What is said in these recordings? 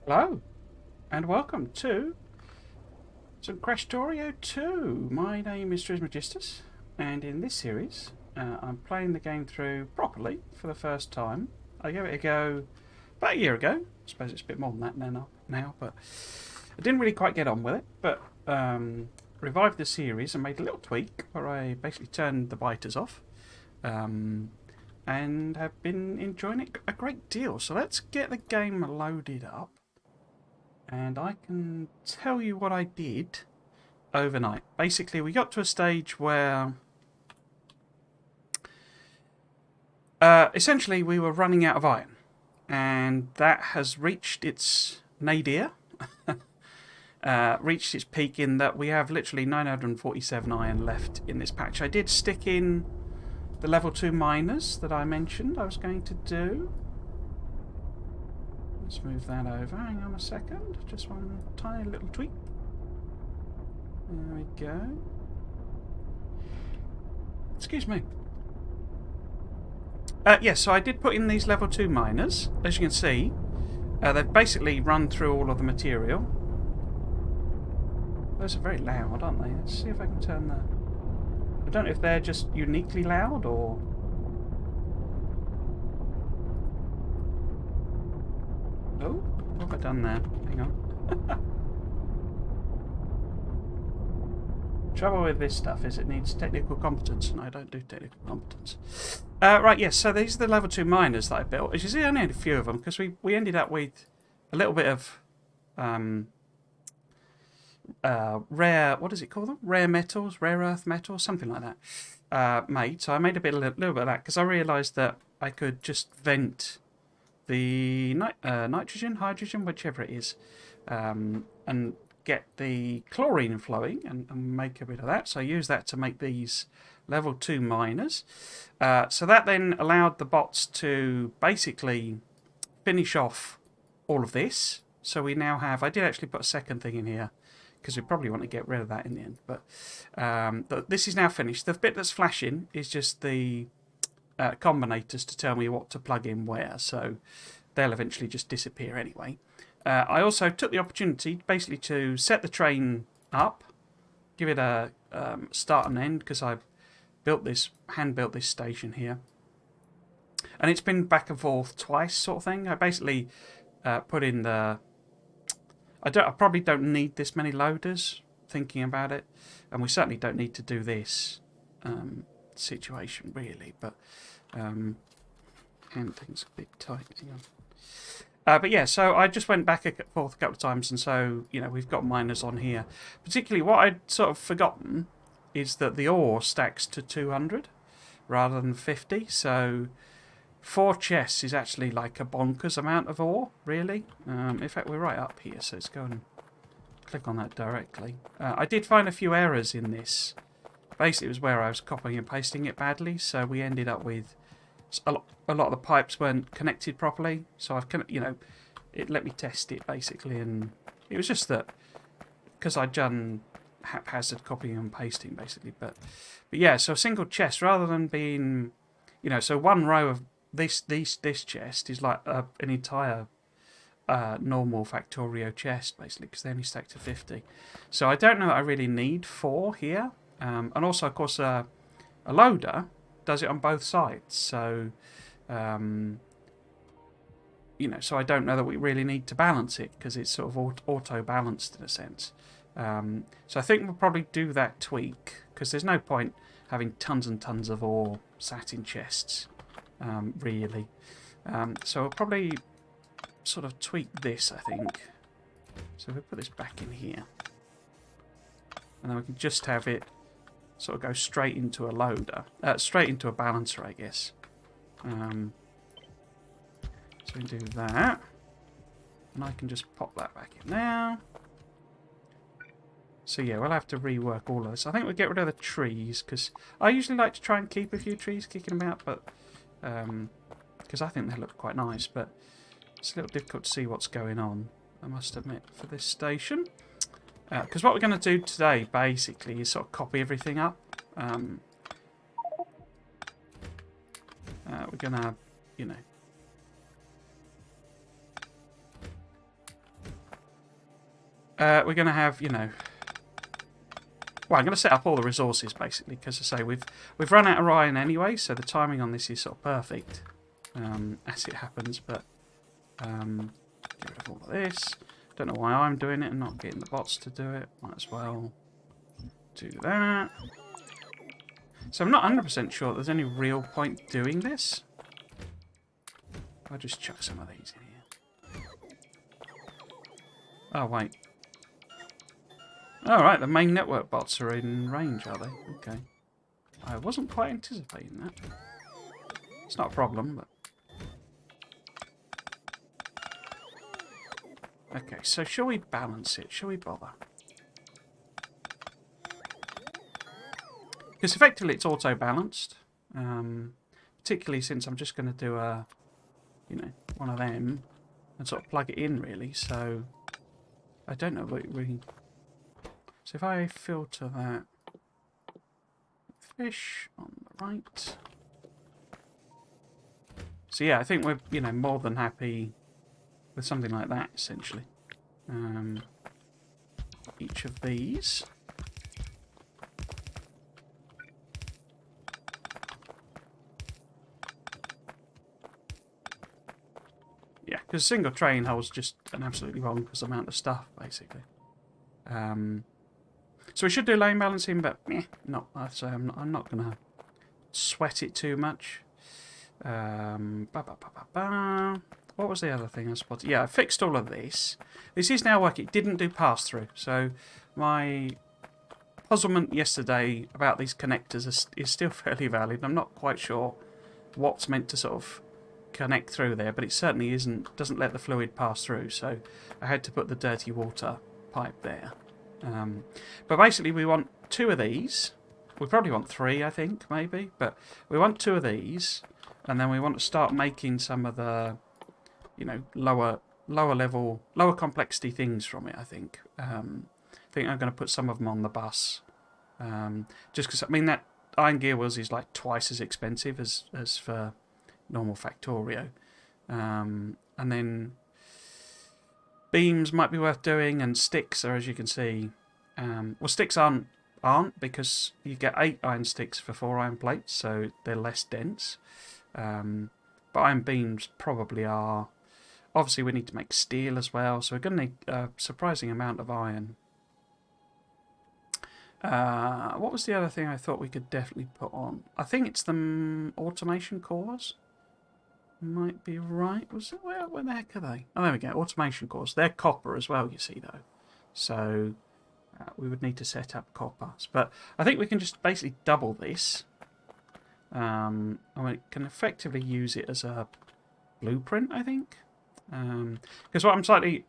Hello, and welcome to some Krastorio 2. My name is Trismegistus, and in this series, I'm playing the game through properly for the first time. I gave it a go about a year ago. I suppose it's a bit more than that now, but I didn't really quite get on with it. But revived the series and made a little tweak where I basically turned the biters off. And have been enjoying it a great deal. So let's get the game loaded up. And I can tell you what I did overnight. Basically, we got to a stage where essentially we were running out of iron. And that has reached its nadir, reached its peak in that we have literally 947 iron left in this patch. I did stick in the level 2 miners that I mentioned I was going to do. Let's move that over. Hang on a second. Just one tiny little tweak. There we go. Excuse me. Yes, so I did put in these level 2 miners. As you can see, they've basically run through all of the material. Those are very loud, aren't they? Let's see if I can turn the... I don't know if they're just uniquely loud or... Oh, what have I done there? Hang on. Trouble with this stuff is it needs technical competence, and I don't do technical competence. Right, yes, so these are the level 2 miners that I built. As you see, I only had a few of them, because we ended up with a little bit of rare, what does it call them? Rare metals, rare earth metals, something like that, made. So I made a little bit of that, because I realised that I could just vent the nitrogen, hydrogen, whichever it is, and get the chlorine flowing and make a bit of that. So I use that to make these level 2 miners. So that then allowed the bots to basically finish off all of this. So we now have, I did actually put a second thing in here because we probably want to get rid of that in the end. But this is now finished. The bit that's flashing is just the combinators to tell me what to plug in where, so they'll eventually just disappear anyway. I also took the opportunity basically to set the train up, give it a start and end, because I hand built this station here, and it's been back and forth twice, sort of thing. I basically put in the... I probably don't need this many loaders, thinking about it, and we certainly don't need to do this situation really, but hand things a bit tight. But yeah, so I just went back and forth a couple of times, and so we've got miners on here. Particularly, what I'd sort of forgotten is that the ore stacks to 200 rather than 50. So 4 chests is actually like a bonkers amount of ore, really. In fact, we're right up here, so let's go and click on that directly. I did find a few errors in this. Basically, it was where I was copying and pasting it badly, so we ended up with a lot of the pipes weren't connected properly. So I've it let me test it basically, and it was just that because I'd done haphazard copying and pasting basically. But yeah, so a single chest rather than being, so one row of this chest is like an entire normal Factorio chest basically, because they only stack to 50. So I don't know that I really need 4 here. And also, of course, a loader does it on both sides. So, so I don't know that we really need to balance it, because it's sort of auto-balanced in a sense. So I think we'll probably do that tweak, because there's no point having tons and tons of ore sat in chests, really. So we'll probably sort of tweak this, I think. So we'll put this back in here. And then we can just have it sort of go straight into a loader, straight into a balancer, I guess. So we do that, and I can just pop that back in now. So yeah, we'll have to rework all of this. I think we'll get rid of the trees, because I usually like to try and keep a few trees kicking about, but because I think they look quite nice, but it's a little difficult to see what's going on, I must admit, for this station. Because what we're going to do today, basically, is sort of copy everything up. We're going to, we're going to have, you know... Well, I'm going to set up all the resources, basically, because, I say, we've run out of iron anyway, so the timing on this is sort of perfect, as it happens, but... get rid of all of this. Don't know why I'm doing it and not getting the bots to do it. Might as well do that. So I'm not 100% sure there's any real point doing this. I'll just chuck some of these in here. Oh, wait. Alright, the main network bots are in range, are they? Okay. I wasn't quite anticipating that. It's not a problem, but... Okay, so shall we balance it? Shall we bother? Because effectively it's auto-balanced. Particularly since I'm just going to do a, you know, one of them and sort of plug it in, really. So, I don't know what we... So if I filter that fish on the right... So yeah, I think we're, you know, more than happy with something like that, essentially. Each of these. Yeah, because a single train holds just an absolutely bonkers amount of stuff, basically. So we should do lane balancing, but not. I'd say I'm not going to sweat it too much. What was the other thing I spotted? Yeah, I fixed all of this. This is now working. It didn't do pass-through. So my puzzlement yesterday about these connectors is still fairly valid. I'm not quite sure what's meant to sort of connect through there, but it certainly doesn't let the fluid pass through. So I had to put the dirty water pipe there. But basically we want 2 of these. We probably want 3, I think, maybe. But we want 2 of these. And then we want to start making some of the, you know, lower level, lower complexity things from it, I think. I think I'm going to put some of them on the bus. Just because, I mean, that iron gear wheels is like twice as expensive as for normal Factorio. And then beams might be worth doing, and sticks are, as you can see... well, sticks aren't because you get 8 iron sticks for 4 iron plates, so they're less dense. But iron beams probably are. Obviously, we need to make steel as well, so we're going to need a surprising amount of iron. What was the other thing I thought we could definitely put on? I think it's the automation cores. Might be right. Was it? Where the heck are they? Oh, there we go. Automation cores. They're copper as well, you see, though. So we would need to set up copper. But I think we can just basically double this. And we can effectively use it as a blueprint, I think. Because I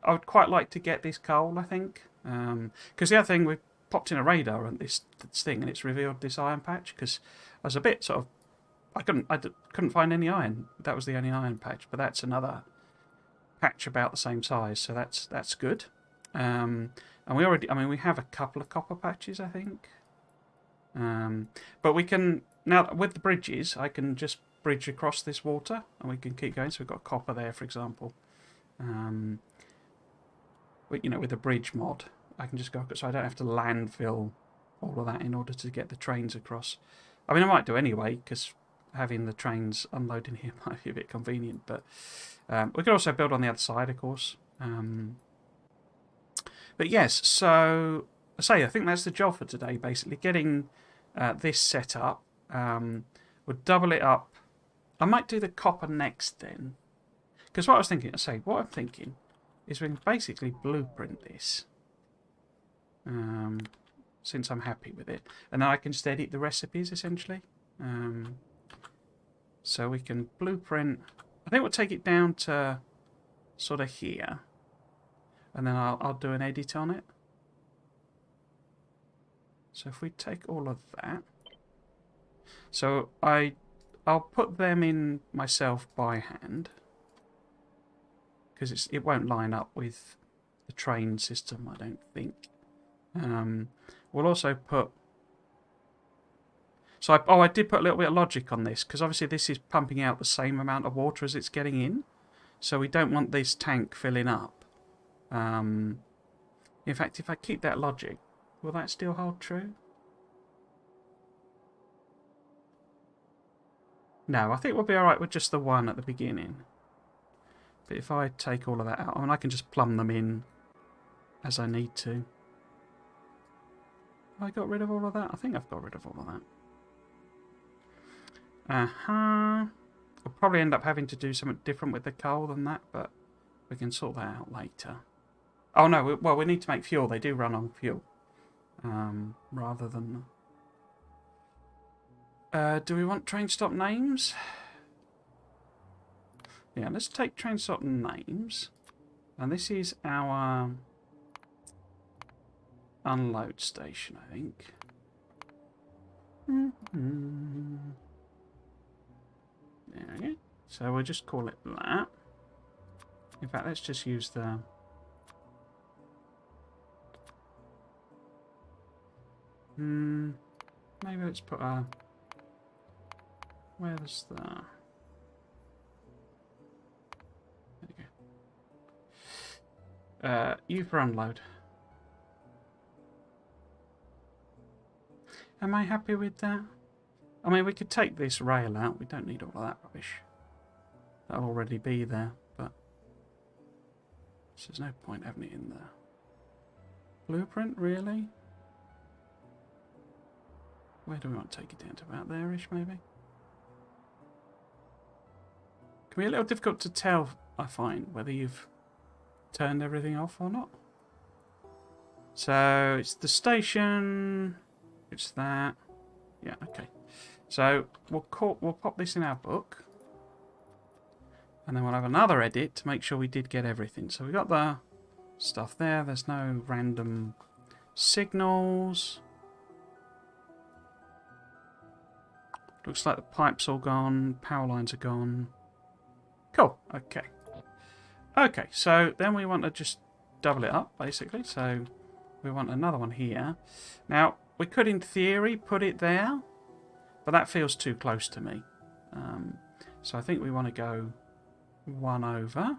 would quite like to get this coal, I think. Because the other thing, we popped in a radar on this thing, and it's revealed this iron patch. Because I was a bit sort of, I couldn't find any iron. That was the only iron patch, but that's another patch about the same size, so that's good. And we have a couple of copper patches, I think. But we can now with the bridges, I can just bridge across this water, and we can keep going. So we've got copper there, for example. With a bridge mod, I can just go, so I don't have to landfill all of that in order to get the trains across. I mean, I might do anyway, because having the trains unloading here might be a bit convenient. But we could also build on the other side, of course. But yes, so I think that's the job for today. Basically, getting this set up. We'll double it up. I might do the copper next then, because what I'm thinking is we can basically blueprint this. Since I'm happy with it, and then I can just edit the recipes essentially. So we can blueprint. I think we'll take it down to sort of here, and then I'll do an edit on it. So if we take all of that, so I'll put them in myself by hand, because it won't line up with the train system, I don't think. We'll also put. So I did put a little bit of logic on this, because obviously this is pumping out the same amount of water as it's getting in, so we don't want this tank filling up. In fact, if I keep that logic, will that still hold true? No, I think we'll be alright with just the one at the beginning. But if I take all of that out, I mean, I can just plumb them in as I need to. Have I got rid of all of that? I think I've got rid of all of that. I'll probably end up having to do something different with the coal than that, but we can sort that out later. Oh no, well, we need to make fuel. They do run on fuel. Rather than... do we want train stop names? Yeah, let's take train stop names. And this is our unload station, I think. There we go. So we'll just call it that. In fact, let's just use the... maybe let's put a... Where's the... There you go. U for unload. Am I happy with that? I mean, we could take this rail out. We don't need all of that rubbish. That'll already be there, but... So there's no point having it in there. Blueprint, really? Where do we want to take it down to? About there-ish, maybe? Can be a little difficult to tell, I find, whether you've turned everything off or not. So, it's the station... It's that. Yeah, okay. So we'll pop this in our book. And then we'll have another edit to make sure we did get everything. So we got the stuff there. There's no random signals. Looks like the pipe's all gone. Power lines are gone. Cool. Okay. Okay, so then we want to just double it up, basically. So we want another one here. Now, we could, in theory, put it there, but that feels too close to me. So I think we want to go one over.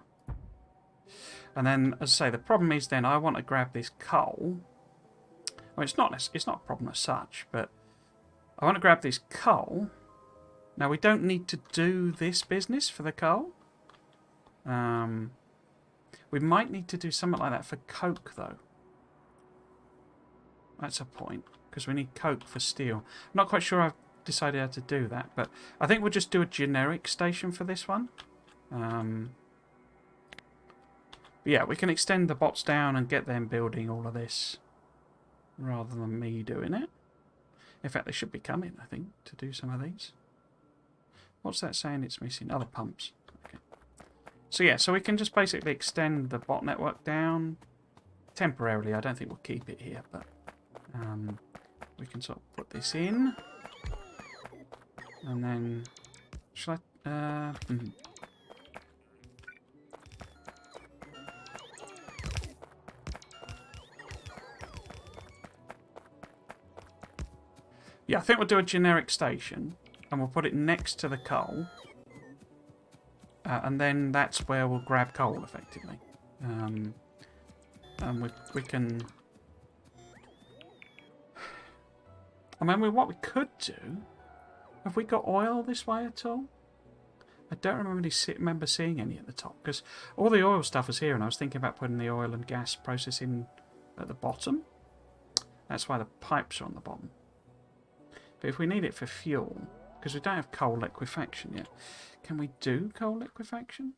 And then, as I say, the problem is then I want to grab this coal. Well, it's not a problem as such, but I want to grab this coal. Now, we don't need to do this business for the coal. We might need to do something like that for coke, though. That's a point. Because we need coke for steel. I'm not quite sure I've decided how to do that, but I think we'll just do a generic station for this one. But yeah, we can extend the bots down and get them building all of this rather than me doing it. In fact, they should be coming, I think, to do some of these. What's that saying it's missing? Other pumps. Okay. So yeah, so we can just basically extend the bot network down temporarily. I don't think we'll keep it here, but... we can sort of put this in, and then shall I? Yeah, I think we'll do a generic station, and we'll put it next to the coal, and then that's where we'll grab coal effectively, and we can. I mean, what we could do... Have we got oil this way at all? I don't remember seeing any at the top, because all the oil stuff was here, and I was thinking about putting the oil and gas processing at the bottom. That's why the pipes are on the bottom. But if we need it for fuel, because we don't have coal liquefaction yet, can we do coal liquefaction?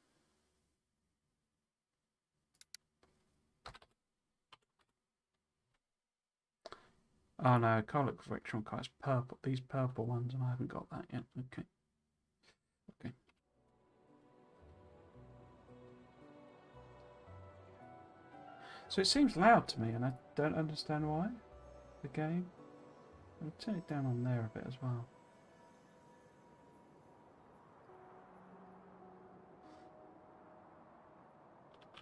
Oh no, coal liquefaction requires purple. These purple ones, and I haven't got that yet. Okay. Okay. So it seems loud to me, and I don't understand why. The game. I'll turn it down on there a bit as well.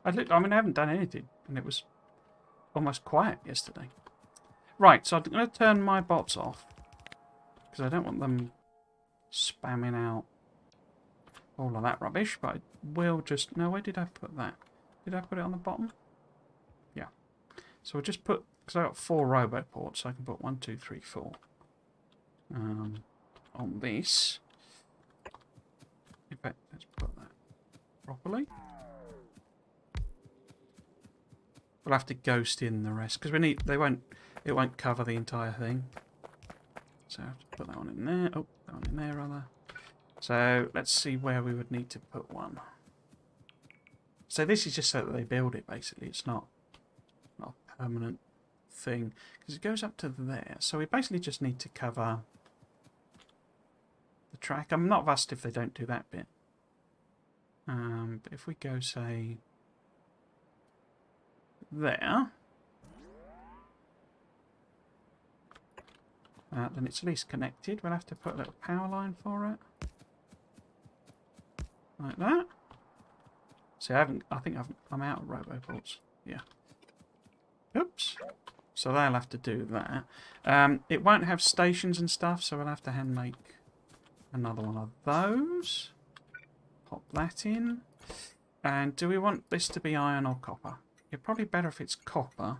I haven't done anything, and it was almost quiet yesterday. Right, so I'm going to turn my bots off, because I don't want them spamming out all of that rubbish, but I will just... No, where did I put that? Did I put it on the bottom? Yeah. So we'll just put, because I've got 4 roboports, so I can put 1, 2, 3, 4 on this. In fact, let's put that properly. We'll have to ghost in the rest because it won't cover the entire thing. So I have to put that one in there. Oh, that one in there rather. So let's see where we would need to put one. So this is just so that they build it basically. It's not a permanent thing because it goes up to there. So we basically just need to cover the track. I'm not fussed if they don't do that bit. But if we go say there, then it's at least connected. We'll have to put a little power line for it, like that. See, I'm out of roboports. Yeah. Oops. So they'll have to do that. It won't have stations and stuff, so we'll have to hand make another one of those. Pop that in. And do we want this to be iron or copper? It's probably better if it's copper.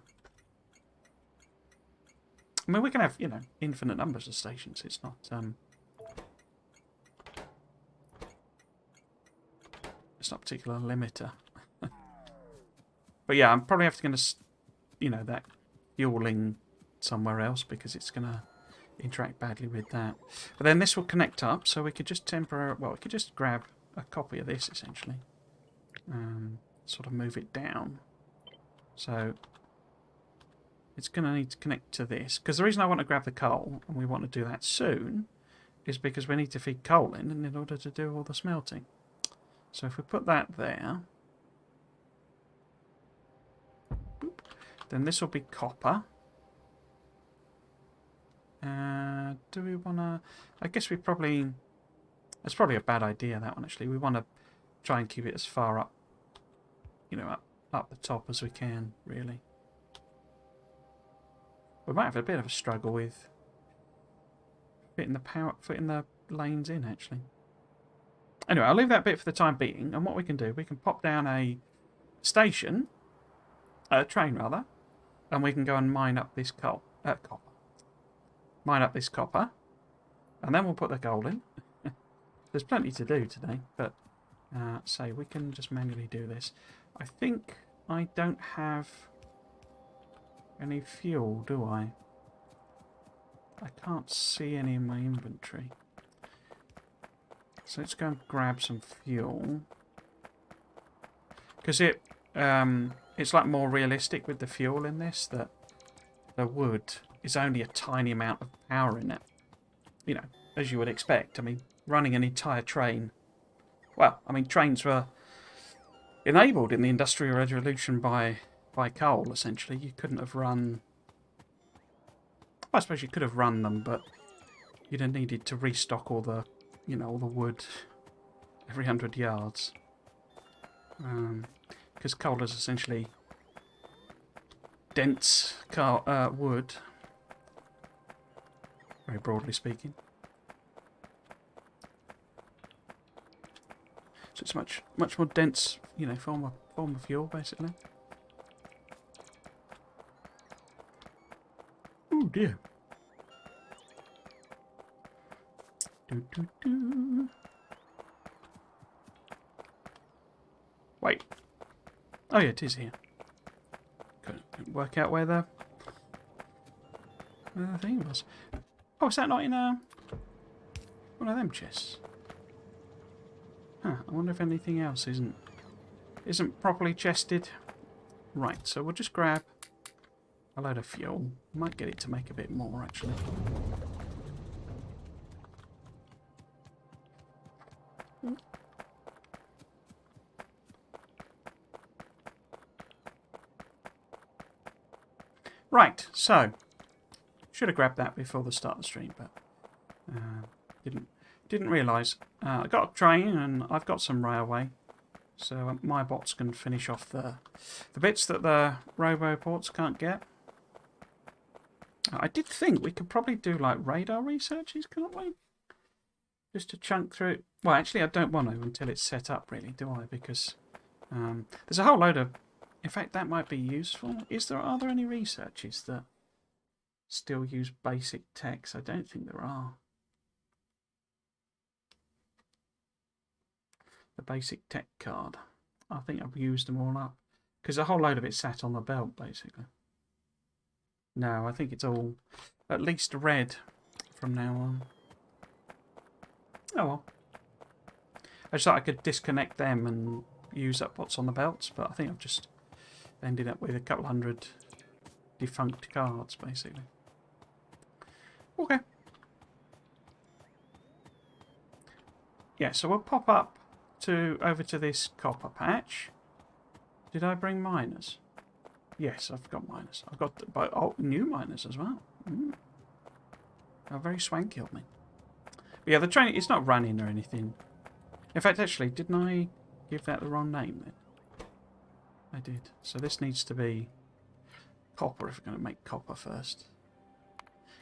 I mean, we can have, you know, infinite numbers of stations. It's not a particular limiter. But yeah, I'm probably going to, you know, that fueling somewhere else because it's going to interact badly with that. But then this will connect up, so we could just we could just grab a copy of this essentially. Sort of move it down. So it's going to need to connect to this. Because the reason I want to grab the coal, and we want to do that soon, is because we need to feed coal in order to do all the smelting. So if we put that there, then this will be copper. Do we want to... I guess we probably... That's probably a bad idea, that one, actually. We want to try and keep it as far up, you know, up the top as we can, really. We might have a bit of a struggle with fitting the lanes in, actually. Anyway, I'll leave that bit for the time being, and what we can do, we can pop down a station, a train rather, and we can go and mine up this copper. Mine up this copper, and then we'll put the gold in. There's plenty to do today, but say we can just manually do this. I think I don't have any fuel, do I? I can't see any in my inventory. So let's go and grab some fuel. Because it's like more realistic with the fuel in this, that the wood is only a tiny amount of power in it. You know, as you would expect. I mean, running an entire train. Well, I mean, trains were enabled in the Industrial Revolution by coal, essentially. You couldn't have run... I suppose you could have run them, but you'd have needed to restock all the, you know, all the wood every 100 yards. Because coal is essentially dense wood, very broadly speaking. So it's much more dense, you know, form of fuel, basically. Oh dear. Wait. Oh yeah, it is here. Couldn't work out where the thing was. Oh, is that not in one of them chests? Huh, I wonder if anything else isn't properly chested. Right, so we'll just grab a load of fuel. Might get it to make a bit more, actually. Right, so should have grabbed that before the start of the stream, but didn't realise. I got a train and I've got some railway, so my bots can finish off the bits that the roboports can't get. I did think we could probably do like radar researches, can't we? Just to chunk through. Well, actually, I don't want to until it's set up, really, do I? Because there's a whole load of In fact, that might be useful. Are there any researches that still use basic text? I don't think there are. The basic tech card. I think I've used them all up. Because a whole load of it sat on the belt, basically. No, I think it's all at least red from now on. Oh well. I just thought I could disconnect them and use up what's on the belts, but I think I've just ended up with a couple hundred defunct cards, basically. Okay. Yeah, so we'll pop up over to this copper patch. Did I bring miners? Yes, I've got miners. I've got new miners as well. Oh, very swanky of me. But yeah, the train, it's not running or anything. In fact, actually, didn't I give that the wrong name then? I did. So this needs to be copper if we're going to make copper first.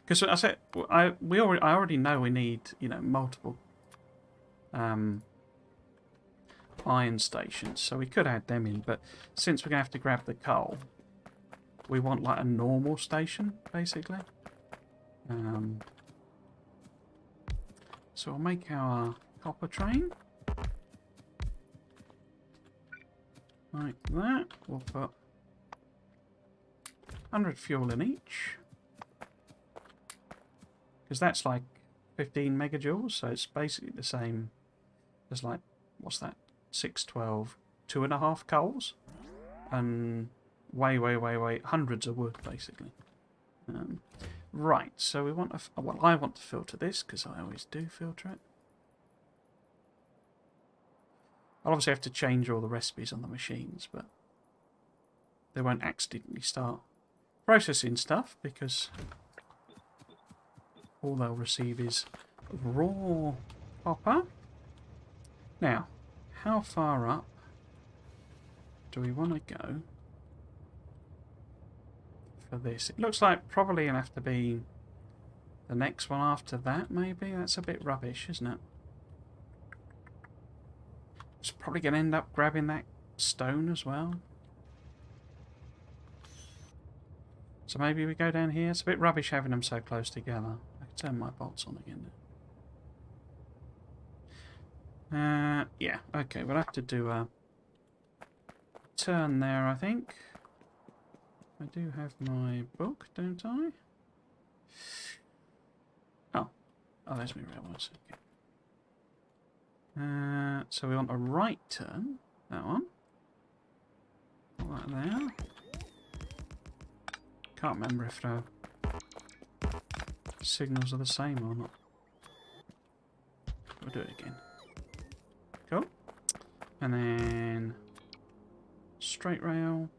Because I said I already know we need, you know, multiple iron stations, so we could add them in. But since we're going to have to grab the coal, we want like a normal station, basically. So we'll make our copper train. Like that. We'll put 100 fuel in each. Because that's like 15 megajoules, so it's basically the same as like, what's that? 612, 2.5 coals. And way, hundreds of wood, basically. Right, so we want well, I want to filter this, because I always do filter it. I'll obviously have to change all the recipes on the machines, but they won't accidentally start processing stuff, because all they'll receive is raw copper. Now, how far up do we want to go for this? It looks like probably going to have to be the next one after that, maybe. That's a bit rubbish, isn't it? It's probably going to end up grabbing that stone as well. So maybe we go down here. It's a bit rubbish having them so close together. I can turn my bolts on again. Yeah, okay, we'll have to do a turn there, I think. I do have my book, don't I? Oh, there's my railways. Okay. So we want a right turn. That one. Put that there. Can't remember if the signals are the same or not. We'll do it again. Cool. And then straight rail.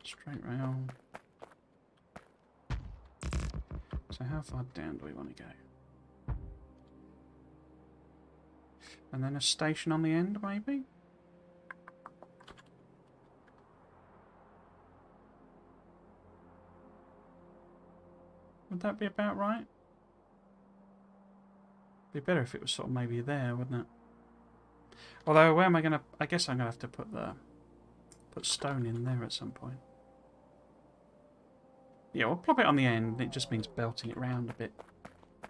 Straight rail. So how far down do we want to go? And then a station on the end, maybe? Would that be about right? Be better if it was sort of maybe there, wouldn't it? Although, where am I going to... I guess I'm going to have to put stone in there at some point. Yeah, we'll plop it on the end. It just means belting it round a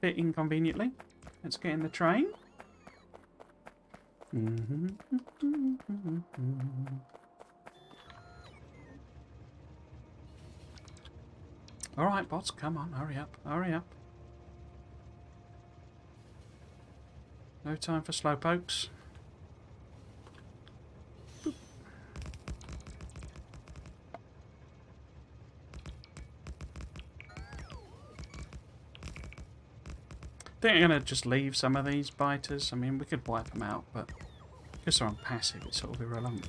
bit inconveniently. Let's get in the train. Alright, bots, come on, hurry up, hurry up. No time for slowpokes. I think I'm going to just leave some of these biters. I mean, we could wipe them out, but because they're on passive, it's sort of irrelevant.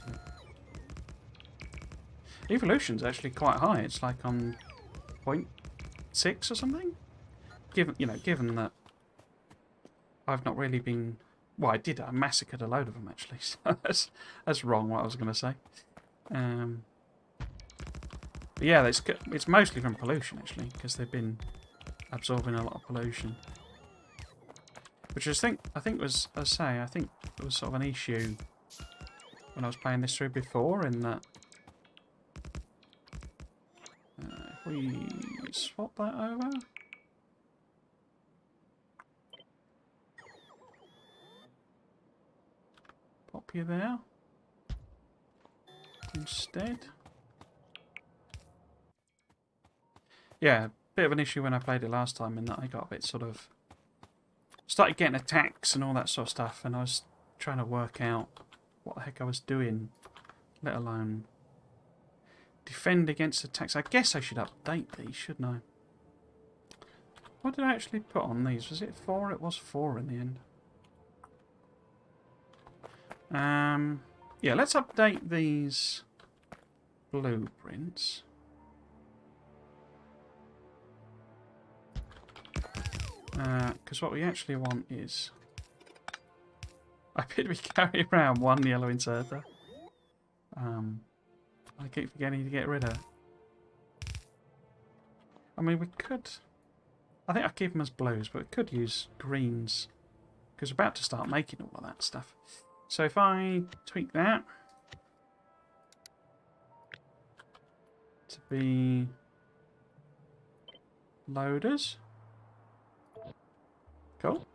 Evolution's actually quite high. It's like on 0.6 or something. Given that I've not really been... Well, I did. I massacred a load of them, actually. So that's wrong, what I was going to say. But yeah, it's mostly from pollution, actually, because they've been absorbing a lot of pollution. Which I think was, as I think it was sort of an issue when I was playing this through before, in that We swap that over. Pop you there. Instead. Yeah, bit of an issue when I played it last time in that I got a bit sort of... started getting attacks and all that sort of stuff, and I was trying to work out what the heck I was doing, let alone defend against attacks. I guess I should update these, shouldn't I? What did I actually put on these? Was it 4? It was 4 in the end. Yeah, let's update these blueprints. Because what we actually want is... I appear to be carrying around one yellow inserter. I keep forgetting to get rid of. I mean, we could... I think I keep them as blues, but we could use greens. Because we're about to start making all of that stuff. So if I tweak that to be loaders. Cool.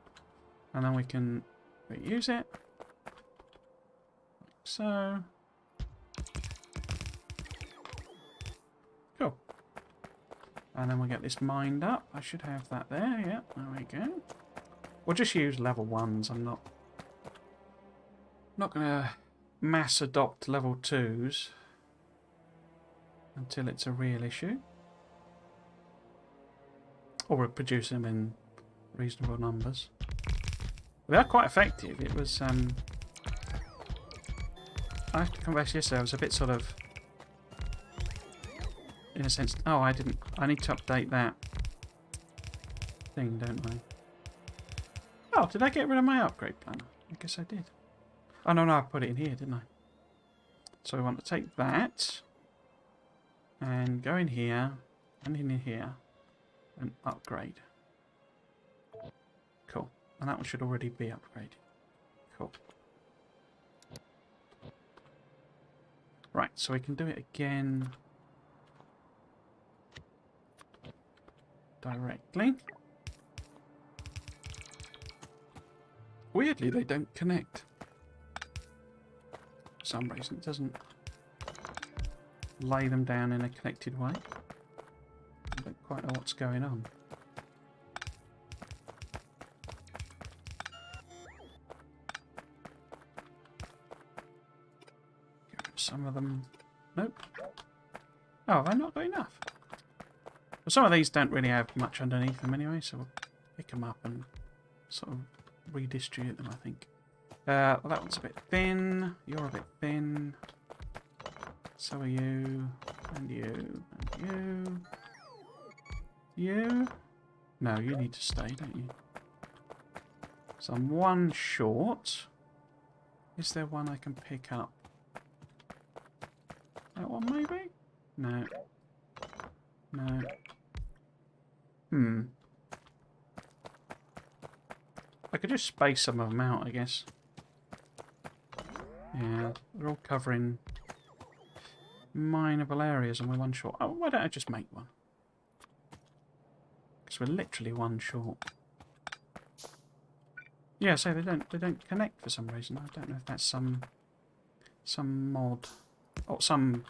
And then we can reuse it. Like so. Cool. And then we'll get this mined up. I should have that there. Yeah, there we go. We'll just use level 1s. I'm not going to mass adopt level 2s until it's a real issue. Or we'll produce them in reasonable numbers. They are quite effective. It was... I have to confess yesterday I was a bit sort of... in a sense... Oh, I didn't... I need to update that thing, don't I? Oh, did I get rid of my upgrade planner? I guess I did. Oh, no, I put it in here, didn't I? So we want to take that and go in here and in here and upgrade. Cool. And that one should already be upgraded. Cool. Right, so we can do it again directly. Weirdly, they don't connect. For some reason, it doesn't lay them down in a connected way. I don't quite know what's going on. Some of them... Nope. Oh, have I not got enough? Well, some of these don't really have much underneath them anyway, so we'll pick them up and sort of redistribute them, I think. Well, that one's a bit thin. You're a bit thin. So are you. And you. And you. You. No, you need to stay, don't you? So I'm one short. Is there one I can pick up? That one maybe? No. No. I could just space some of them out, I guess. Yeah, they're all covering mineable areas and we're one short. Oh, why don't I just make one? Because we're literally one short. Yeah, so they don't connect for some reason. I don't know if that's some mod or some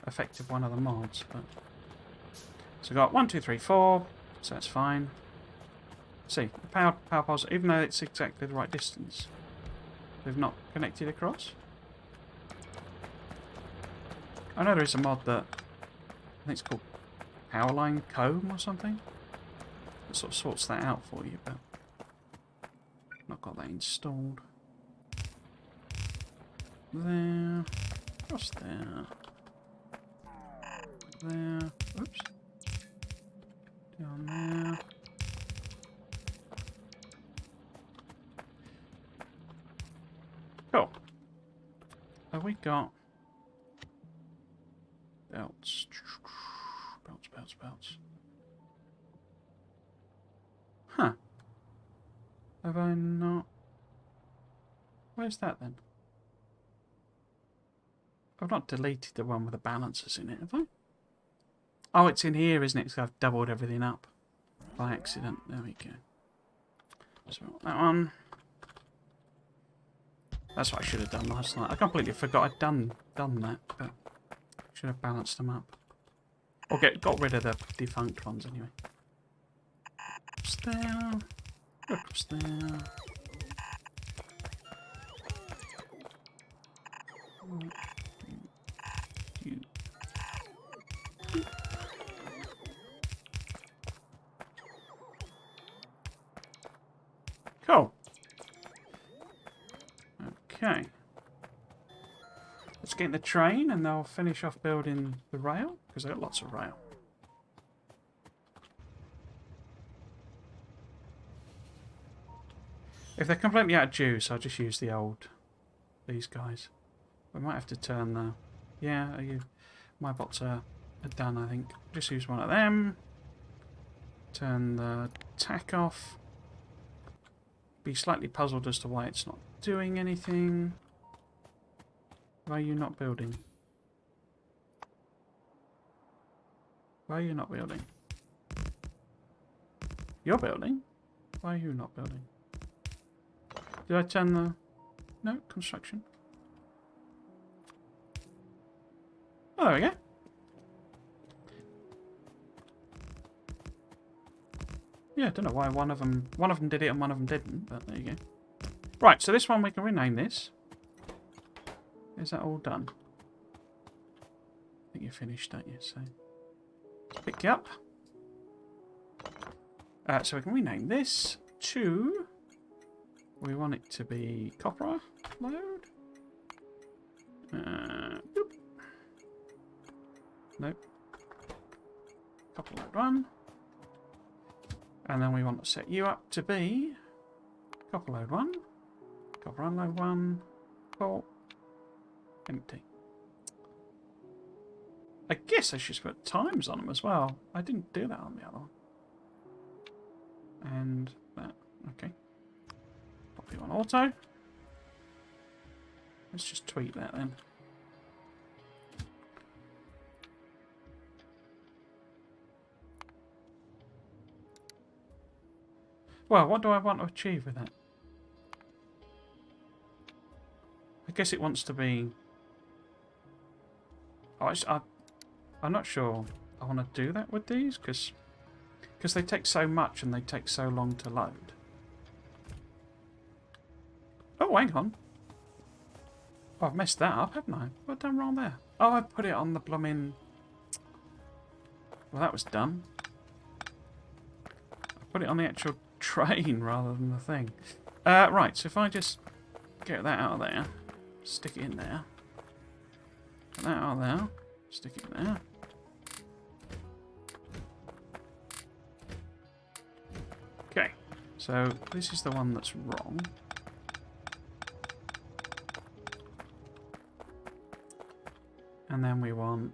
effective one of the mods, but so we've got 1, 2, 3, 4, so that's fine. See, the power poles, even though it's exactly the right distance, they've not connected across. I know there is a mod that I think it's called Powerline Comb or something. It sort of sorts that out for you, but I've not got that installed. There, across there, there. Oops. Down there. Cool. Have we got belts? Belts. Huh. Have I not? Where's that then? I've not deleted the one with the balancers in it, have I? Oh, it's in here, isn't it? Because I've doubled everything up by accident. There we go. So that one. That's what I should have done last night. I completely forgot I'd done that, but should have balanced them up. Or got rid of the defunct ones anyway. Across there. Across there. Cool. Okay. Let's get in the train and they'll finish off building the rail, because I've got lots of rail. If they're completely out of juice, I'll just use these guys. We might have to turn the... Yeah, my bots are done, I think. Just use one of them. Turn the tack off. Be slightly puzzled as to why it's not doing anything. Why are you not building? Why are you not building? You're building? Why are you not building? Did I turn the... No, construction. Oh, there we go. Yeah, I don't know why one of them did it and one of them didn't, but there you go. Right, so this one we can rename this. Is that all done? I think you're finished, don't you? So let's pick you up. So we can rename this to... We want it to be copper load. Nope. Nope. Copper load 1. And then we want to set you up to be copper load 1, copper unload 1, full, empty. I guess I should put times on them as well. I didn't do that on the other one. And that, okay. Pop you on auto. Let's just tweak that then. Well, what do I want to achieve with that? I guess it wants to be... Oh, I'm not sure I want to do that with these, because they take so much and they take so long to load. Oh, hang on. Oh, I've messed that up, haven't I? What have I done wrong there? Oh, I put it on the blooming... Well, that was dumb. I put it on the actual train rather than the thing. Right, so if I just get that out of there, stick it in there, get that out of there, stick it in there. Okay, so this is the one that's wrong. And then we want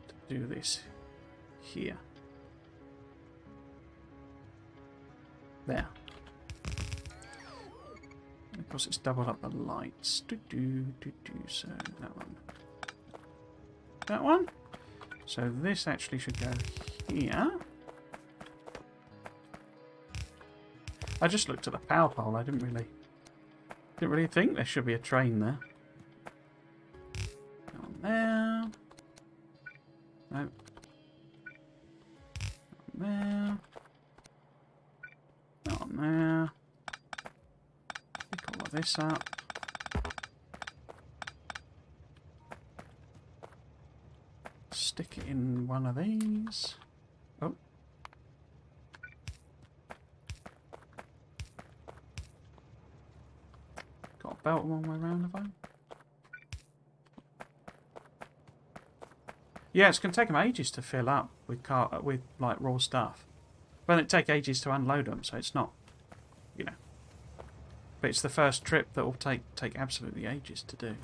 to do this here. There. And of course it's doubled up the lights. So that one. That one. So this actually should go here. I just looked at the power pole. I didn't really think there should be a train there. On there. No. On there. On there. Pick all of this up. Stick it in one of these. Oh. Got a belt one way around, have I? Yeah, it's going to take them ages to fill up with like raw stuff. But it take ages to unload them, so it's not, you know. But it's the first trip that will take absolutely ages to do.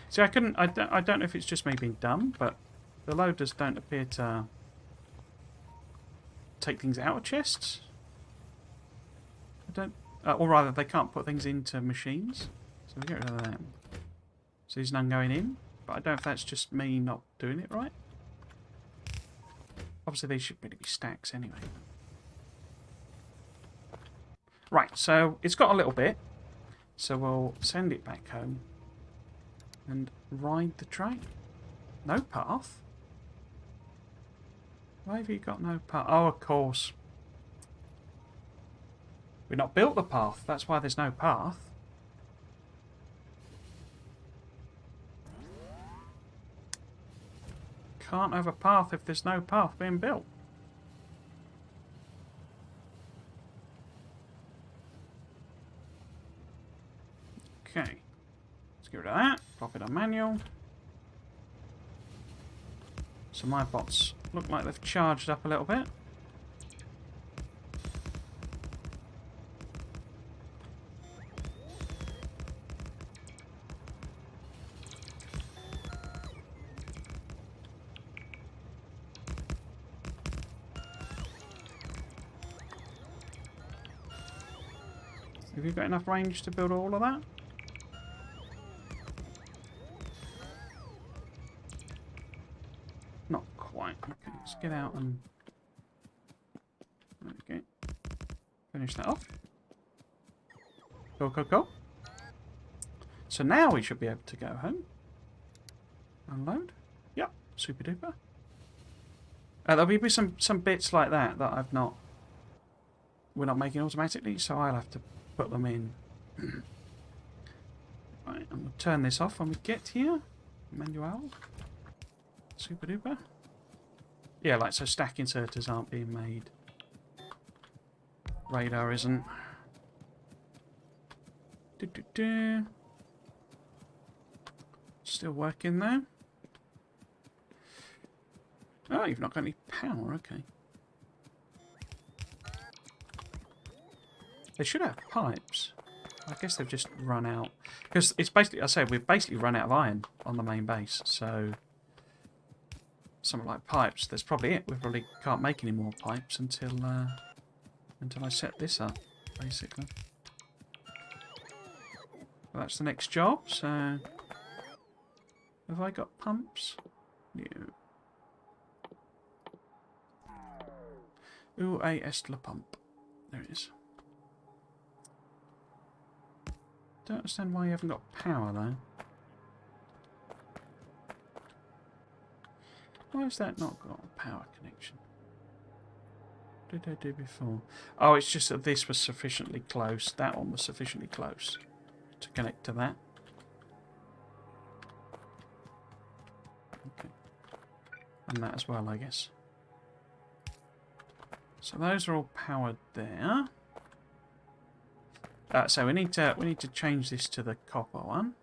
See, I don't know if it's just me being dumb, but the loaders don't appear to take things out of chests. don't... or rather, they can't put things into machines. So we get rid of that. So there's none going in. But I don't know if that's just me not doing it right. Obviously, these should really be stacks anyway. Right, so it's got a little bit. So we'll send it back home. And ride the train. No path? Why have you got no path? Oh, of course. We've not built the path. That's why there's no path. Can't have a path if there's no path being built. Okay. Let's get rid of that. Pop it on manual. So my bots look like they've charged up a little bit. Have you got enough range to build all of that? Not quite. Okay, let's get out and... Okay. Finish that off. Go, go, go. So now we should be able to go home. Unload. Yep, super duper. There'll be some bits like that that I've not... We're not making automatically, so I'll have to put them in. Right, and we'll turn this off when we get here. Manual. Super duper. Yeah, like so stack inserters aren't being made. Radar isn't. Still working there. Oh, you've not got any power, okay. They should have pipes. I guess they've just run out. Because it's basically, I say, we've basically run out of iron on the main base. So, something like pipes, that's probably it. We probably can't make any more pipes until I set this up, basically. Well, that's the next job, so... Have I got pumps? No. Ooh, a Estla pump. There it is. Don't understand why you haven't got power though. Why has that not got a power connection? What did I do before? Oh, it's just that this was sufficiently close. That one was sufficiently close to connect to that. Okay. And that as well, I guess. So those are all powered there. So we need to change this to the copper one.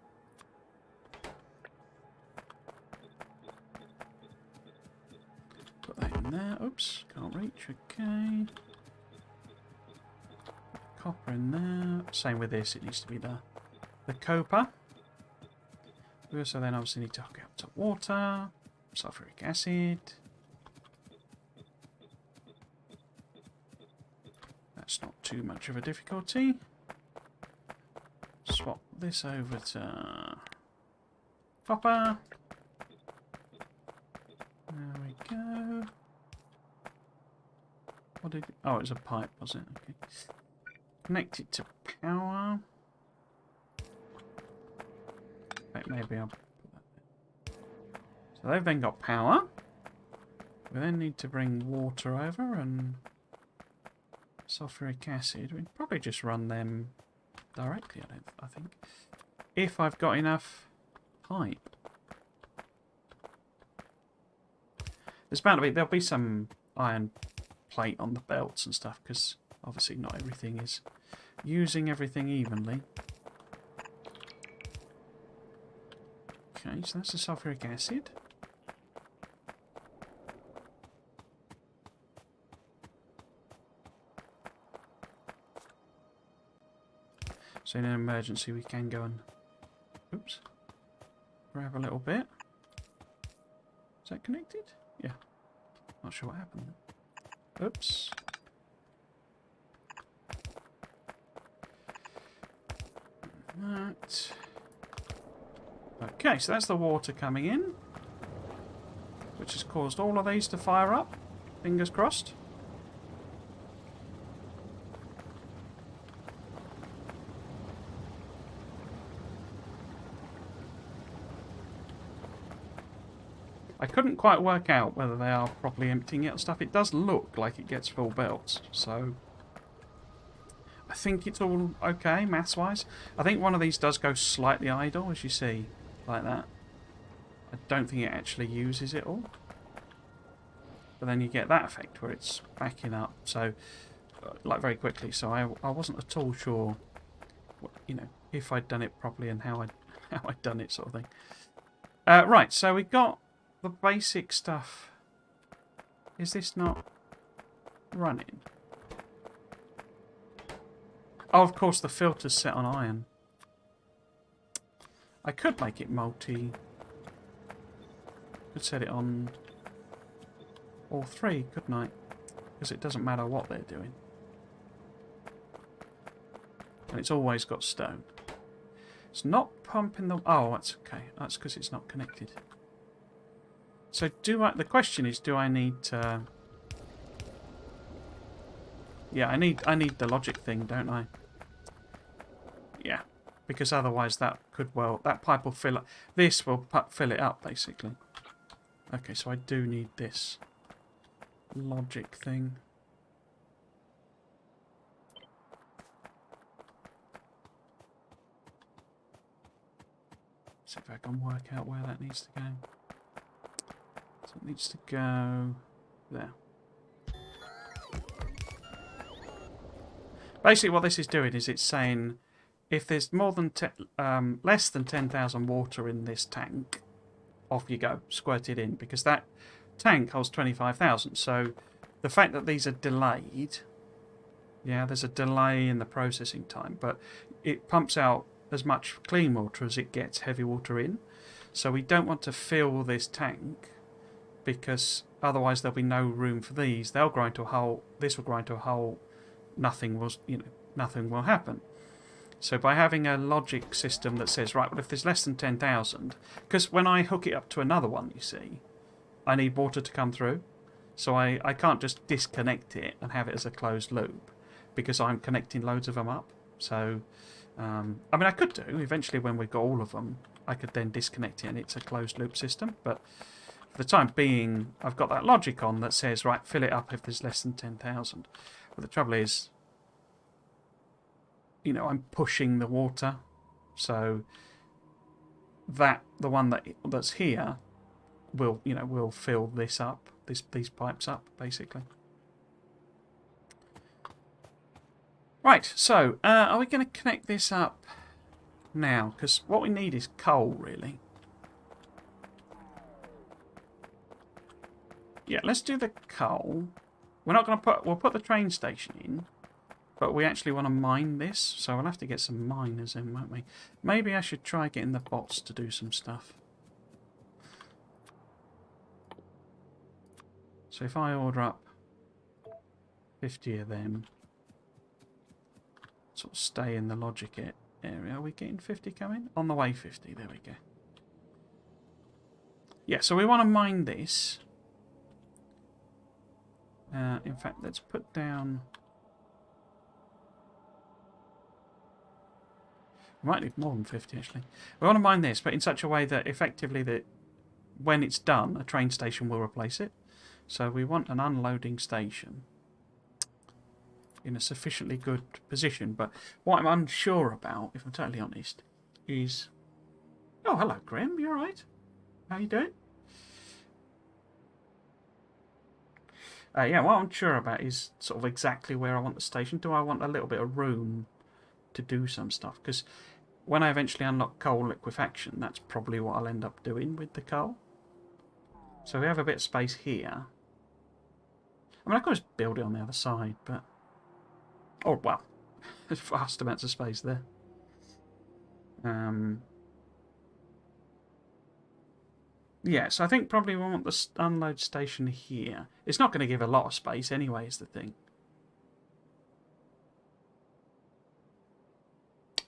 Put that in there. Oops, can't reach. Okay. Copper in there. Same with this. It needs to be the copper. We also then obviously need to hook it up to water, sulfuric acid. That's not too much of a difficulty. Swap this over to copper. There we go. What did it, oh, it was a pipe, was it? Okay. Connect it to power. Wait, maybe I'll put that there. So they've then got power. We then need to bring water over and sulfuric acid. We can probably just run them directly, I think. If I've got enough pipe. There's bound to be, there'll be some iron plate on the belts and stuff, because obviously not everything is using everything evenly. Okay, so that's the sulfuric acid. So in an emergency we can go and, oops, grab a little bit. Is that connected? Yeah. Not sure what happened. Oops. Right. Okay, so that's the water coming in, which has caused all of these to fire up. Fingers crossed. I couldn't quite work out whether they are properly emptying it and stuff. It does look like it gets full belts, so I think it's all okay maths-wise. I think one of these does go slightly idle, as you see, like that. I don't think it actually uses it all. But then you get that effect where it's backing up, so like very quickly. So I wasn't at all sure, you know, if I'd done it properly and how I'd done it, sort of thing. Right, so we got the basic stuff. Is this not running? Oh, of course, the filter's set on iron. I could make it multi. Could set it on all three, couldn't I? Because it doesn't matter what they're doing. And it's always got stone. It's not pumping the... Oh, that's okay. That's because it's not connected. So the question is, do I need to... Yeah, I need the logic thing, don't I? Yeah, because otherwise that pipe will fill up. This will fill it up, basically. Okay, so I do need this logic thing. See if I can work out where that needs to go. So it needs to go there. Basically what this is doing is it's saying if there's more than less than 10,000 water in this tank, off you go, squirt it in, because that tank holds 25,000. So the fact that these are delayed, yeah, there's a delay in the processing time, but it pumps out as much clean water as it gets heavy water in. So we don't want to fill this tank, because otherwise there'll be no room for these. They'll grind to a hole. This will grind to a hole. Nothing will happen. So by having a logic system that says, right, well, if there's less than 10,000, because when I hook it up to another one, you see, I need water to come through. So I can't just disconnect it and have it as a closed loop, because I'm connecting loads of them up. So, I mean, I could do, eventually when we've got all of them, I could then disconnect it and it's a closed loop system. But for the time being, I've got that logic on that says, right, fill it up if there's less than 10,000. But the trouble is, you know, I'm pushing the water, so the one that's here will fill this up, these pipes up, basically. Right, so are we going to connect this up now? Because what we need is coal, really. Yeah, let's do the coal. We're not going to we'll put the train station in. But we actually want to mine this, so we'll have to get some miners in, won't we? Maybe I should try getting the bots to do some stuff. So if I order up 50 of them, sort of stay in the logic area. Are we getting 50 coming? On the way 50, there we go. Yeah, so we want to mine this. In fact, let's put down... We might need more than 50, actually. We want to mine this, but in such a way that effectively that when it's done, a train station will replace it. So we want an unloading station in a sufficiently good position. But what I'm unsure about, if I'm totally honest, is... Oh, hello, Grim. You all right? How you doing? Yeah, what I'm unsure about is sort of exactly where I want the station. Do I want a little bit of room to do some stuff? Because when I eventually unlock coal liquefaction, that's probably what I'll end up doing with the coal. So we have a bit of space here. I mean, I could just build it on the other side, but... Oh, well. There's vast amounts of space there. Yeah, so I think probably we want the unload station here. It's not going to give a lot of space anyway, is the thing.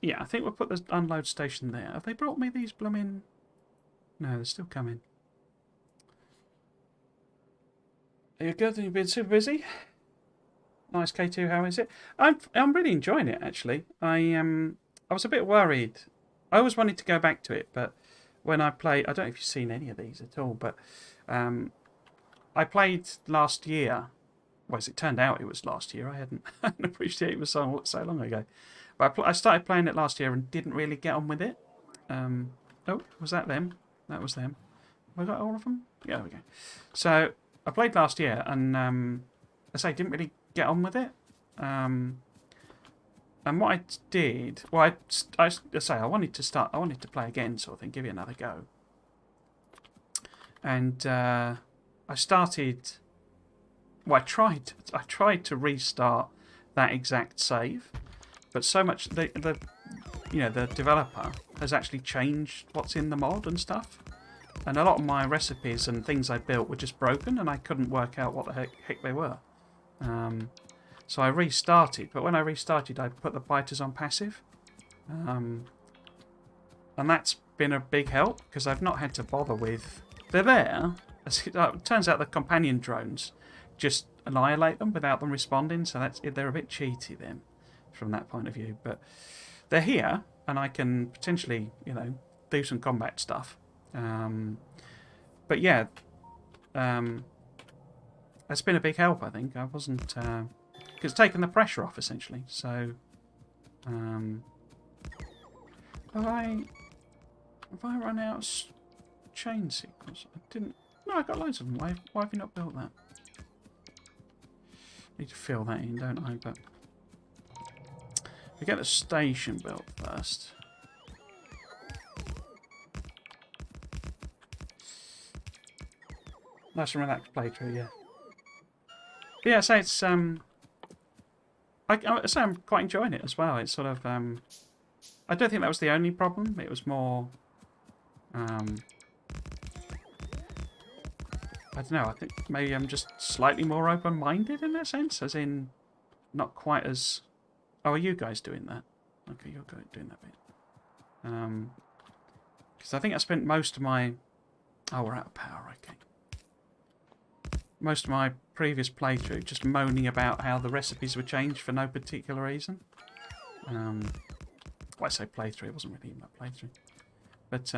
Yeah, I think we'll put the unload station there. Have they brought me these blooming... No, they're still coming. Are you good? You've been super busy? Nice, K2, how is it? I'm really enjoying it, actually. I was a bit worried. I always wanted to go back to it, but when I played... I don't know if you've seen any of these at all, but I played last year. Well, as it turned out, it was last year. I hadn't appreciated it was so long ago. But I started playing it last year and didn't really get on with it. Oh, was that them? That was them. Have I got all of them? Yeah, there we go. So I played last year and I say didn't really get on with it. And what I did, well, I say I wanted to play again, sort of thing, give it another go. And I started. Well, I tried to restart that exact save, but so much the developer has actually changed what's in the mod and stuff, and a lot of my recipes and things I built were just broken, and I couldn't work out what the heck they were. So I restarted, but when I restarted, I put the biters on passive, and that's been a big help because I've not had to bother with. They're there. It turns out the companion drones just annihilate them without them responding, so they're a bit cheaty then from that point of view, but they're here and I can potentially do some combat stuff, but yeah, it's been a big help. I think I wasn't because it's taken the pressure off essentially. So have I run out of chain sequence? I didn't. No, I got loads of them. Why have you not built that? Need to fill that in, don't I? But we get the station built first. Nice and relaxed playthrough, yeah. But yeah, so it's I say I'm quite enjoying it as well. It's sort of I don't think that was the only problem. It was more I don't know, I think maybe I'm just slightly more open-minded in that sense, as in not quite as... Oh, are you guys doing that? Okay, you're doing that bit. Because I think I spent most of my... Oh, we're out of power, okay. Most of my previous playthrough just moaning about how the recipes were changed for no particular reason. Well, I say playthrough, it wasn't really even a playthrough. But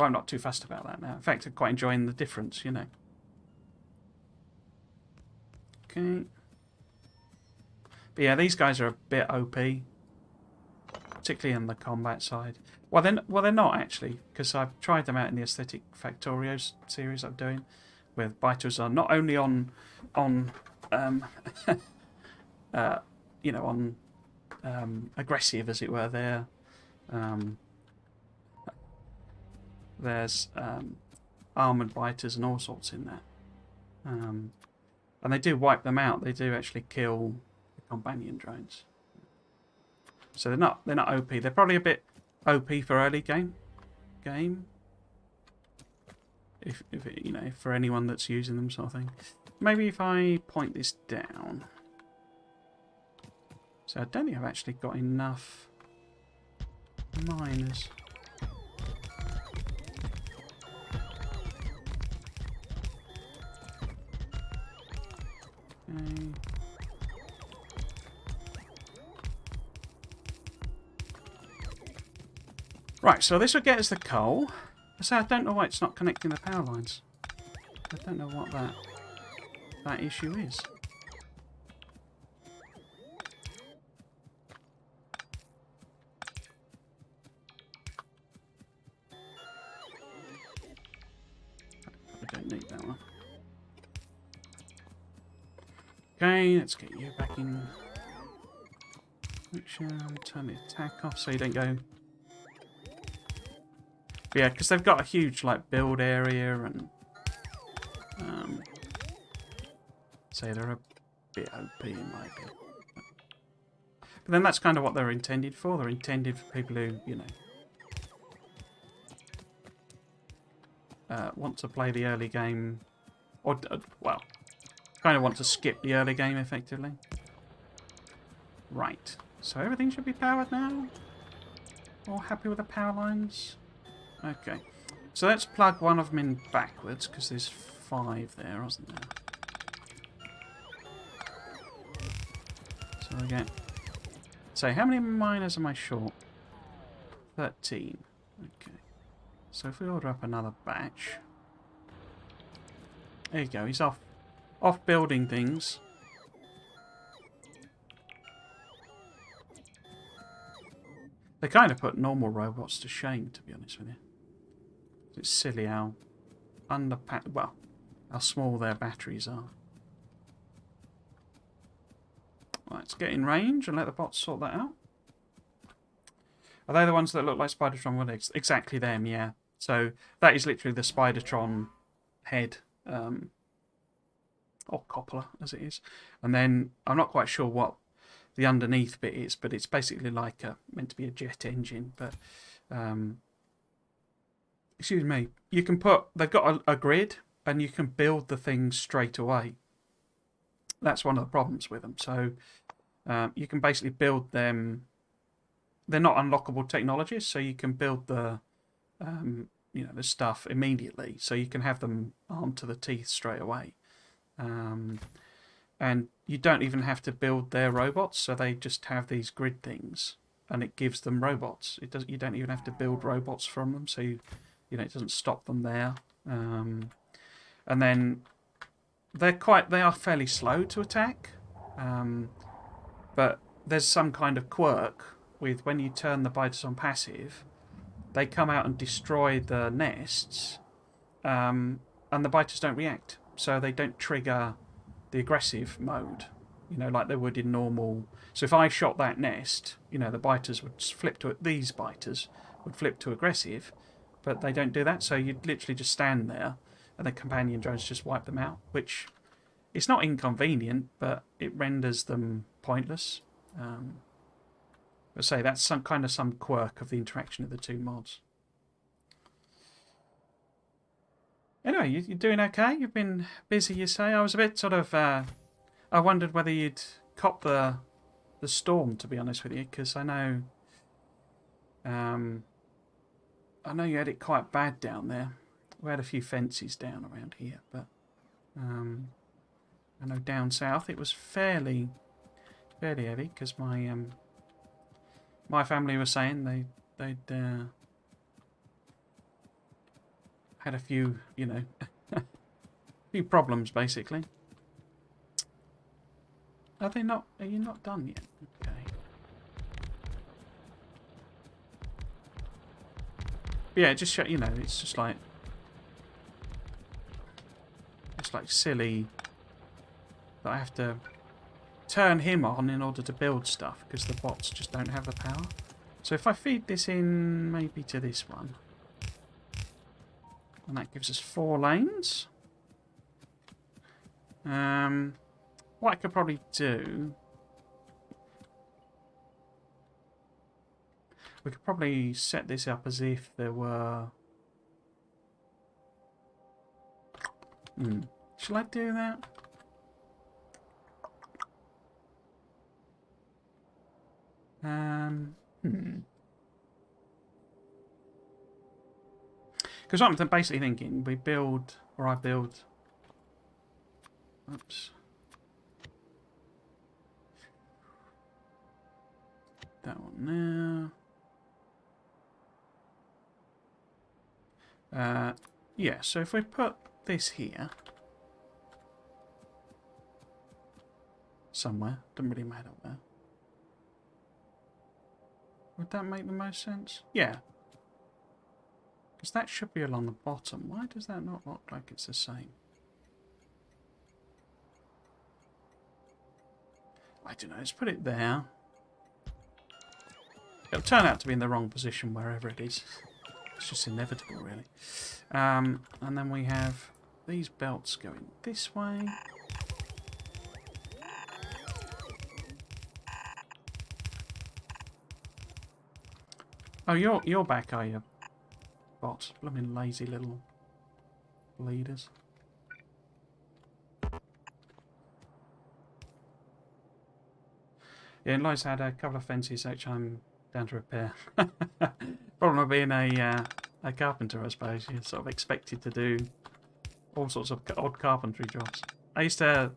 I'm not too fussed about that now. In fact, I'm quite enjoying the difference, Okay. But yeah, these guys are a bit OP, particularly on the combat side. Well, they're not actually, because I've tried them out in the aesthetic Factorio series I'm doing, where biters are not only on aggressive, as it were. There's armoured biters and all sorts in there. And they do wipe them out. They do actually kill the companion drones. So they're not OP. They're probably a bit OP for early game. If for anyone that's using them, sort of thing. Maybe if I point this down. So I don't think I've actually got enough miners. Okay. Right, so this will get us the coal. So I don't know why it's not connecting the power lines. I don't know what that issue is. We don't need that one. Okay, let's get you back in. Turn the attack off so you don't go. But yeah, because they've got a huge build area and say they're a bit OP in my opinion. But then that's kind of what they're intended for. They're intended for people who want to play the early game, or kind of want to skip the early game effectively. Right. So everything should be powered now. All happy with the power lines? Okay. So let's plug one of them in backwards, because there's 5 there, wasn't there? So we get... So how many miners am I short? 13. Okay. So if we order up another batch... There you go, he's off building things. They kind of put normal robots to shame, to be honest with you. It's silly how how small their batteries are. Let's get in range and let the bots sort that out. Are they the ones that look like Spidertron? Well, exactly them, yeah. So that is literally the Spidertron head, or Coppola as it is. And then I'm not quite sure what the underneath bit is, but it's basically like meant to be a jet engine. But excuse me, you can they've got a grid and you can build the things straight away. That's one of the problems with them. So you can basically build them. They're not unlockable technologies, so you can build the the stuff immediately. So you can have them armed to the teeth straight away. And you don't even have to build their robots, so they just have these grid things, and it gives them robots. You don't even have to build robots from them, so it doesn't stop them there. And then they are fairly slow to attack, but there's some kind of quirk with when you turn the biters on passive, they come out and destroy the nests, and the biters don't react, so they don't trigger the aggressive mode, like they would in normal. So if I shot that nest, the biters would flip to it. These biters would flip to aggressive, but they don't do that. So you'd literally just stand there, and the companion drones just wipe them out, which it's not inconvenient, but it renders them pointless. But say that's some quirk of the interaction of the two mods. Anyway, you're doing okay? You've been busy, you say? I was a bit sort of... I wondered whether you'd cop the storm, to be honest with you, because I know... I know you had it quite bad down there. We had a few fences down around here, but... I know down south it was fairly heavy, because my family was saying they'd had a few, few problems, basically. Are you not done yet? Okay. But yeah, just it's just like... It's like silly that I have to turn him on in order to build stuff, because the bots just don't have the power. So if I feed this in maybe to this one, and that gives us 4 lanes. What I could probably do... We could probably set this up as if there were... Shall I do that? Because I'm basically thinking I build... Oops. That one there. Yeah, so if we put this here... Somewhere. Doesn't really matter where. Would that make the most sense? Yeah. Because that should be along the bottom. Why does that not look like it's the same? I don't know. Let's put it there. It'll turn out to be in the wrong position wherever it is. It's just inevitable, really. And then we have these belts going this way. Oh, you're back, are you? Bots, blooming lazy little bleeders. Yeah, and Lois had a couple of fences which I'm down to repair. Problem of being a carpenter, I suppose. You're sort of expected to do all sorts of odd carpentry jobs. I used to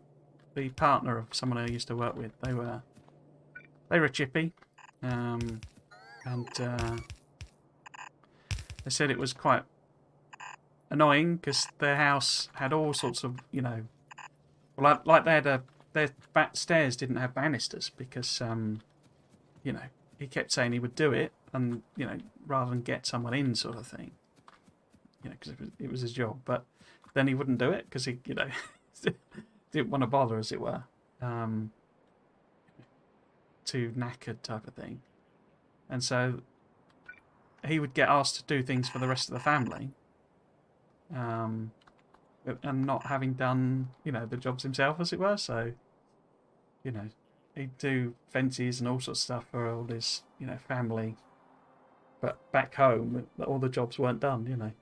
be partner of someone I used to work with. They were chippy, and they said it was quite annoying because their house had all sorts of, you know, like they had their back stairs didn't have banisters because you know, he kept saying he would do it, and you know, rather than get someone in, sort of thing, you know, because it was his job. But then he wouldn't do it because he, you know, didn't want to bother, as it were, too knackered type of thing. And so he would get asked to do things for the rest of the family, and not having done, you know, the jobs himself, as it were. So, you know, he'd do fences and all sorts of stuff for all his, you know, family. But back home, all the jobs weren't done, you know.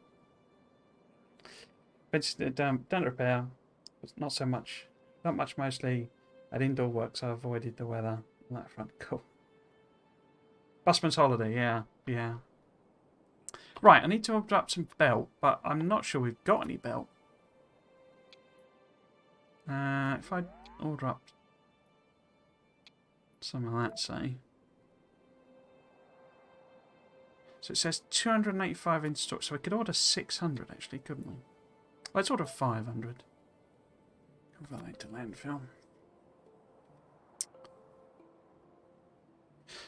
Fences down to repair, not so much, not much mostly at indoor work, so I avoided the weather on that front. Cool. Busman's holiday, yeah, yeah. Right, I need to order up some belt, but I'm not sure we've got any belt. If I order up some of that, say. So it says 285 in stock, so we could order 600 actually, couldn't we? Let's order 500. Convert to landfill.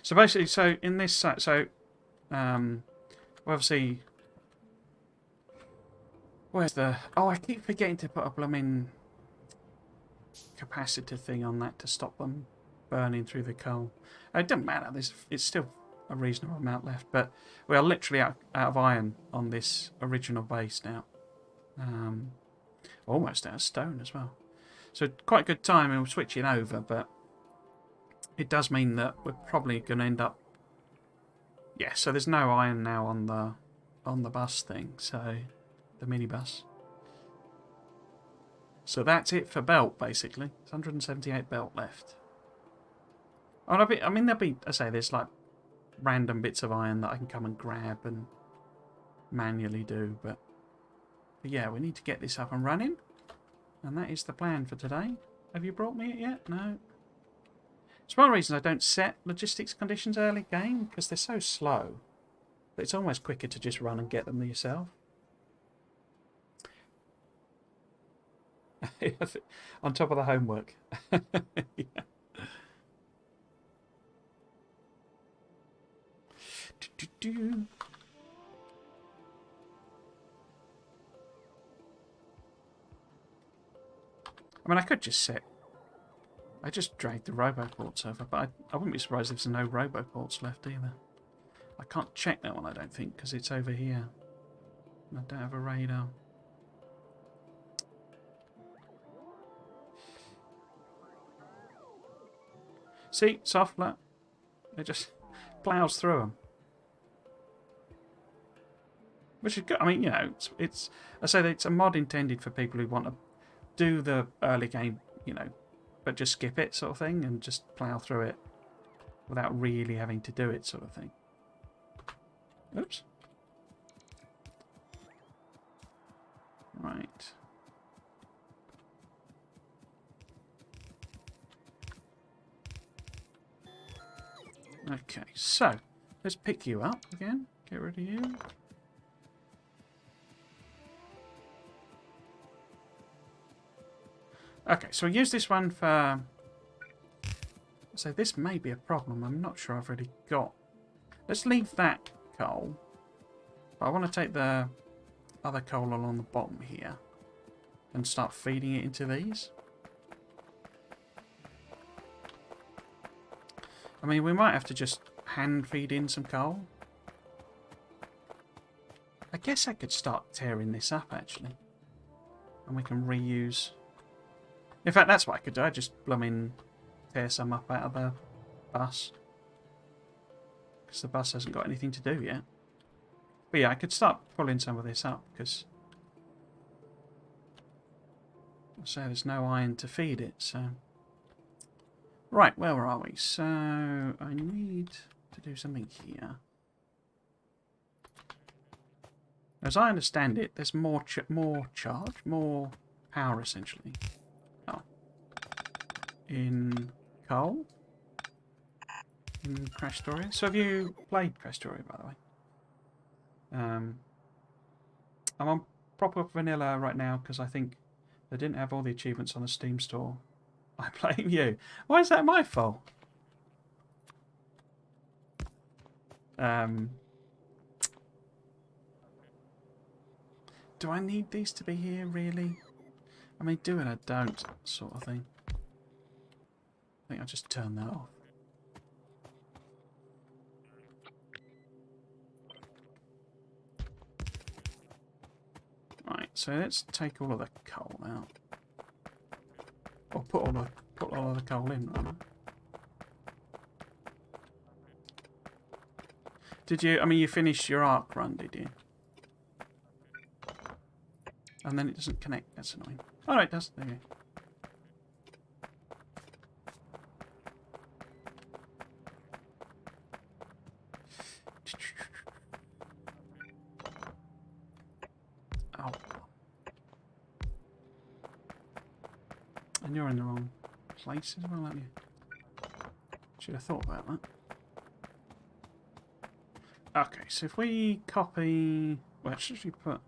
So basically, so in this, so obviously, where's the? Oh, I keep forgetting to put a blooming capacitor thing on that to stop them burning through the coal. It doesn't matter. It's still a reasonable amount left, but we are literally out of iron on this original base now. Almost out of stone as well. So quite good time, and we're switching over, but it does mean that we're probably going to end up. Yeah, so there's no iron now on the bus thing, so the minibus. So that's it for belt, basically. It's 178 belt left. I mean, there'll be, I say, there's like random bits of iron that I can come and grab and manually do, but yeah, we need to get this up and running, and that is the plan for today. Have you brought me it yet? No. It's one of the reasons I don't set logistics conditions early game, because they're so slow that it's almost quicker to just run and get them yourself. On top of the homework. Yeah. I mean, I could just set. I just dragged the roboports over, but I wouldn't be surprised if there's no roboports left either. I can't check that one, I don't think, because it's over here. I don't have a radar. See, soft, look. It just plows through them. Which is good. I mean, you know, it's I say that it's a mod intended for people who want to do the early game, you know, but just skip it sort of thing and just plow through it without really having to do it sort of thing. Oops. Right. Okay, so let's pick you up again. Get rid of you. Okay, so we'll use this one for... So this may be a problem. I'm not sure I've really got... Let's leave that coal. But I want to take the other coal along the bottom here and start feeding it into these. I mean, we might have to just hand feed in some coal. I guess I could start tearing this up, actually. And we can reuse... In fact, that's what I could do. I'd just blooming tear some up out of the bus. Because the bus hasn't got anything to do yet. But yeah, I could start pulling some of this up, because... So there's no iron to feed it, so... Right, where are we? So I need to do something here. As I understand it, there's more charge, more power essentially. Oh, in coal, in Krastorio. So have you played Krastorio, by the way? I'm on proper vanilla right now because I think they didn't have all the achievements on the Steam store. I blame you. Why is that my fault? Do I need these to be here, really? I mean, do and I don't, sort of thing. I think I'll just turn that off. Right, so let's take all of the coal out. Or put all of the coal in, rather. Did you, I mean, you finished your arc run, did you? And then it doesn't connect, that's annoying. Oh, no, it does, there you go. Oh. And you're in the wrong place as well, aren't you? Should have thought about that. Okay, so if we copy... Where should we put?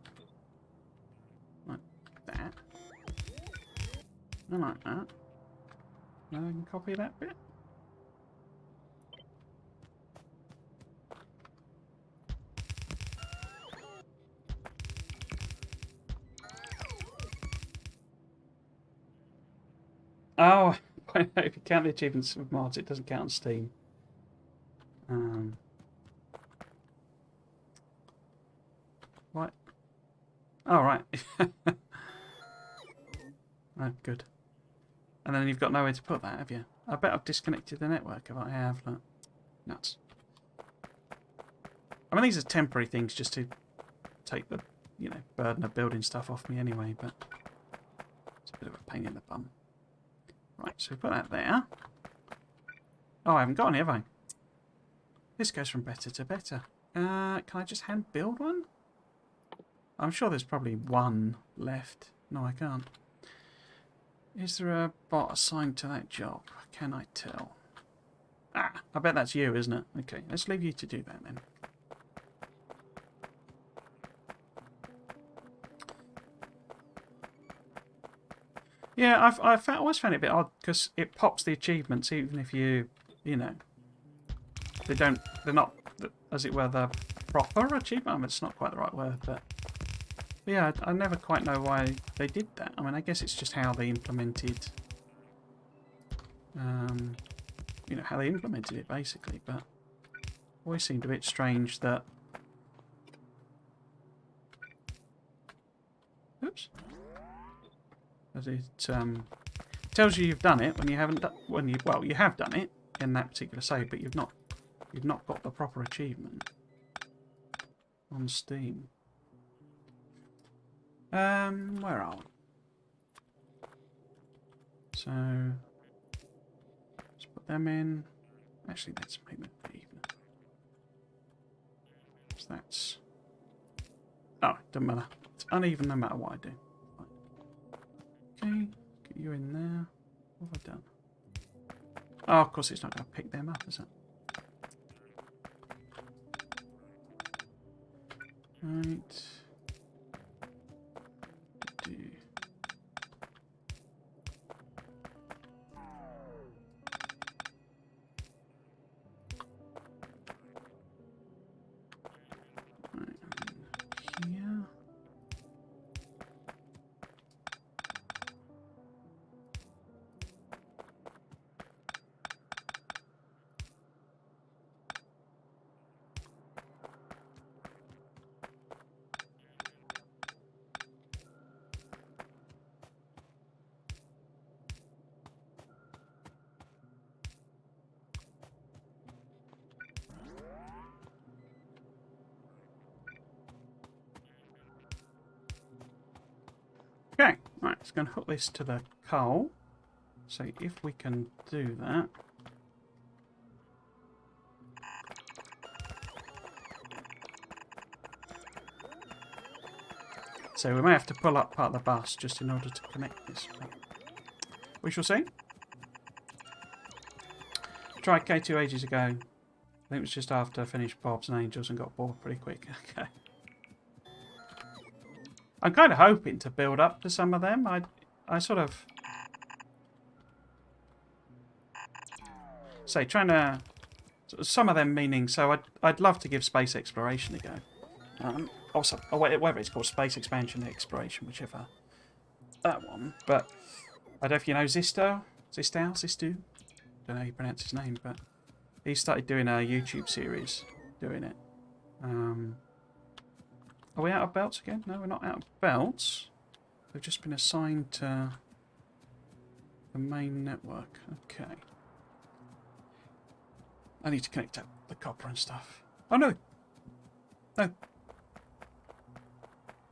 Like that. I like that. Now I can copy that bit. Oh, if you count the achievements of mods, it doesn't count on Steam. What? Oh, right. Oh, good. And then you've got nowhere to put that, have you? I bet I've disconnected the network if I have. Look. Nuts. I mean, these are temporary things just to take the, you know, burden of building stuff off me anyway, but it's a bit of a pain in the bum. Right, so we put that there. Oh, I haven't got any, have I? This goes from better to better. Can I just hand build one? I'm sure there's probably one left. No, I can't. Is there a bot assigned to that job? Can I tell? Ah, I bet that's you, isn't it? Okay, let's leave you to do that then. Yeah, I've always found it a bit odd because it pops the achievements even if you know, they're not, as it were, the proper achievement. I mean, it's not quite the right word, but yeah, I never quite know why they did that. I mean, I guess it's just how they implemented, you know, how they implemented it basically. But always seemed a bit strange that. Oops. As it tells you you've done it when you haven't done, well, you have done it in that particular save, but you've not got the proper achievement on Steam. Where are we? So let's put them in. Actually, let's make them even. So that's, oh, it doesn't matter. It's uneven no matter what I do. Okay, get you in there. What have I done? Oh, of course it's not going to pick them up, is it? Right. Do. Right, here. Okay, right, it's going to hook this to the coal. So if we can do that. So we may have to pull up part of the bus just in order to connect this. But we shall see. Tried K2 ages ago. I think it was just after I finished Bob's and Angels and got bored pretty quick. Okay. I'm kind of hoping to build up to some of them. I sort of say trying to some of them meaning. So I'd love to give space exploration a go. Also, whatever it's called, space expansion exploration, whichever that one. But I don't know if you know Zisto. Don't know how you pronounce his name, but he started doing a YouTube series doing it. Are we out of belts again? No, we're not out of belts. They've just been assigned to the main network. Okay. I need to connect up the copper and stuff. Oh, no. No.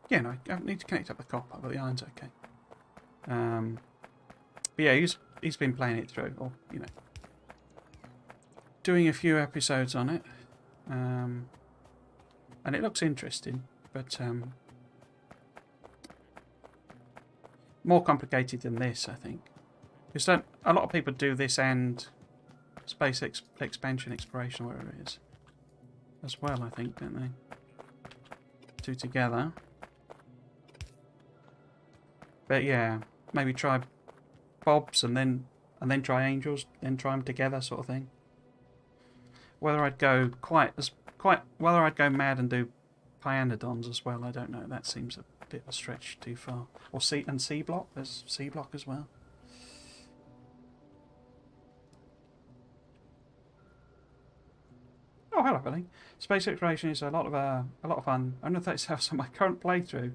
Yeah, no, I don't need to connect up the copper, but the iron's okay. But yeah, he's been playing it through, or, you know, doing a few episodes on it. And it looks interesting. But more complicated than this, I think. Because a lot of people do this and space expansion exploration, whatever it is, as well, I think, don't they? Two together. But yeah, maybe try Bob's and then try Angels, then try them together, sort of thing. Whether I'd go whether I'd go mad and do Pyanodons as well, I don't know. That seems a bit of a stretch too far. Or C block. There's C block as well. Oh, hello, Billy. Space exploration is a lot of fun. 130 hours on my current playthrough.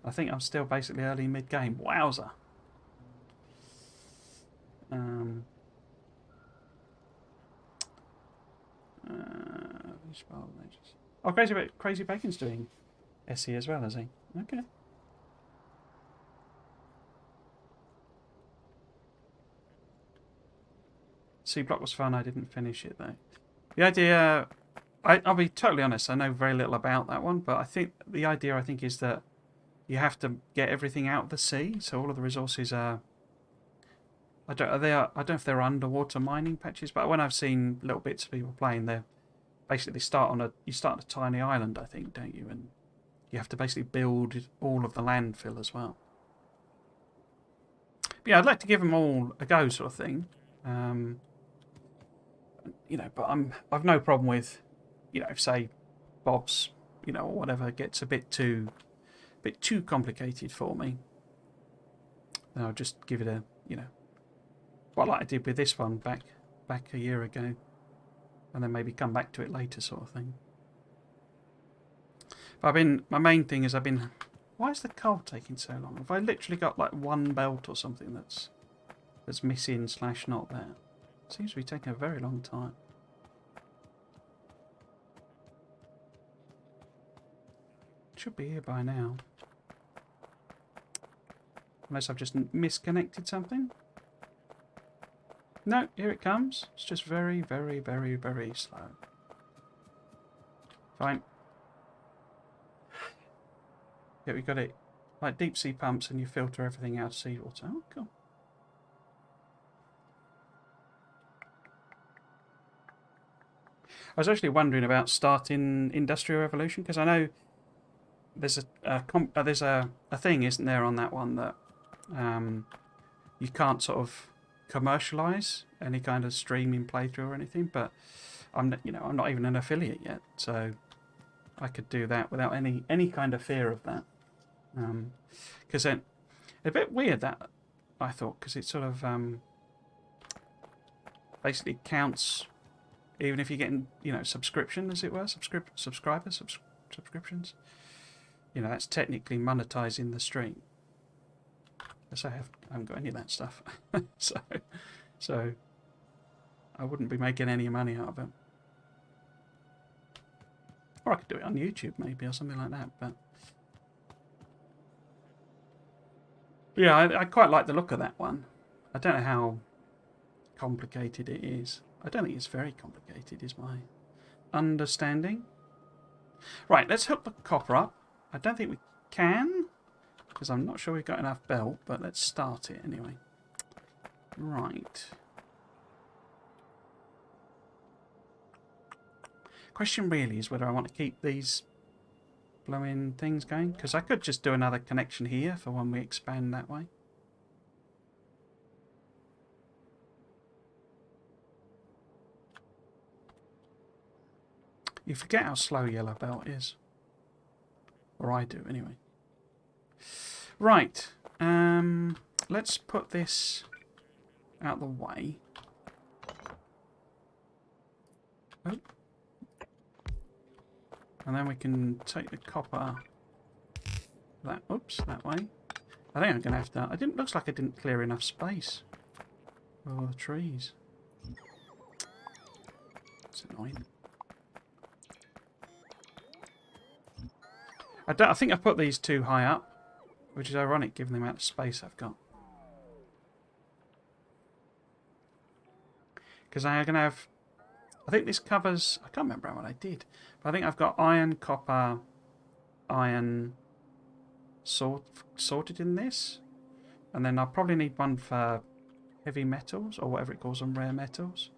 I think I'm still basically early mid game. Wowza. Oh, Crazy Bacon's doing SE as well, is he? Okay. C block was fun. I didn't finish it though. The idea, I'll be totally honest. I know very little about that one, but I think the idea is that you have to get everything out of the sea, so all of the resources are. I don't know if they're underwater mining patches, but when I've seen little bits of people playing, they're basically you start on a tiny island, I think, don't you? And you have to basically build all of the landfill as well. But yeah, I'd like to give them all a go, sort of thing. You know, but I've no problem with, you know, if say Bob's, you know, or whatever gets a bit too complicated for me, then I'll just give it a, you know, what like I did with this one back a year ago, and then maybe come back to it later, sort of thing. But my main thing is why is the coal taking so long? Have I literally got like one belt or something that's missing / not there? It seems to be taking a very long time. It should be here by now. Unless I've just misconnected something. No, here it comes. It's just very, very, very, very slow. Fine. Yeah, we got it. Like deep sea pumps, and you filter everything out of seawater. Oh, cool. I was actually wondering about starting Industrial Revolution, because I know there's a thing, isn't there, on that one that you can't sort of commercialize any kind of streaming playthrough or anything, but I'm not even an affiliate yet, so I could do that without any kind of fear of that. Because then a bit weird that I thought, because it sort of basically counts even if you're getting, you know, subscription, as it were, subscribers, subscriptions. You know, that's technically monetizing the stream. Yes, I haven't got any of that stuff, so I wouldn't be making any money out of it. Or I could do it on YouTube maybe, or something like that. But yeah, I quite like the look of that one. I don't know complicated it is. I don't think it's very complicated, is my understanding. Right, let's hook the copper up. I don't think we can, because I'm not sure we've got enough belt, but let's start it anyway. Right. Question really is whether I want to keep these blowing things going, because I could just do another connection here for when we expand that way. You forget how slow yellow belt is. Or I do, anyway. Right. Let's put this out the way. Oh. And then we can take the copper that way. I think I'm going to have to... looks like I didn't clear enough space for all the trees. It's annoying. I think I've put these too high up, which is ironic given the amount of space I've got. Because I'm going to have... I think this covers... I can't remember what I did. But I think I've got iron, copper, iron sorted in this. And then I'll probably need one for heavy metals, or whatever it calls them, rare metals.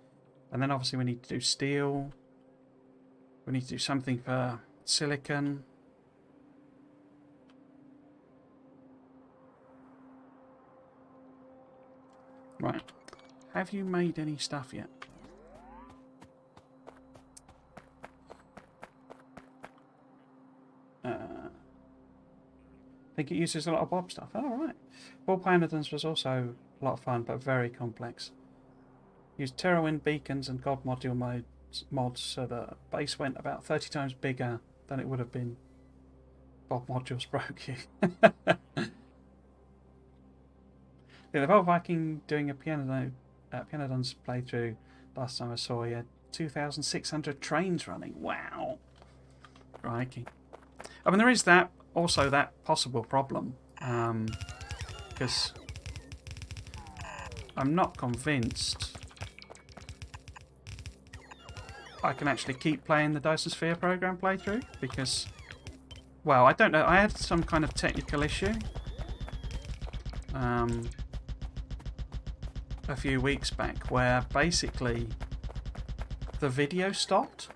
And then obviously we need to do steel. We need to do something for silicon. Right. Have you made any stuff yet? I think it uses a lot of Bob stuff. Oh, right. Ball Planetons was also a lot of fun, but very complex. Used Terrawind beacons and God module mods, so the base went about 30 times bigger than it would have been. Bob modules broke you. Yeah, the Vol Viking doing a Pianodon's playthrough last time I saw. He had 2,600 trains running. Wow. Crikey. I mean, there is that possible problem, because I'm not convinced I can actually keep playing the Dyson Sphere program playthrough, because, well, I don't know. I had some kind of technical issue a few weeks back where basically the video stopped.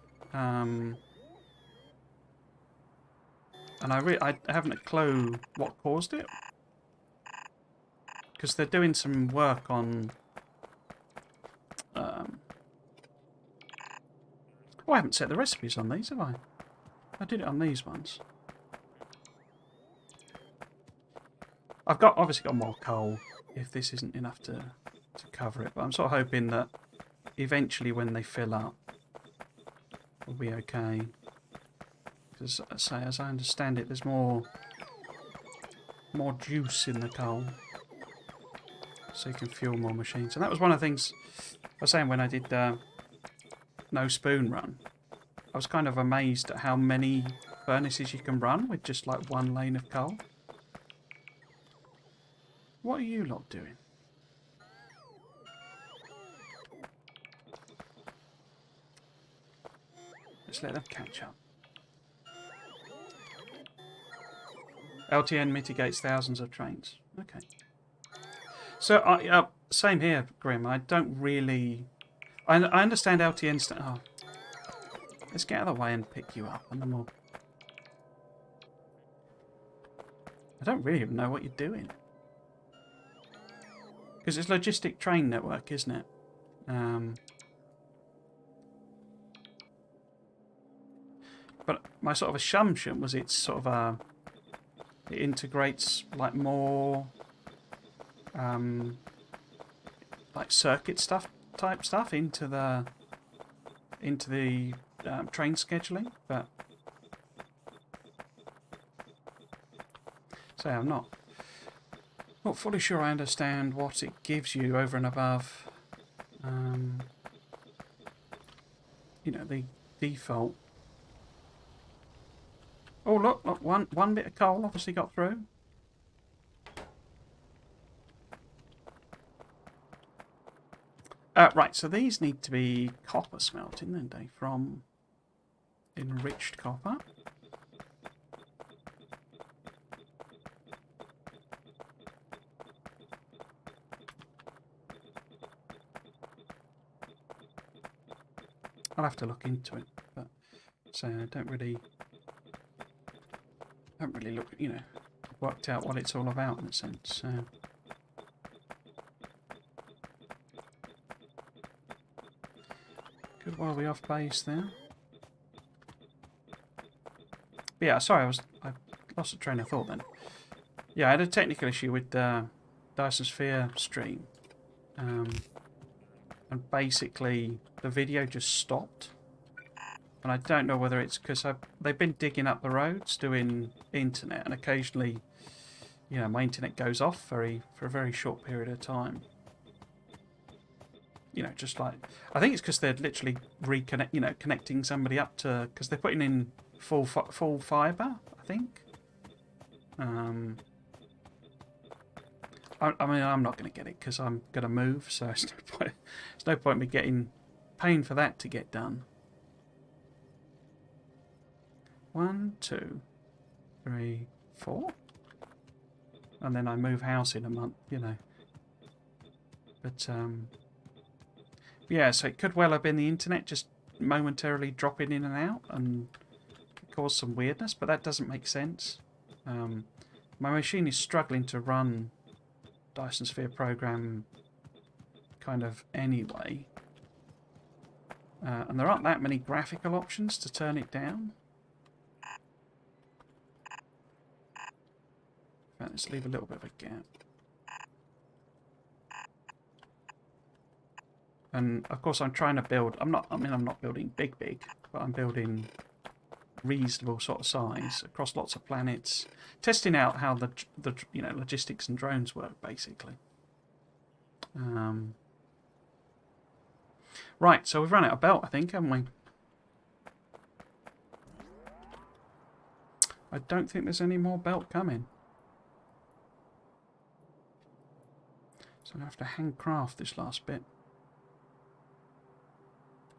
And I haven't a clue what caused it, because they're doing some work on. Oh, I haven't set the recipes on these, have I? I did it on these ones. I've obviously got more coal if this isn't enough to cover it, but I'm sort of hoping that eventually when they fill up, we'll be okay. Because, as I understand it, there's more juice in the coal, so you can fuel more machines. And that was one of the things I was saying when I did No Spoon Run. I was kind of amazed at how many furnaces you can run with just like one lane of coal. What are you lot doing? Let's let them catch up. LTN mitigates thousands of trains. Okay. So, same here, Grim. I don't really... I understand LTN's... Oh. Let's get out of the way and pick you up, and then we'll... I don't really even know what you're doing. Because it's logistic train network, isn't it? But my sort of assumption was it's sort of it integrates like more like circuit type stuff into the train scheduling, but so I'm not fully sure I understand what it gives you over and above you know, the default. Oh, look, one bit of coal obviously got through. Right, so these need to be copper smelting, don't they? From enriched copper. I'll have to look into it, but so I don't really look, you know, worked out what it's all about in a sense. So. Good while we off base there. But yeah, sorry, I lost the train of thought then. Yeah, I had a technical issue with the Dyson Sphere stream. And basically the video just stopped. And I don't know whether it's because they've been digging up the roads doing internet, and occasionally, you know, my internet goes off for a very short period of time. You know, just like, I think it's because they're literally connecting somebody up to, because they're putting in full fibre, I think. I mean, I'm not going to get it because I'm going to move, so there's no point me paying for that to get done. 1, 2, 3, 4, and then I move house in a month, you know. But yeah, so it could well have been the internet just momentarily dropping in and out and cause some weirdness, but that doesn't make sense. My machine is struggling to run Dyson Sphere program kind of anyway. And there aren't that many graphical options to turn it down. Right, let's leave a little bit of a gap. And of course I'm trying to build, I'm not building big, but I'm building reasonable sort of size across lots of planets, testing out how the you know, logistics and drones work basically. Right, so we've run out of belt, I think, haven't we? I don't think there's any more belt coming. So I'm going to have to handcraft this last bit.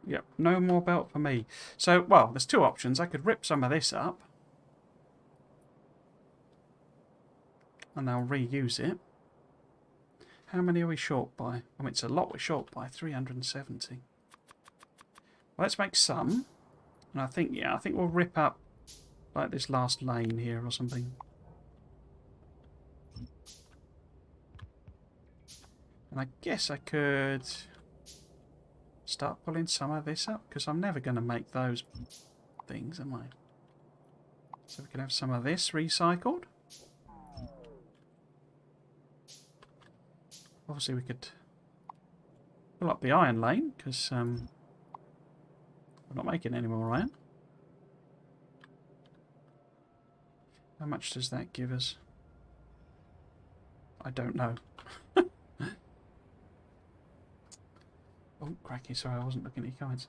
Yep, no more belt for me. So, well, there's two options. I could rip some of this up. And I'll reuse it. How many are we short by? I mean, it's a lot we're short by. 370. Well, let's make some. And I think, yeah, I think we'll rip up like this last lane here or something. And I guess I could start pulling some of this up, because I'm never going to make those things, am I? So we can have some of this recycled. Obviously we could pull up the iron lane, because we're not making any more iron. How much does that give us? I don't know. Oh, cracky, sorry, I wasn't looking at your comments.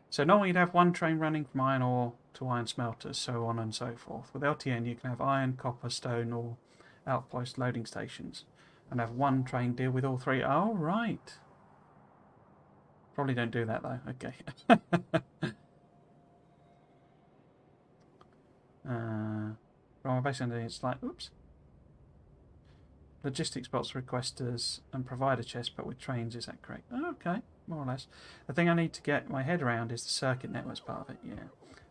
So normally you'd have one train running from iron ore to iron smelters, so on and so forth. With LTN you can have iron, copper, stone, or outpost loading stations, and have one train deal with all three. Oh, right. Probably don't do that though. Okay. From basically it's like, oops. Logistics bots requesters and provider chest, but with trains, is that correct? Oh, okay, more or less. The thing I need to get my head around is the circuit networks part of it, yeah.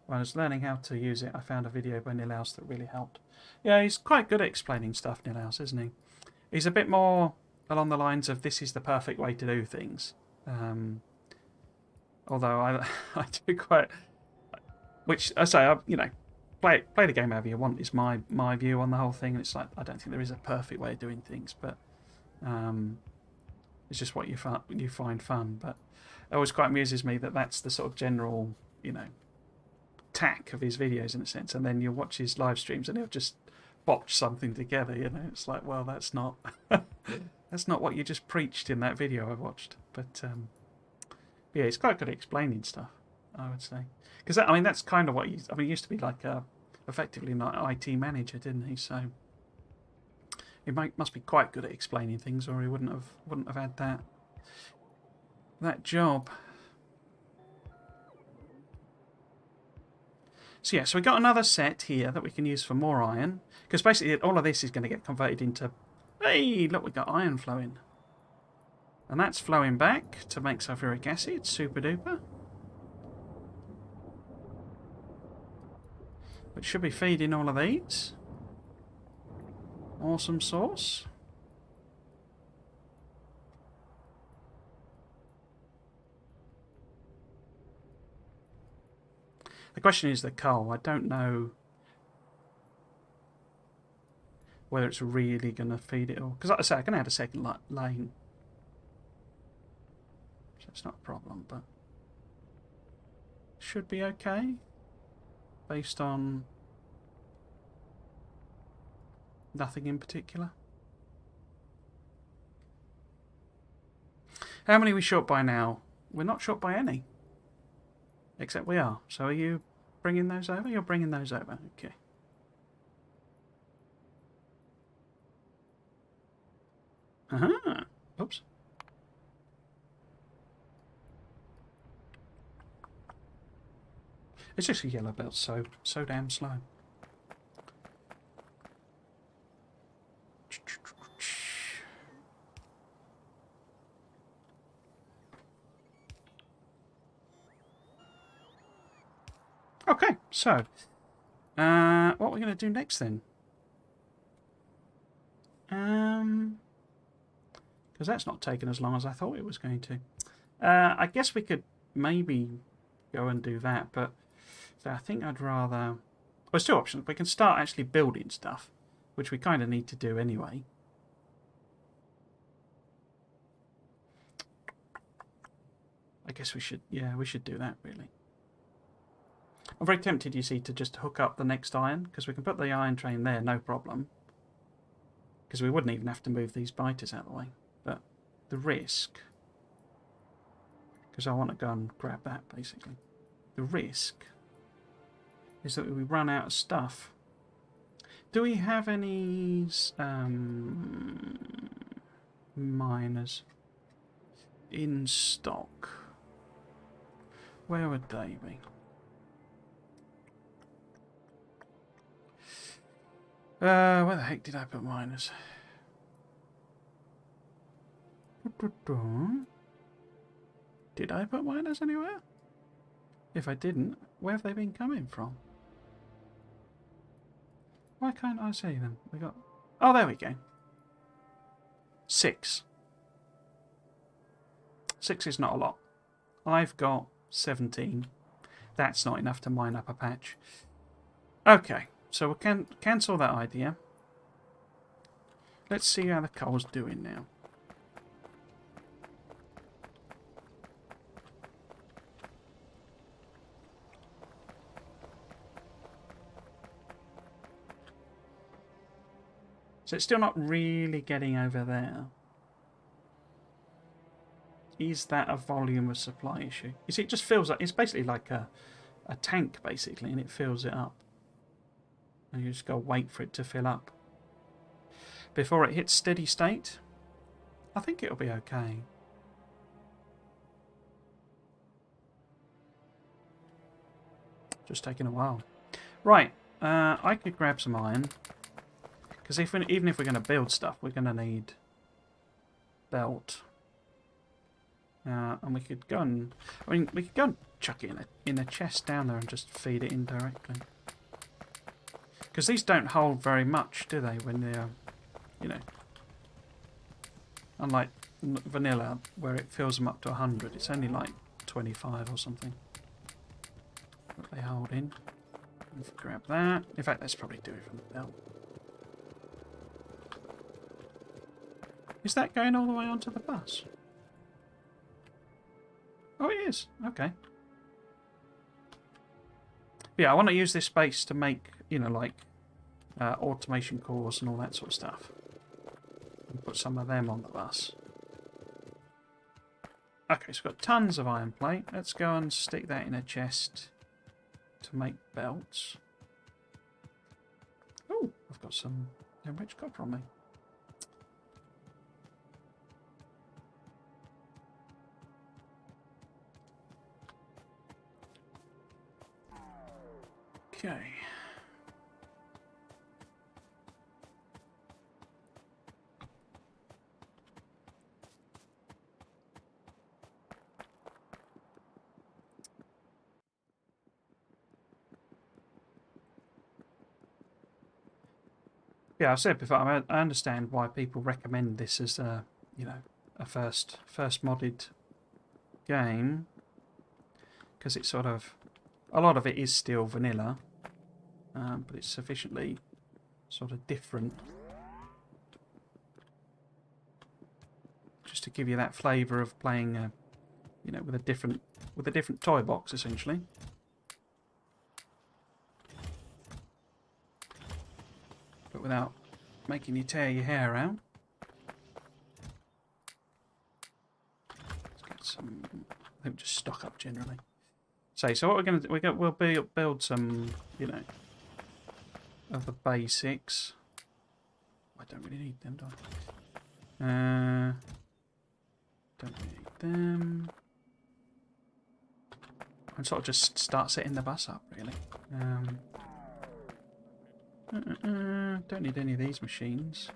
When I was learning how to use it, I found a video by Nilaus that really helped. Yeah, he's quite good at explaining stuff, Nilaus, isn't he? He's a bit more along the lines of this is the perfect way to do things. Although I do quite... Which, I say, you know, play the game however you want is my view on the whole thing. It's like, I don't think there is a perfect way of doing things, but it's just what you find fun. But it always quite amuses me that that's the sort of general, you know, tack of his videos in a sense. And then you watch his live streams and he'll just botch something together, you know. It's like, well, that's not that's not what you just preached in that video I watched. But yeah, he's quite good at explaining stuff, I would say. Because, I mean, that's kind of what he used to be like effectively an IT manager, didn't he? So Must be quite good at explaining things, or he wouldn't have had that job. So yeah, so we got another set here that we can use for more iron, because basically all of this is going to get converted into. Hey, look, we got iron flowing, and that's flowing back to make sulfuric acid. Super duper. Which should be feeding all of these. Awesome sauce. The question is the coal. I don't know whether it's really going to feed it all. Because like I say, I can add a second lane. So it's not a problem, but should be okay. Based on nothing in particular. How many are we short by now? We're not short by any. Except we are. So are you bringing those over? You're bringing those over. Okay. Uh-huh. Oops. It's just a yellow belt, so damn slow. Okay, so what are we going to do next then? Because that's not taken as long as I thought it was going to. I guess we could maybe go and do that, but so I think I'd rather. Well, there's two options. We can start actually building stuff, which we kind of need to do anyway. I guess we should. Yeah, we should do that really. I'm very tempted, you see, to just hook up the next iron, because we can put the iron train there, no problem. Because we wouldn't even have to move these biters out of the way. But the risk, because I want to go and grab that, basically. The risk is that we run out of stuff. Do we have any miners in stock? Where would they be? Where the heck did I put miners? Did I put miners anywhere? If I didn't, where have they been coming from? Why can't I see them? We got. Oh, there we go. 6. 6 is not a lot. I've got 17. That's not enough to mine up a patch. Okay. So we can cancel that idea. Let's see how the coal's doing now. So it's still not really getting over there. Is that a volume of supply issue? You see, it just fills up. It's basically like a tank, basically, and it fills it up. And you just got to wait for it to fill up. Before it hits steady state, I think it'll be okay. Just taking a while. Right, I could grab some iron. Because even if we're going to build stuff, we're going to need belt. And we could go and... I mean, we could go and chuck it in a chest down there and just feed it in directly. Because these don't hold very much, do they, when they're, you know... Unlike vanilla, where it fills them up to 100, it's only like 25 or something that they hold in. Let's grab that. In fact, let's probably do it from the belt. Is that going all the way onto the bus? Oh, it is. Okay. Yeah, I want to use this space to make, you know, like automation cores and all that sort of stuff. And put some of them on the bus. Okay, so we've got tons of iron plate. Let's go and stick that in a chest to make belts. Oh, I've got some enriched copper on me. Okay. Yeah, I've said before. I understand why people recommend this as a, you know, a first modded game, because it's sort of a lot of it is still vanilla, but it's sufficiently sort of different just to give you that flavour of playing, you know, with a different toy box essentially. But without making you tear your hair out. Let's get some. I think just stock up generally. So what we're going to do, we'll build some, you know, of the basics. I don't really need them, do I? Don't really need them. And sort of just start setting the bus up, really. Don't need any of these machines.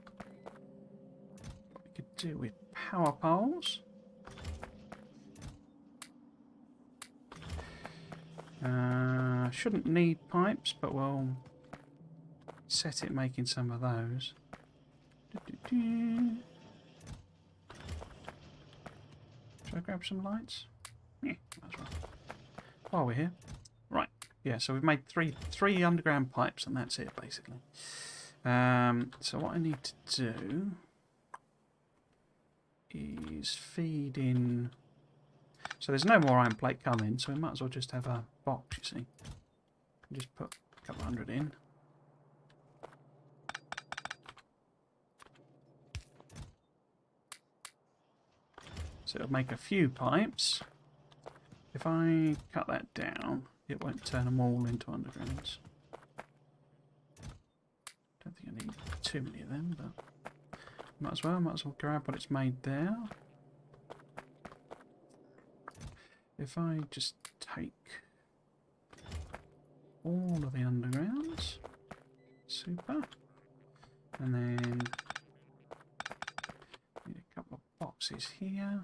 What we could do with power poles. Shouldn't need pipes, but we'll set it making some of those. Should I grab some lights? Yeah, that's right. While we're here. Right. Yeah, so we've made three underground pipes, and that's it, basically. So what I need to do is feed in. So there's no more iron plate coming, so we might as well just have a box, you see. Just put a couple hundred in. So it'll make a few pipes. If I cut that down, it won't turn them all into undergrounds. Don't think I need too many of them, but might as well grab what it's made there. If I just take all of the undergrounds, super, and then need a couple of boxes here.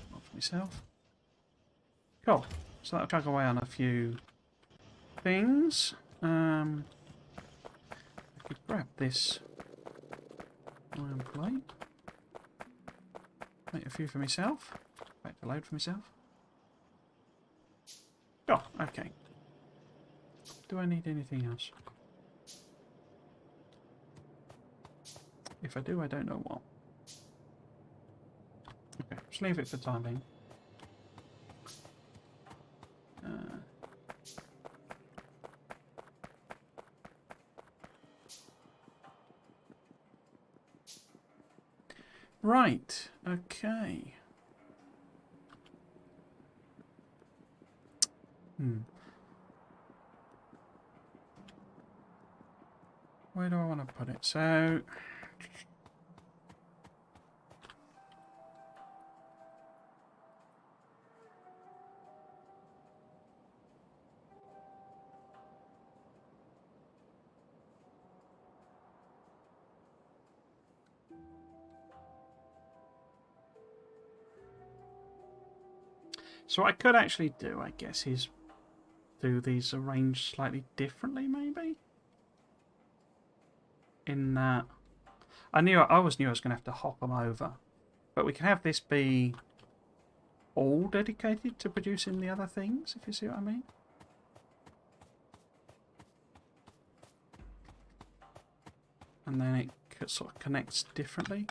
One for myself. Cool. So that'll chuck away on a few things. I could grab this iron plate. Make a few for myself. Back to load for myself. Oh, okay. Do I need anything else? If I do, I don't know what. Okay, just leave it for the time being. Right, okay. Where do I want to put it? So what I could actually do, I guess, is do these arranged slightly differently, maybe? In that... I always knew I was going to have to hop them over. But we can have this be all dedicated to producing the other things, if you see what I mean. And then it sort of connects differently.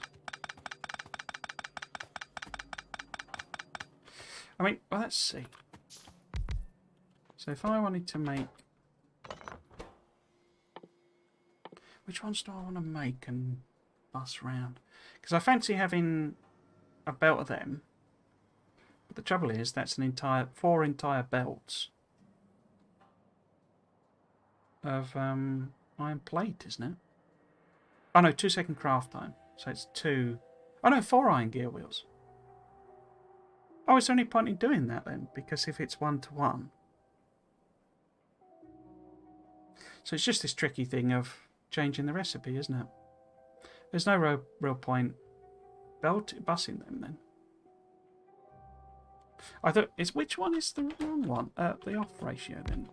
I mean, well, let's see. So if I wanted to make... Which ones do I want to make and bus round? Because I fancy having a belt of them. But the trouble is, that's an entire 4 entire belts of iron plate, isn't it? Oh no, 2-second craft time. So it's 2... Oh no, 4 iron gear wheels. Oh, is there any point in doing that then? Because if it's 1-to-1. So it's just this tricky thing of changing the recipe, isn't it? There's no real point bussing them then. I thought, which one is the wrong one? The off ratio then.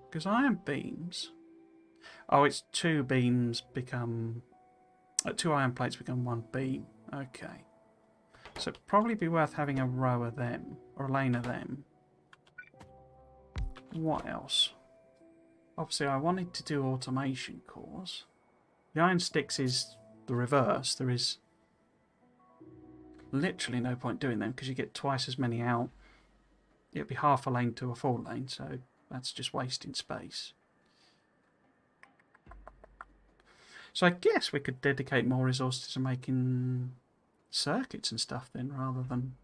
Because iron beams... Oh, it's 2 beams become... 2 iron plates become 1 beam. Okay. So it'd probably be worth having a row of them. Or a lane of them. What else? Obviously, I wanted to do automation cores. The iron sticks is the reverse. There is literally no point doing them because you get twice as many out. It'd be half a lane to a full lane, so that's just wasting space. So I guess we could dedicate more resources to making circuits and stuff then, rather than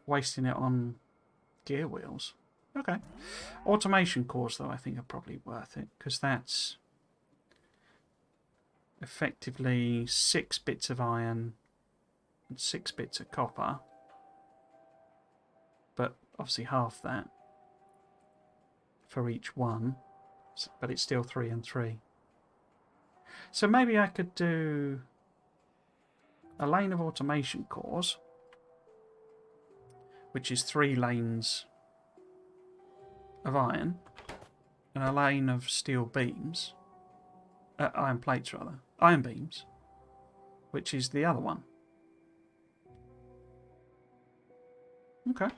wasting it on gear wheels. Okay. Automation cores, though, I think are probably worth it, because that's effectively 6 bits of iron and 6 bits of copper. But obviously half that for each one. But it's still 3 and 3. So maybe I could do a lane of automation cores, which is 3 lanes of iron, and a lane of steel beams, iron plates rather, iron beams, which is the other one. Okay.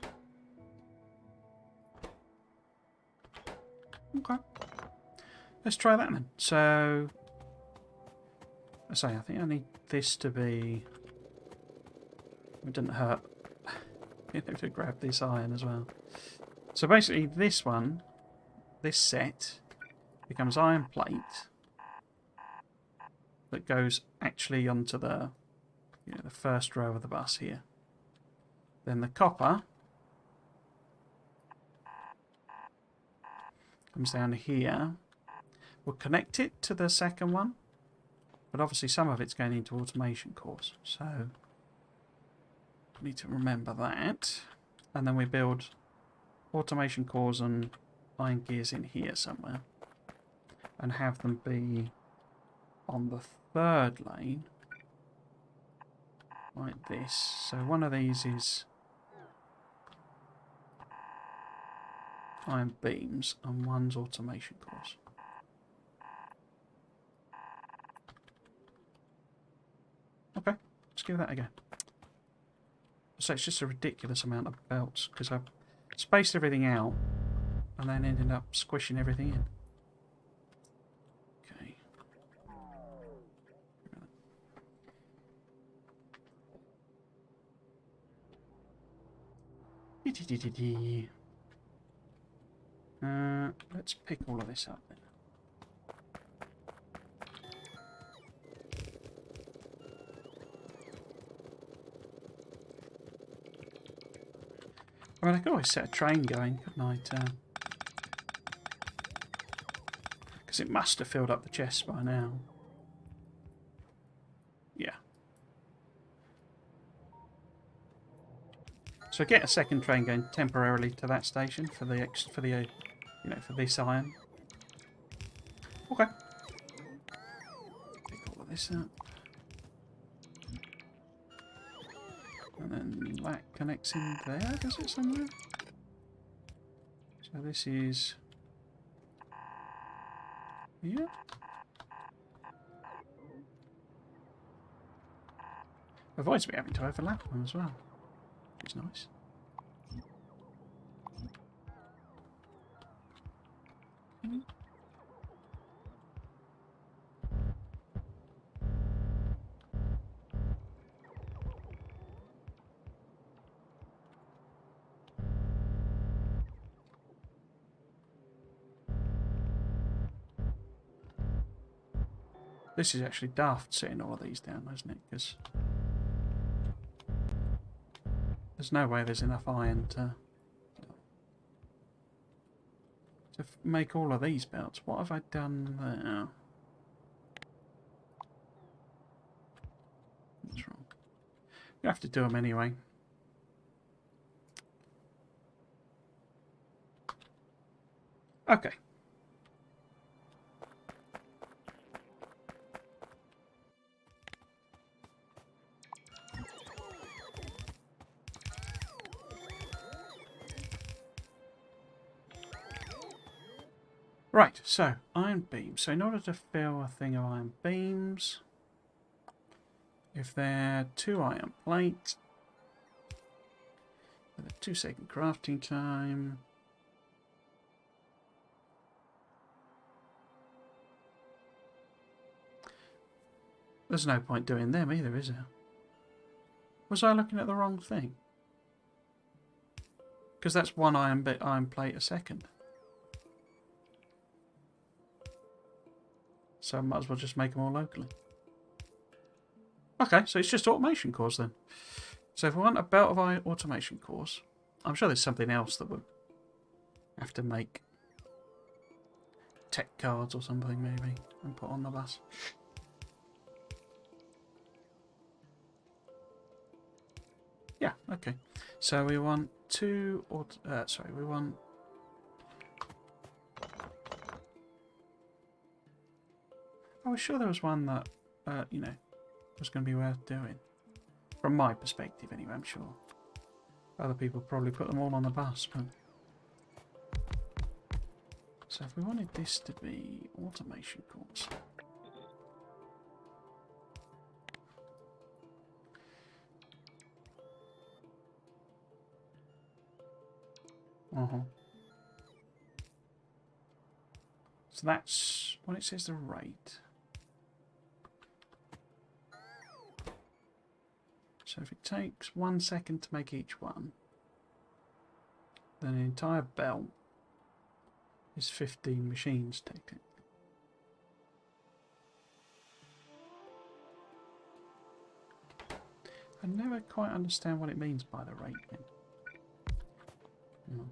Okay. Let's try that then. So, I think I need this to be... It didn't hurt. You have to grab this iron as well. So basically this one, this set, becomes iron plate that goes actually onto the, the first row of the bus here. Then the copper comes down here. We'll connect it to the second one, but obviously some of it's going into automation cores, so we need to remember that. And then we build automation cores and iron gears in here somewhere, and have them be on the third lane, like this. So one of these is iron beams, and one's automation cores. Okay, let's give that a go. So it's just a ridiculous amount of belts, because I've spaced everything out and then ended up squishing everything in. Okay. Let's pick all of this up then. I mean, I could always set a train going, couldn't I? Because it must have filled up the chests by now. Yeah. So get a second train going temporarily to that station for the for this iron. Okay. Pick all of this up. And then that connects in there, does it, somewhere? So this is... yeah. Avoids me having to overlap them as well, which is nice. This is actually daft setting all of these down, isn't it? Because there's no way there's enough iron to make all of these belts. What have I done there? Let's You have to do them anyway. Okay. Right, so iron beams. So in order to fill a thing of iron beams, if they're 2 iron plate, with a 2-second crafting time. There's no point doing them either, is there? Was I looking at the wrong thing? Because that's 1 iron plate a second. So I might as well just make them all locally. Okay, so it's just automation cores then. So if we want a belt of iron automation cores, I'm sure there's something else that would have to make tech cards or something maybe and put on the bus. Yeah, okay. So we want 2 we want I was sure there was one that you know, was going to be worth doing. From my perspective anyway, I'm sure. Other people probably put them all on the bus, but so if we wanted this to be automation cores. So that's when it says the rate. So if it takes 1 second to make each one, then an entire belt is 15 machines technically. I never quite understand what it means by the rate thing. No.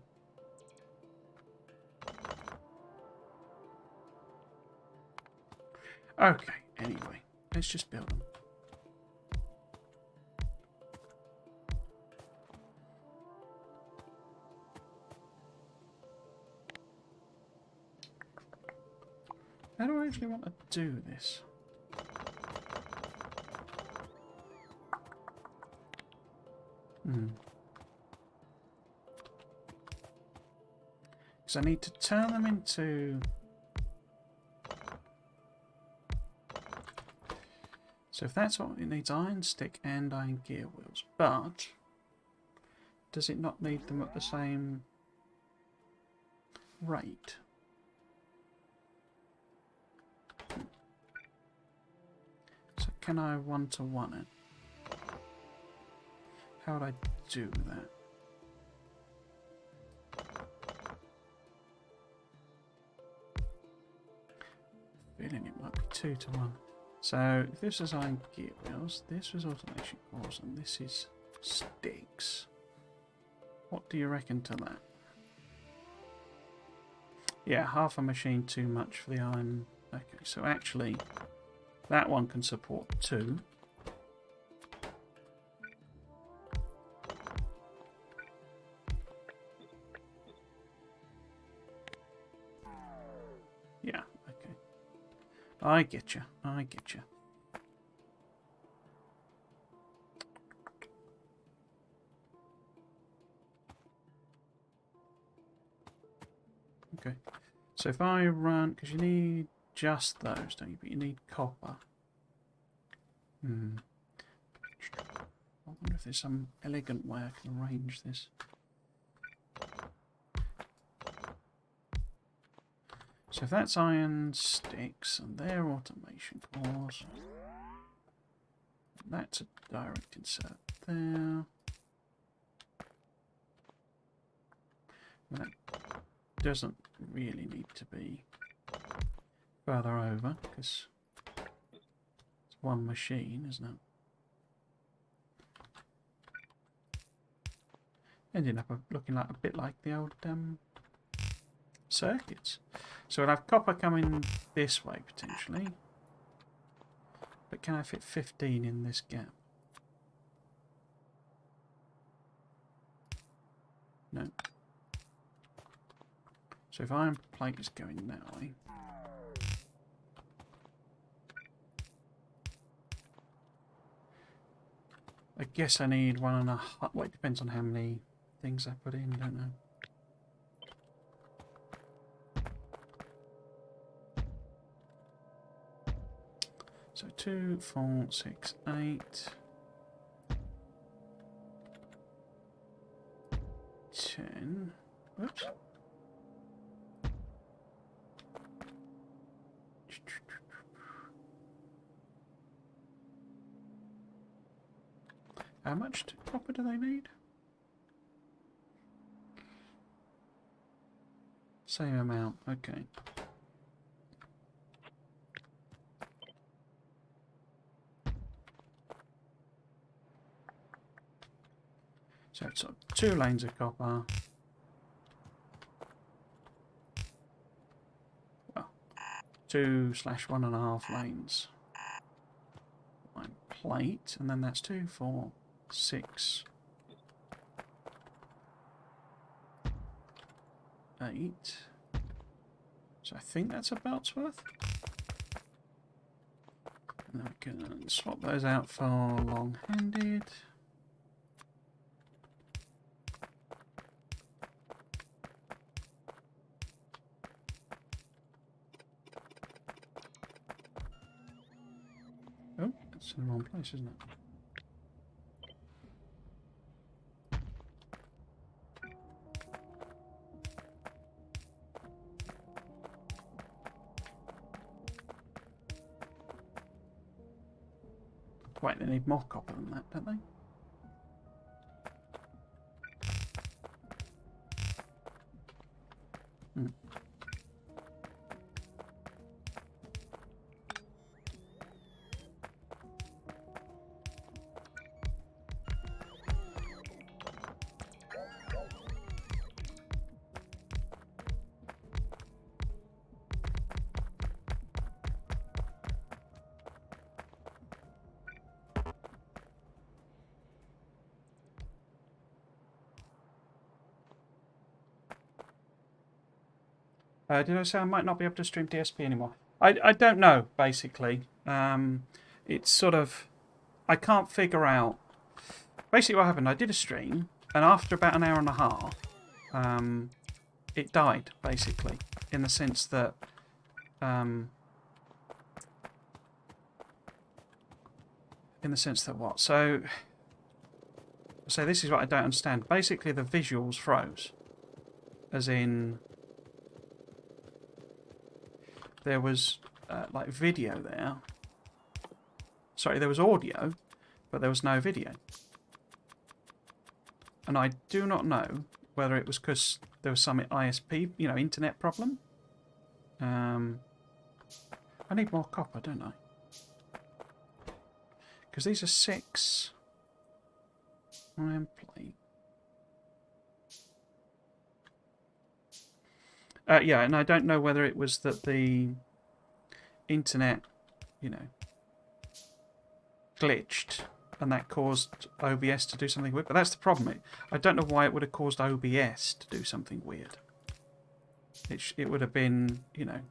Okay, anyway, let's just build them. How do I actually want to do this? Because I need to turn them into... So if that's what it needs, iron stick and iron gear wheels. But does it not need them at the same rate? So can I one-to-one it? How would I do that? Feeling it might be 2-to-1. So if this is iron gear wheels, this was automation cores, and this is sticks. What do you reckon to that? Yeah, half a machine too much for the iron. Okay, so actually that one can support 2. Yeah, okay. I get you. I get you. Okay. So if I run, because you need just those, don't you? But you need copper. I wonder if there's some elegant way I can arrange this. So if that's iron sticks and they're automation cores, that's a direct insert there. That doesn't really need to be further over because it's one machine, isn't it? Ending up looking like a bit like the old circuits. So we'll have copper coming this way potentially. But can I fit 15 in this gap? No. So if iron plate is going that way. I guess I need 1.5. Well, it depends on how many things I put in, don't know. So 2, 4, 6, 8, 10. Whoops. How much copper do they need? Same amount, okay. So it's 2 lanes of copper. Well, 2/1.5 lanes. One plate, and then that's 2, 4, 6, 8. So I think that's about 's worth. And then we can swap those out for long-handed. Oh, that's in the wrong place, isn't it? Wait, they need more copper than that, don't they? Hmm. Did I say I might not be able to stream DSP anymore? I don't know, basically. It's sort of... I can't figure out... Basically what happened, I did a stream, and after about 1.5 hours, it died, basically. In the sense that... in the sense that what? So this is what I don't understand. Basically, the visuals froze. As in... There was, like, video there. Sorry, there was audio, but there was no video. And I do not know whether it was because there was some ISP, you know, internet problem. I need more copper, don't I? Because these are 6 iron plate. Yeah, and I don't know whether it was that the internet, you know, glitched and that caused OBS to do something weird. But that's the problem. I don't know why it would have caused OBS to do something weird. It would have been, you know,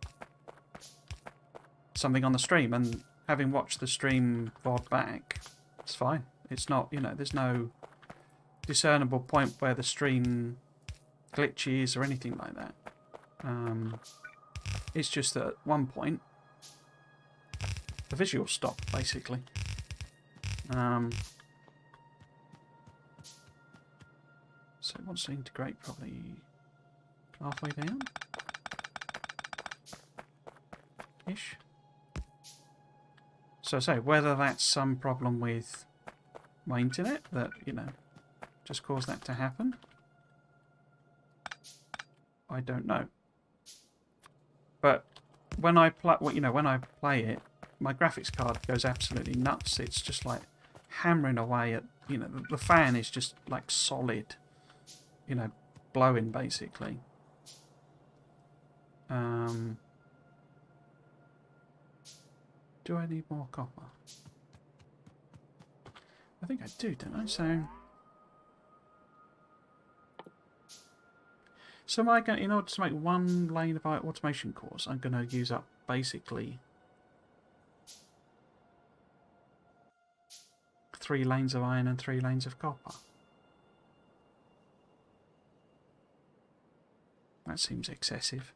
something on the stream. And having watched the stream VOD back, it's fine. It's not, you know, there's no discernible point where the stream glitches or anything like that. It's just that at one point, the visual stopped, basically. So it wants to integrate probably halfway down. Ish. So I say, whether that's some problem with my internet that, you know, just caused that to happen, I don't know. But when I play, you know, when I play it, my graphics card goes absolutely nuts. It's just like hammering away at, you know, the fan is just like solid, you know, blowing basically. Do I need more copper? I think I do, don't I? So So am I going, in order to make one lane of automation cores, I'm going to use up basically 3 lanes of iron and 3 lanes of copper. That seems excessive.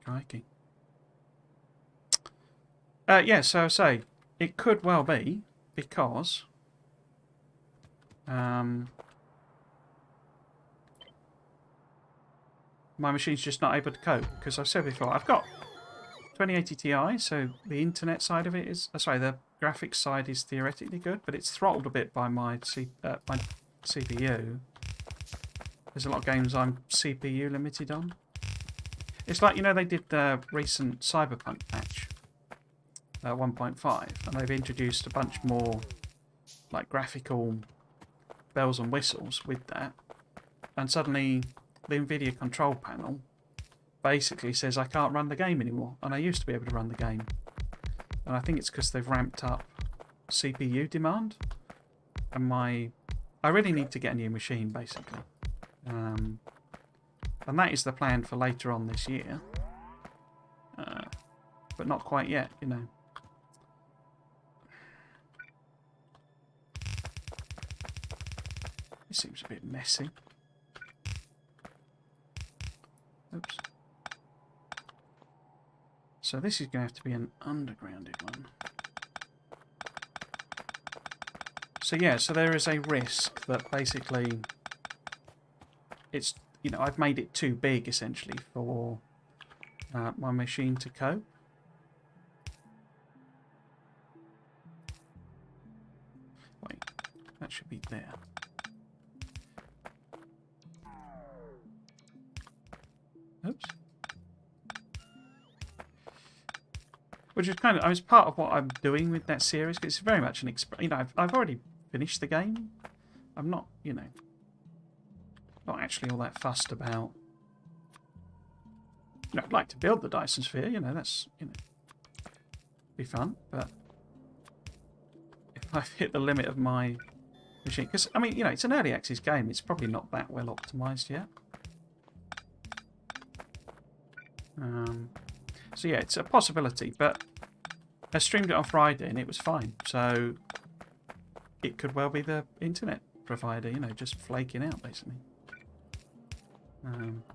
Crikey. Yeah, so I say, it could well be because my machine's just not able to cope. Because I've said before, I've got 2080 Ti, so the internet side of it is... sorry, the graphics side is theoretically good, but it's throttled a bit by my CPU. There's a lot of games I'm CPU limited on. It's like, you know, they did the recent Cyberpunk patch, 1.5, and they've introduced a bunch more like graphical bells and whistles with that. And suddenly the NVIDIA control panel basically says I can't run the game anymore. And I used to be able to run the game. And I think it's because they've ramped up CPU demand. And I really need to get a new machine, basically. And that is the plan for later on this year. But not quite yet, you know. This seems a bit messy. Oops. So this is going to have to be an undergrounded one. So yeah, so there is a risk that basically it's, you know, I've made it too big essentially for my machine to cope. Wait, that should be there. Oops. Which is kind of, I mean, it's part of what I'm doing with that series. It's very much an you know, I've already finished the game. I'm not, you know, not actually all that fussed about. You know, I'd like to build the Dyson Sphere. You know, that's, you know, be fun. But if I've hit the limit of my machine, because I mean, you know, it's an early access game. It's probably not that well optimized yet. So yeah, it's a possibility, but I streamed it on Friday and it was fine. So it could well be the internet provider, you know, just flaking out basically.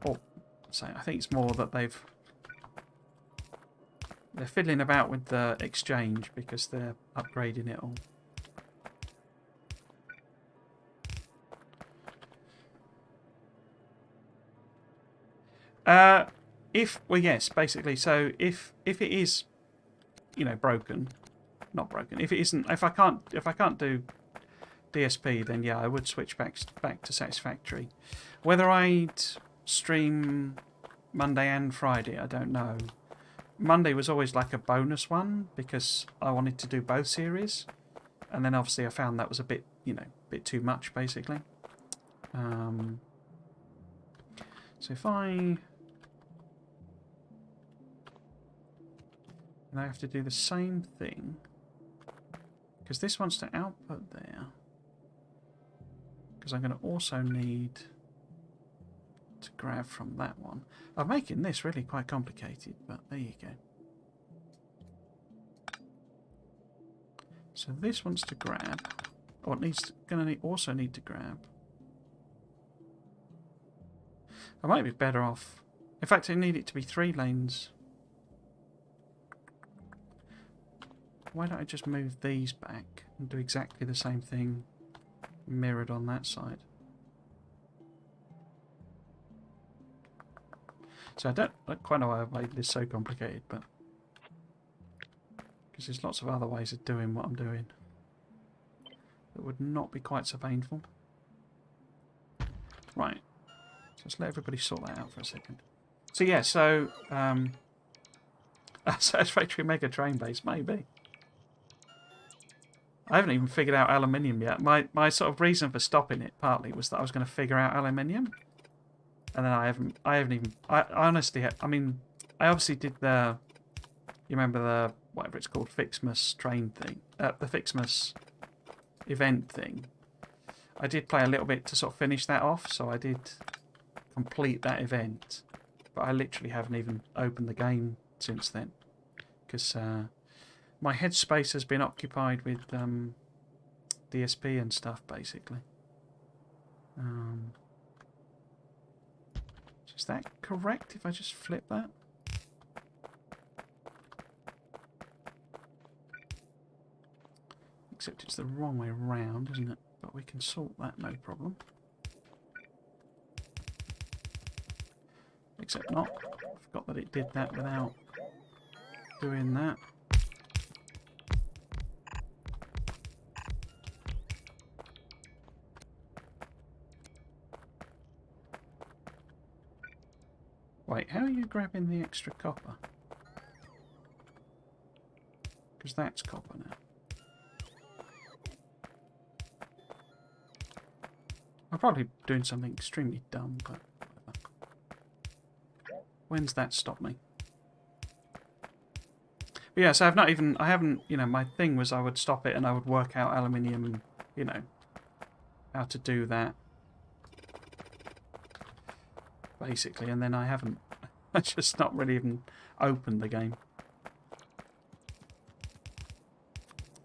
Or so I think it's more that they're fiddling about with the exchange because they're upgrading it all. Well, yes, basically. So if it is, you know, broken, not broken. If it isn't, if I can't do DSP, then yeah, I would switch back to Satisfactory. Whether I'd stream Monday and Friday, I don't know. Monday was always like a bonus one because I wanted to do both series, and then obviously I found that was a bit, you know, a bit too much basically. So if I have to do the same thing because this wants to output there. Because I'm going to also need to grab from that one. I'm making this really quite complicated, but there you go. So this wants to grab, or it needs to, also need to grab. I might be better off. In fact, I need it to be 3 lanes. Why don't I just move these back and do exactly the same thing mirrored on that side? So I don't quite know why I've made this so complicated, but because there's lots of other ways of doing what I'm doing that would not be quite so painful. Right. So let's let everybody sort that out for a second. So yeah, so Satisfactory Mega Train Base, maybe. I haven't even figured out aluminium yet. My sort of reason for stopping it partly was that I was going to figure out aluminium, and then I haven't even. I honestly, I mean, I obviously did the. You remember the whatever it's called, Fixmas train thing, the Fixmas event thing. I did play a little bit to sort of finish that off, so I did complete that event. But I literally haven't even opened the game since then, because my headspace has been occupied with DSP and stuff, basically. Is that correct if I just flip that? Except it's the wrong way around, isn't it? But we can sort that, no problem. Except not. I forgot that it did that without doing that. Wait, how are you grabbing the extra copper? Because that's copper now. I'm probably doing something extremely dumb, but whatever. When's that stop me? But yeah, so I haven't, you know, my thing was I would stop it and I would work out aluminium and, you know, how to do that. Basically, and then I haven't. I just not really even opened the game.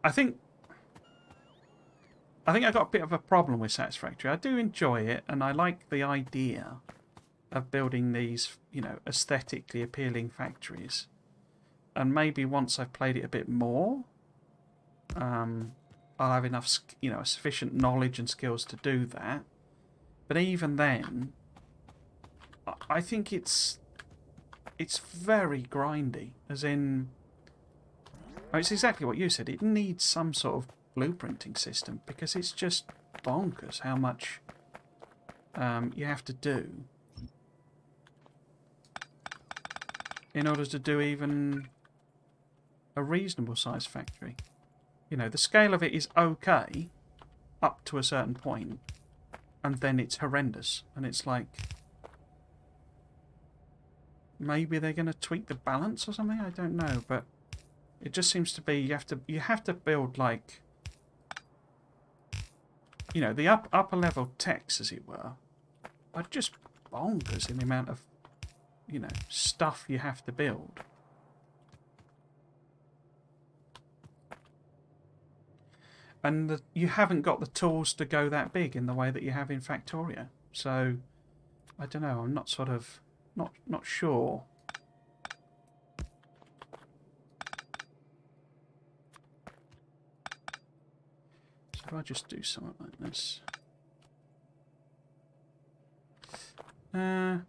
I think I got a bit of a problem with Satisfactory. I do enjoy it, and I like the idea of building these, you know, aesthetically appealing factories. And maybe once I've played it a bit more, I'll have enough, you know, sufficient knowledge and skills to do that. But even then, I think it's very grindy, as in, it's exactly what you said. It needs some sort of blueprinting system, because it's just bonkers how much you have to do in order to do even a reasonable sized factory. You know, the scale of it is okay up to a certain point, and then it's horrendous, and it's like, maybe they're going to tweak the balance or something. I don't know, but it just seems to be you have to build, like, you know, the upper level techs, as it were, are just bonkers in the amount of, you know, stuff you have to build. And you haven't got the tools to go that big in the way that you have in Factorio. So I don't know. I'm not sort of not sure. So if I just do something like this. Do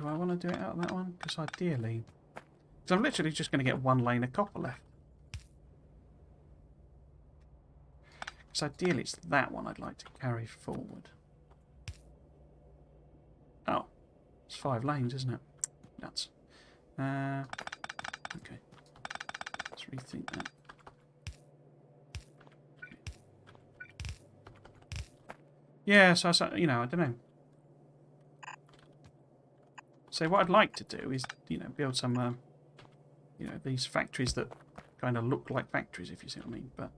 I want to do it out of that one? Because ideally, I'm literally just going to get one lane of copper left. So ideally, it's that one I'd like to carry forward. Oh, it's 5 lanes, isn't it? Nuts. Okay. Let's rethink that. Okay. Yeah, so you know, I don't know. So what I'd like to do is, you know, build some, you know, these factories that kind of look like factories, if you see what I mean. But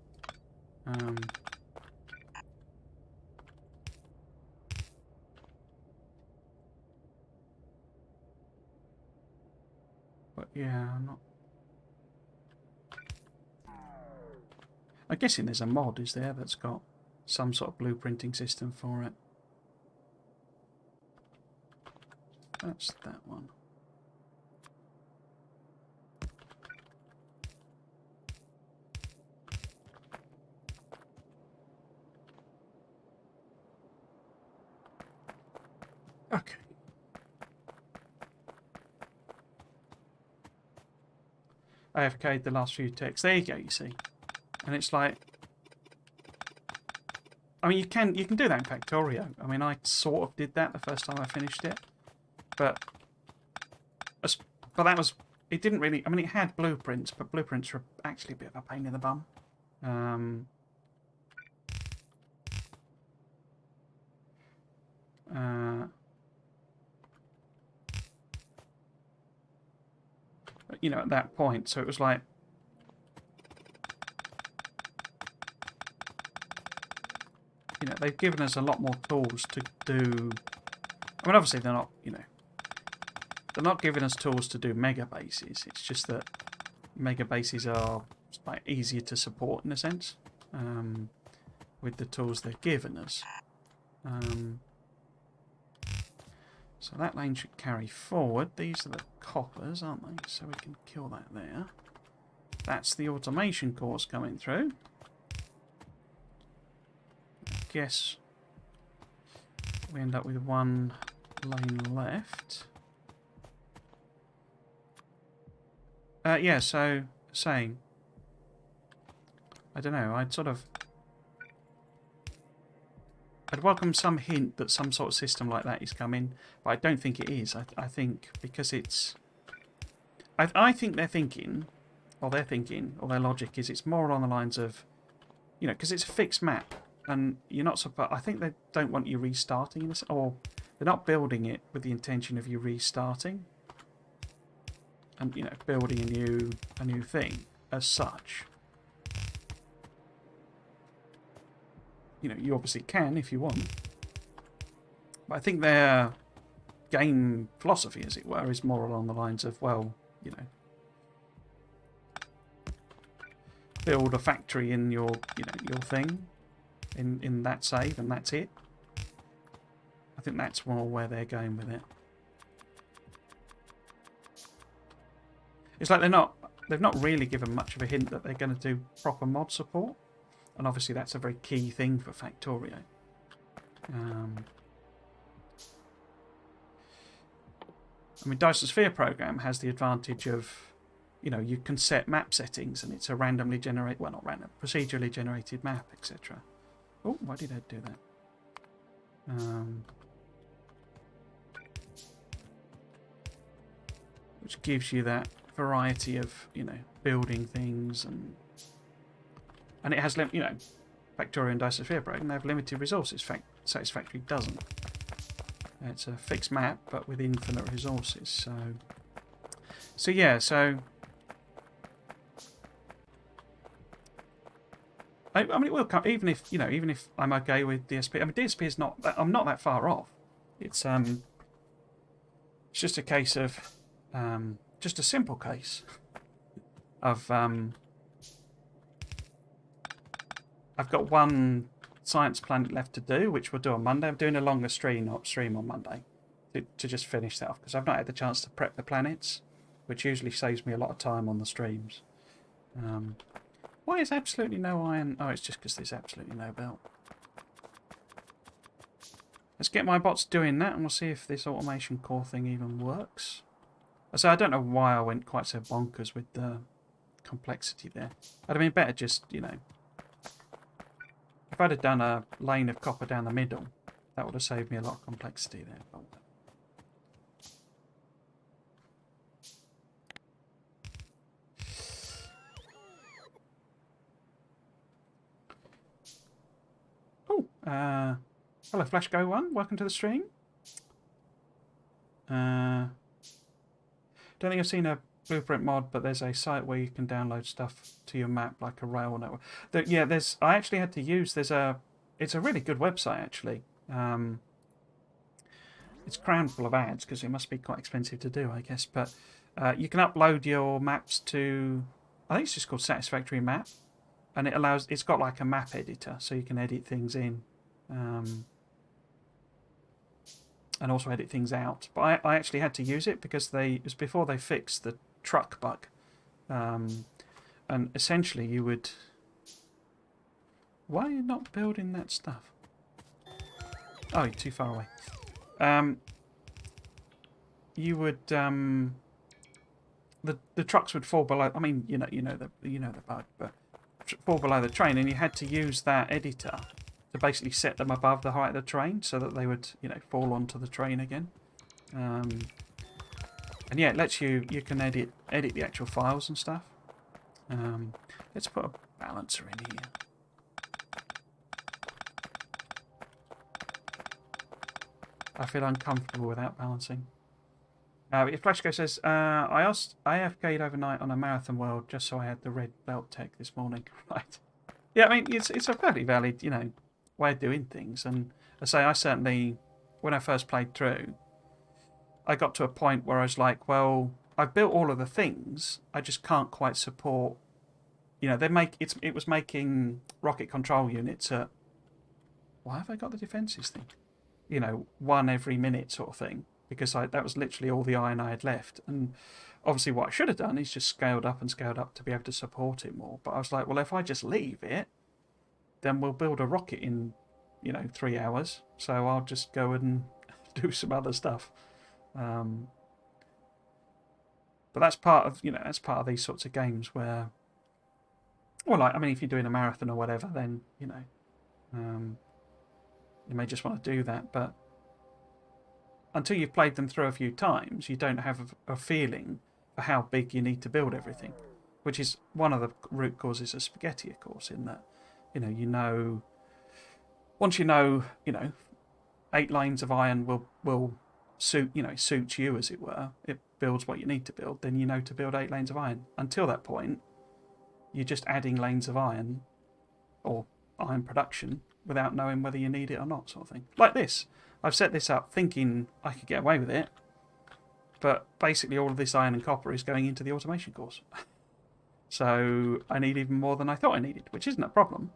yeah, I'm not. I'm guessing there's a mod, is there, that's got some sort of blueprinting system for it. That's that one. Okay. AFK'd the last few ticks. There you go, you see. And it's like, I mean, you can do that in Factorio. I mean, I sort of did that the first time I finished it. But that was, it didn't really, I mean, it had blueprints, but blueprints were actually a bit of a pain in the bum. You know, at that point, so it was like, they've given us a lot more tools to do. I mean, obviously they're not, they're not giving us tools to do mega bases. It's just that mega bases are like easier to support in a sense with the tools they've given us. So that lane should carry forward. These are the coppers, aren't they? So we can kill that there. That's the automation course coming through. I guess we end up with one lane left. Yeah, so saying, I don't know, I'd welcome some hint that some sort of system like that is coming, but I don't think it is. I think because it's... I think they're thinking, or their logic is it's more along the lines of, because it's a fixed map, and you're not supposed... I think they don't want you restarting, or they're not building it with the intention of you restarting, and, building a new thing as such. You obviously can if you want. But I think their game philosophy, as it were, is more along the lines of, well, build a factory in your thing, in that save, and that's it. I think that's more where they're going with it. It's like they've not really given much of a hint that they're going to do proper mod support. And obviously that's a very key thing for Factorio. I mean, Dyson Sphere program has the advantage of, you can set map settings and it's a randomly generated, well, not random, procedurally generated map, etc. Oh, why did I do that? Which gives you that variety of, building things and it has, Factorio and Dyson Sphere program, they have limited resources. Satisfactory doesn't. It's a fixed map, but with infinite resources. So yeah. So I mean, it will come. Even if I'm okay with DSP. I mean, DSP is not. I'm not that far off. It's just a case of, just a simple case of I've got one science planet left to do, which we'll do on Monday. I'm doing a longer stream on Monday to just finish that off, because I've not had the chance to prep the planets, which usually saves me a lot of time on the streams. Why is absolutely no iron? Oh, it's just because there's absolutely no belt. Let's get my bots doing that, and we'll see if this automation core thing even works. So I don't know why I went quite so bonkers with the complexity there. I'd have been better just, if I'd have done a lane of copper down the middle, that would have saved me a lot of complexity there. Oh, hello FlashGo1, welcome to the stream. Don't think I've seen a Blueprint mod, but there's a site where you can download stuff to your map, like a rail network. Yeah, I actually had to use. It's a really good website actually. It's crammed full of ads because it must be quite expensive to do, I guess. But you can upload your maps to, I think it's just called Satisfactory Map, and it's got like a map editor, so you can edit things in. And also edit things out. But I actually had to use it because it was before they fixed the truck bug. And essentially you would... Why are you not building that stuff? Oh, you're too far away. You would... the trucks would fall below... I mean, you know the bug, but fall below the train, and you had to use that editor to basically set them above the height of the train so that they would, fall onto the train again. And yeah, it lets you can edit the actual files and stuff. Let's put a balancer in here. I feel uncomfortable without balancing. If FlashGo says, I AFK'd overnight on a Marathon World just so I had the red belt tech this morning. Right. Yeah, I mean, it's a fairly valid, way of doing things. And I say, I certainly, when I first played through, I got to a point where I was like, well, I've built all of the things, I just can't quite support. You know, it was making rocket control units at, why have I got the defences thing? You know, one every minute sort of thing, because that was literally all the iron I had left. And obviously what I should have done is just scaled up and scaled up to be able to support it more. But I was like, well, if I just leave it, then we'll build a rocket in, 3 hours. So I'll just go and do some other stuff. But that's part of, these sorts of games where, well, like, I mean, if you're doing a marathon or whatever, then, you may just want to do that. But until you've played them through a few times, you don't have a feeling for how big you need to build everything, which is one of the root causes of spaghetti, of course, in that, once you know, 8 lanes of iron will suit you, as it were. It builds what you need to build, then you know to build 8 lanes of iron. Until that point, you're just adding lanes of iron or iron production without knowing whether you need it or not, sort of thing. Like this. I've set this up thinking I could get away with it, but basically all of this iron and copper is going into the automation course. So I need even more than I thought I needed, which isn't a problem.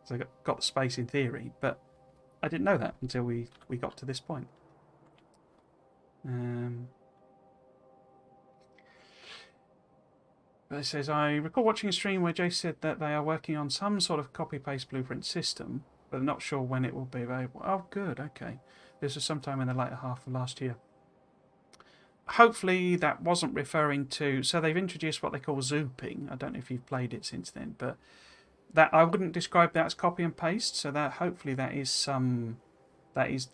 So I got the space in theory, but I didn't know that until we got to this point. But it says, I recall watching a stream where Jay said that they are working on some sort of copy-paste blueprint system, but I'm not sure when it will be available. Oh, good, okay. This was sometime in the later half of last year. Hopefully that wasn't referring to... So they've introduced what they call zooping. I don't know if you've played it since then, but that I wouldn't describe that as copy and paste, so that hopefully that is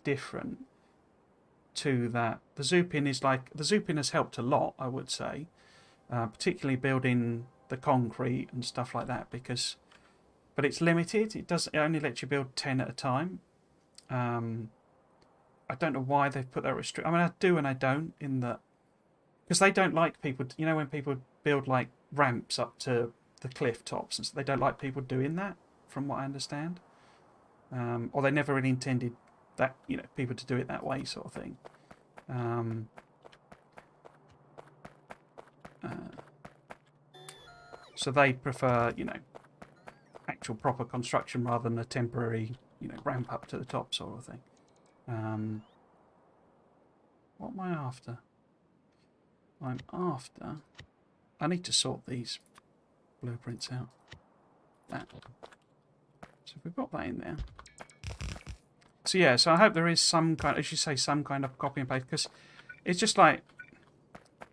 different to that. The zooping has helped a lot, I would say. Particularly building the concrete and stuff like that, but it's limited. It only lets you build 10 at a time. I don't know why they've put that restriction. I mean, I do and I don't, in that, because they don't like people. When people build like ramps up to the cliff tops, and so they don't like people doing that, from what I understand. Or they never really intended that people to do it that way, sort of thing. So they prefer, actual proper construction rather than a temporary, ramp up to the top sort of thing. What am I after? I need to sort these blueprints out. That. So we've got that in there. So yeah, so I hope there is some kind, as you say, some kind of copy and paste, because it's just like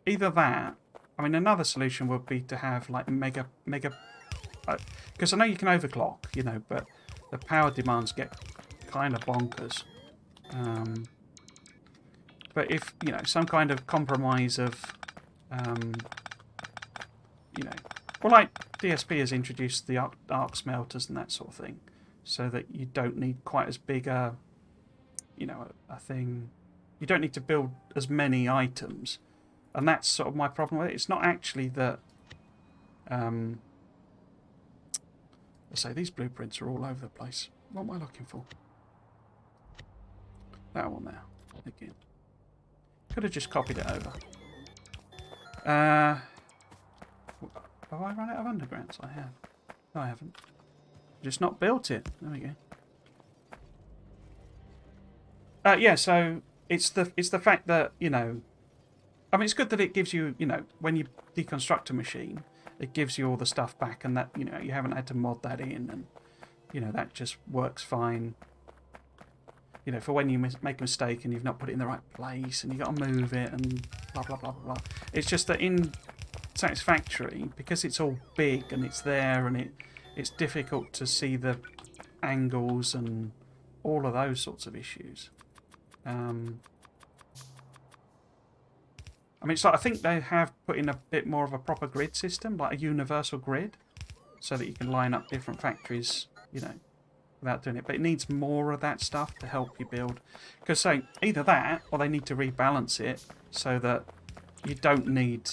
either that. I mean, another solution would be to have like mega, because I know you can overclock, but the power demands get kind of bonkers. But if some kind of compromise of, well, like DSP has introduced the arc smelters and that sort of thing, so that you don't need quite as big a thing. You don't need to build as many items. And that's sort of my problem with it. It's not actually that... let's say these blueprints are all over the place. What am I looking for? That one there. Again. Could have just copied it over. Have I run out of undergrounds? I have. No, I haven't. Just not built it. There we go. Yeah, so it's the fact that, I mean, it's good that it gives you, when you deconstruct a machine, it gives you all the stuff back, and that, you haven't had to mod that in, and, that just works fine. For when you make a mistake and you've not put it in the right place, and you've got to move it, and blah, blah, blah, blah, blah. It's just that in Satisfactory, because it's all big, and it's there, and it's difficult to see the angles and all of those sorts of issues. I mean, I think they have put in a bit more of a proper grid system, like a universal grid, so that you can line up different factories, without doing it. But it needs more of that stuff to help you build. Because, either that, or they need to rebalance it so that you don't need...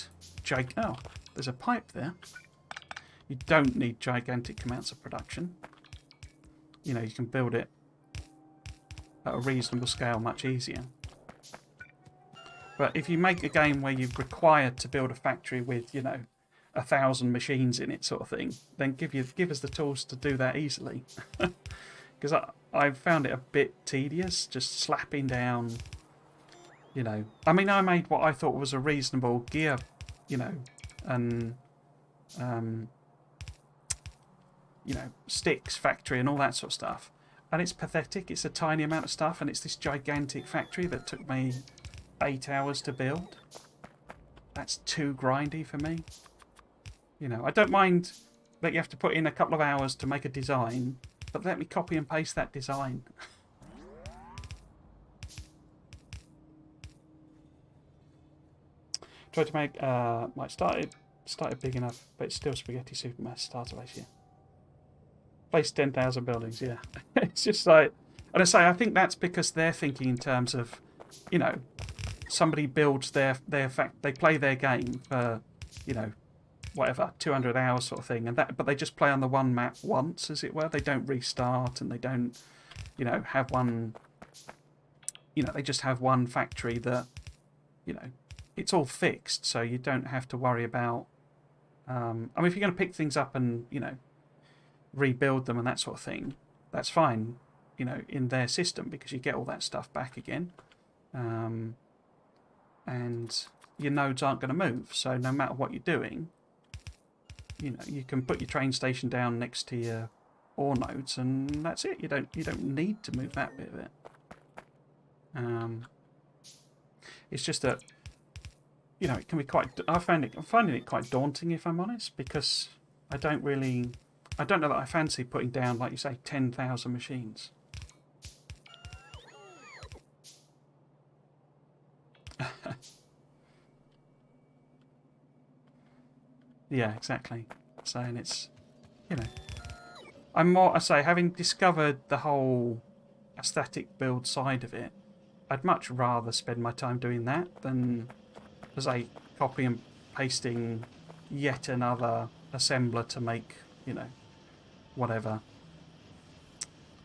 Oh, there's a pipe there. You don't need gigantic amounts of production. you know, you can build it at a reasonable scale much easier. But if you make a game where you're required to build a factory with, you know, 1,000 machines in it, sort of thing, then give us the tools to do that easily. Because I found it a bit tedious, just slapping down, you know. I mean, I made what I thought was a reasonable gear, you know, and you know, sticks factory and all that sort of stuff. And it's pathetic. It's a tiny amount of stuff, and it's this gigantic factory that took me 8 hours to build. That's too grindy for me. You know, I don't mind that you have to put in a couple of hours to make a design, but let me copy and paste that design. Tried to make, might started big enough, but it's still spaghetti soup mass starter ratio. Place 10,000 buildings, yeah. It's just like, and I say, I think that's because they're thinking in terms of, you know, somebody builds they play their game for, you know, whatever, 200 hours sort of thing, and that, but they just play on the one map once, as it were. They don't restart, and they don't, you know, have one, you know, they just have one factory that, you know, it's all fixed, so you don't have to worry about, I mean, if you're going to pick things up and, you know, rebuild them and that sort of thing, that's fine, you know, in their system, because you get all that stuff back again, and your nodes aren't going to move. So no matter what you're doing, you know, you can put your train station down next to your ore nodes, and that's it. You don't need to move that bit of it. It's just that, you know, it can be quite. I'm finding it quite daunting, if I'm honest, because I don't know that I fancy putting down, like you say, 10,000 machines. Yeah, exactly. So, and it's, you know, I say, having discovered the whole aesthetic build side of it, I'd much rather spend my time doing that than, as I copy and pasting yet another assembler to make, you know, whatever,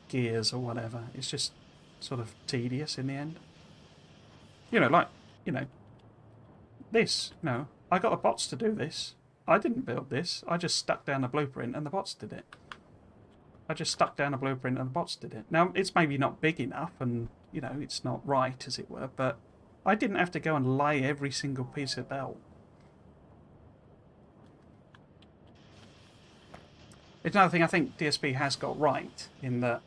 gears or whatever. It's just sort of tedious in the end. You know, like, you know, this, you know, I got the bots to do this. I didn't build this. I just stuck down a blueprint and the bots did it. I just stuck down a blueprint and the bots did it. Now, it's maybe not big enough and, you know, it's not right, as it were, but I didn't have to go and lay every single piece of belt. It's another thing I think DSP has got right, in that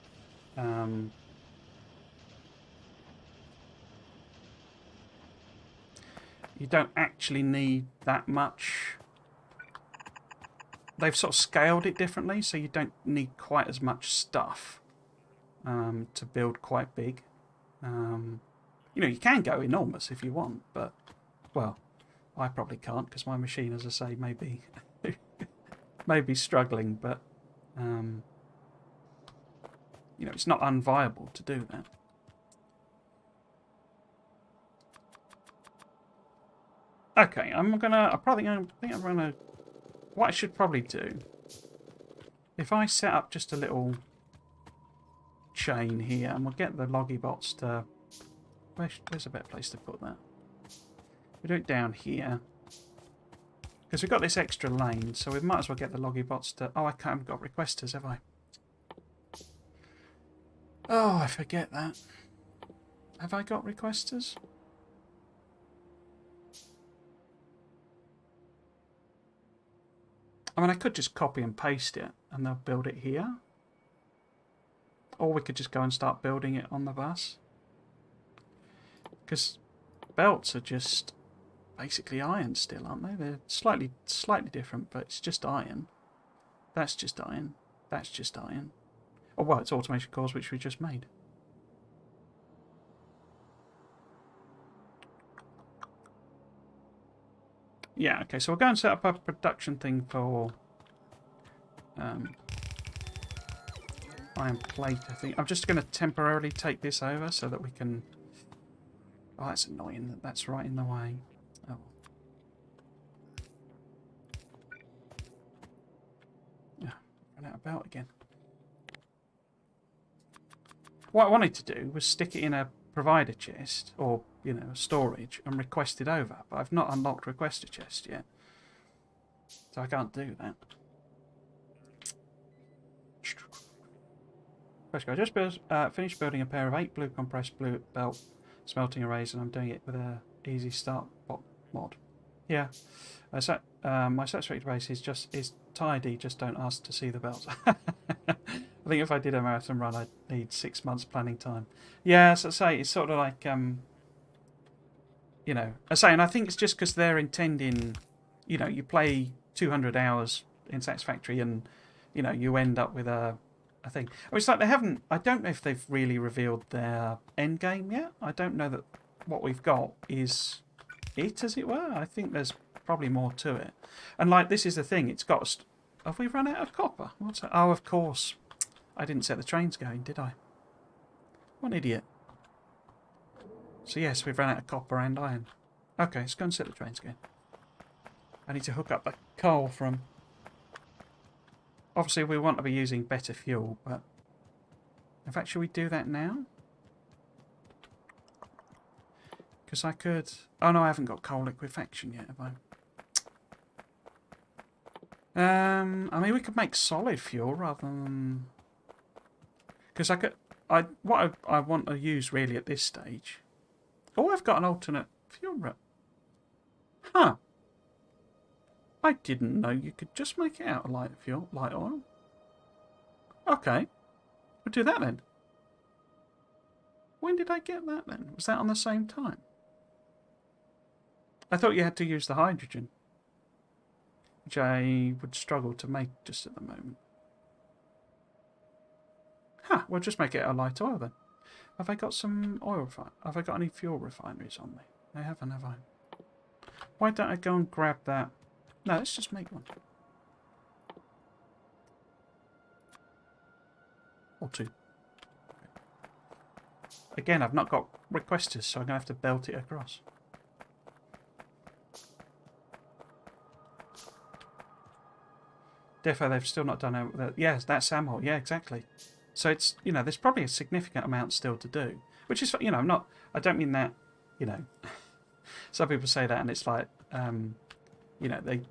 you don't actually need that much. They've sort of scaled it differently, so you don't need quite as much stuff to build quite big. You know, you can go enormous if you want, but, well, I probably can't, because my machine, as I say, may be struggling, but, you know, it's not unviable to do that. Okay, I think I'm gonna, what I should probably do, if I set up just a little chain here, and we'll get the loggy bots to, where's a better place to put that? We do it down here, because we've got this extra lane, so we might as well get the loggy bots to, oh, I haven't got requesters, have I? Oh, I forget that. Have I got requesters? I mean, I could just copy and paste it, and they'll build it here. Or we could just go and start building it on the bus. Because belts are just basically iron still, aren't they? They're slightly different, but it's just iron. That's just iron. That's just iron. Oh, well, it's automation cores, which we just made. Yeah, okay, so we'll go and set up a production thing for iron plate, I think. I'm just going to temporarily take this over so that we can... Oh, that's annoying that that's right in the way. Oh. Yeah, run out of belt again. What I wanted to do was stick it in a provider chest, or, you know, storage, and request it over. But I've not unlocked requester chest yet. So I can't do that. I just finished building a pair of 8 blue compressed blue belt smelting arrays, and I'm doing it with a easy start bot mod. Yeah. My satisfactory base is tidy, just don't ask to see the belts. I think if I did a marathon run, I'd need 6 months planning time. Yeah, as I say, it's sort of like, you know, and I think it's just because they're intending, you know, you play 200 hours in Satisfactory and, you know, you end up with a thing. Oh, it's like they haven't, I don't know if they've really revealed their end game yet. I don't know that what we've got is it, as it were. I think there's probably more to it. And like, this is the thing, it's got, have we run out of copper? What's that? Oh, of course. I didn't set the trains going, did I? What an idiot. So yes, we've run out of copper and iron. Okay, let's go and set the trains again. I need to hook up the coal from... Obviously, we want to be using better fuel, but... In fact, should we do that now? Because I could... Oh no, I haven't got coal liquefaction yet, have I? I mean, we could make solid fuel rather than... Because I could... What I want to use really at this stage... Oh, I've got an alternate fuel route. Huh. I didn't know you could just make it out of light oil. Okay. We'll do that then. When did I get that then? Was that on the same time? I thought you had to use the hydrogen, which I would struggle to make just at the moment. Huh, we'll just make it out of light oil then. Have I got some oil have I got any fuel refineries on me? I haven't, have I? Why don't I go and grab that? No, let's just make one. Or two. Again, I've not got requesters, so I'm going to have to belt it across. Defo, they've still not done it. Yes, that's Samhol. Yeah, exactly. So it's, you know, there's probably a significant amount still to do. Which is, you know, I don't mean that, you know, some people say that and it's like, you know, they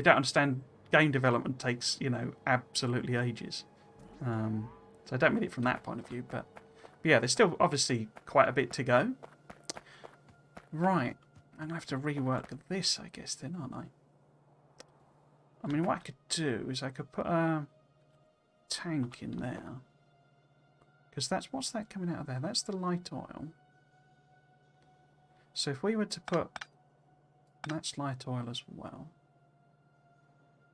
don't understand game development takes, you know, absolutely ages. So I don't mean it from that point of view, but yeah, there's still obviously quite a bit to go. Right, I'm going to have to rework this, I guess, then, aren't I? I mean, what I could do is I could put a tank in there. Because that's, what's that coming out of there? That's the light oil. So if we were to put, that's light oil as well.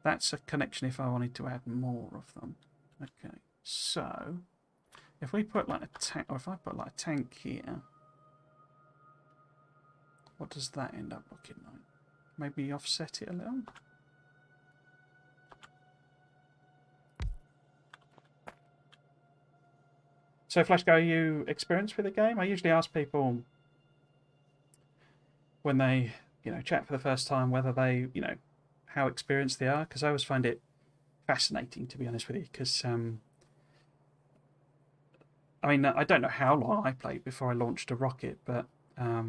That's a connection if I wanted to add more of them. Okay, so if we put like a tank, or if I put like a tank here, what does that end up looking like? Maybe offset it a little. So Flashgo, are you experienced with the game? I usually ask people when they, you know, chat for the first time whether they, you know, how experienced they are, because I always find it fascinating, to be honest with you, because I mean, I don't know how long I played before I launched a rocket, but I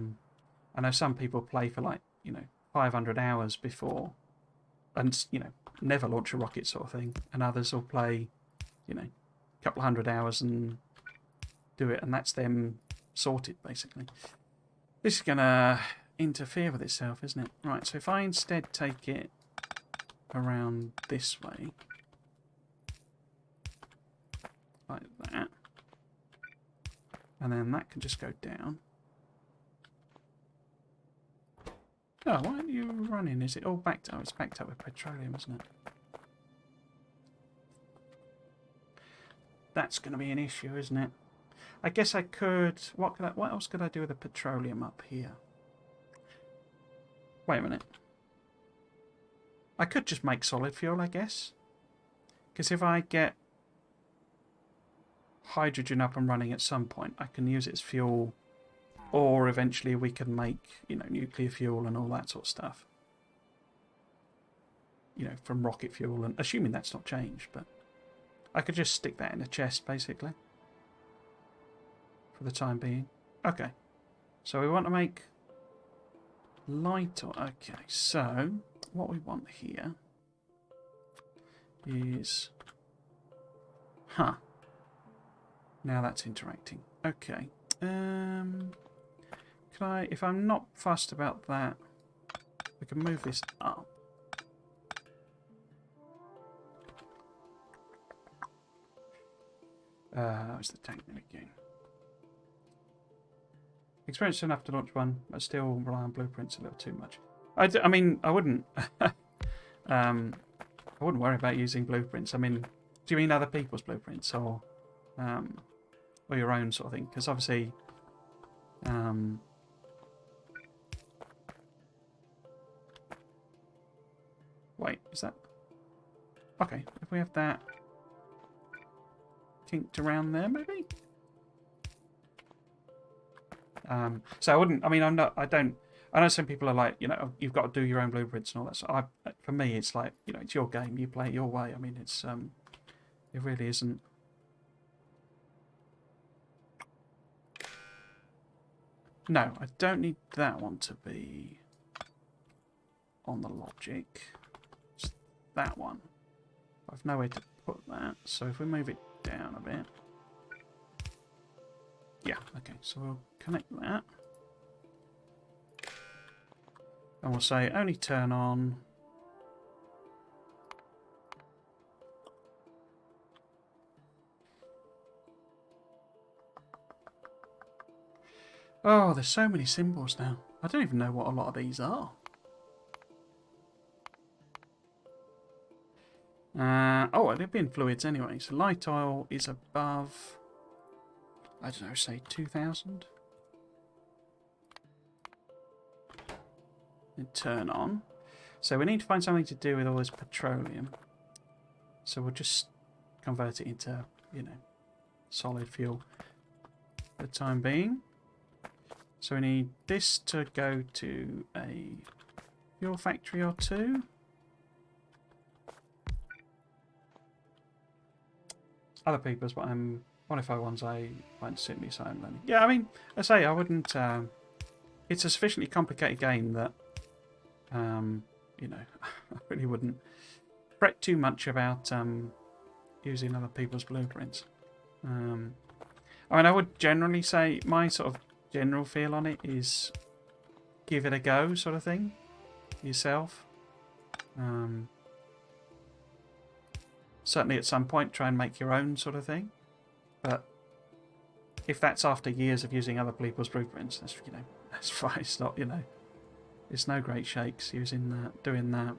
know some people play for like, you know, 500 hours before and, you know, never launch a rocket sort of thing, and others will play, you know, a couple of 100 hours and do it, and that's them sorted, basically. This is going to interfere with itself, isn't it? Right, so if I instead take it around this way, like that, and then that can just go down. Oh, why aren't you running? Is it all backed up? It's backed up with petroleum, isn't it? That's going to be an issue, isn't it? I guess I could... What else could I do with the petroleum up here? Wait a minute. I could just make solid fuel, I guess. Because if I get hydrogen up and running at some point, I can use it as fuel, or eventually we can make, you know, nuclear fuel and all that sort of stuff. You know, from rocket fuel, and assuming that's not changed, but I could just stick that in a chest, basically. for the time being. Okay, so we want to make light. Okay, so what we want here is, now that's interacting. Okay, can I? If I'm not fussed about that, we can move this up. Where's the tank there again? Experienced enough to launch one, but still rely on blueprints a little too much. I mean, I wouldn't. I wouldn't worry about using blueprints. I mean, do you mean other people's blueprints or your own sort of thing? Because obviously, wait, is that okay? If we have that kinked around there, maybe. So I wouldn't. I mean, I'm not. I don't. I know some people are like, you know, you've got to do your own blueprints and all that. So for me, it's like, you know, it's your game. You play it your way. I mean, it's it really isn't. No, I don't need that one to be on the logic. It's that one. I've nowhere to put that. So if we move it down a bit. Yeah, okay, so we'll connect that. And we'll say only turn on oh, there's so many symbols now. I don't even know what a lot of these are. Oh, they've been fluids anyway. So light oil is above, I don't know, say 2,000. And turn on. So we need to find something to do with all this petroleum. So we'll just convert it into, you know, solid fuel for the time being. So we need this to go to a fuel factory or two. Other people's, but I'm 105 I find simply so I'm learning. Yeah, I mean, I say I wouldn't. It's a sufficiently complicated game that, you know, I really wouldn't fret too much about using other people's blueprints. I mean, I would generally say my sort of general feel on it is give it a go, sort of thing, yourself. Certainly at some point try and make your own sort of thing, but if that's after years of using other people's blueprints, that's, you know, that's fine. It's not, you know, it's no great shakes using that, doing that.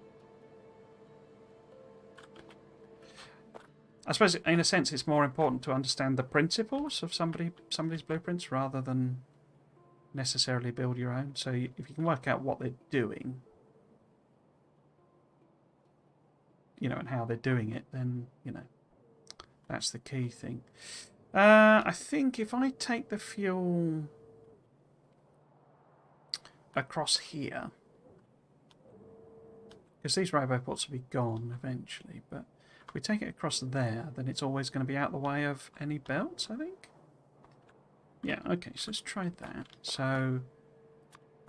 I suppose in a sense it's more important to understand the principles of somebody's blueprints rather than necessarily build your own. So if you can work out what they're doing, you know, and how they're doing it, then, you know, that's the key thing. I think if I take the fuel across here, because these roboports will be gone eventually, but if we take it across there, then it's always going to be out the way of any belts, I think. Yeah, okay, so let's try that. So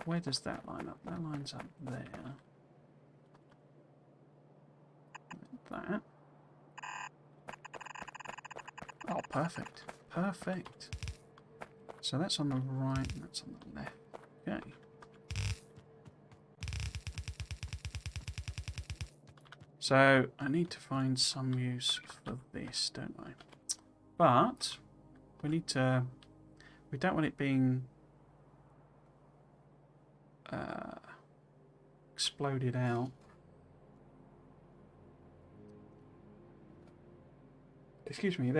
where does that line up? That lines up there. That. Oh, perfect. Perfect. So that's on the right and that's on the left. Okay. So I need to find some use for this, don't I? But we need to... We don't want it being exploded out. Excuse me,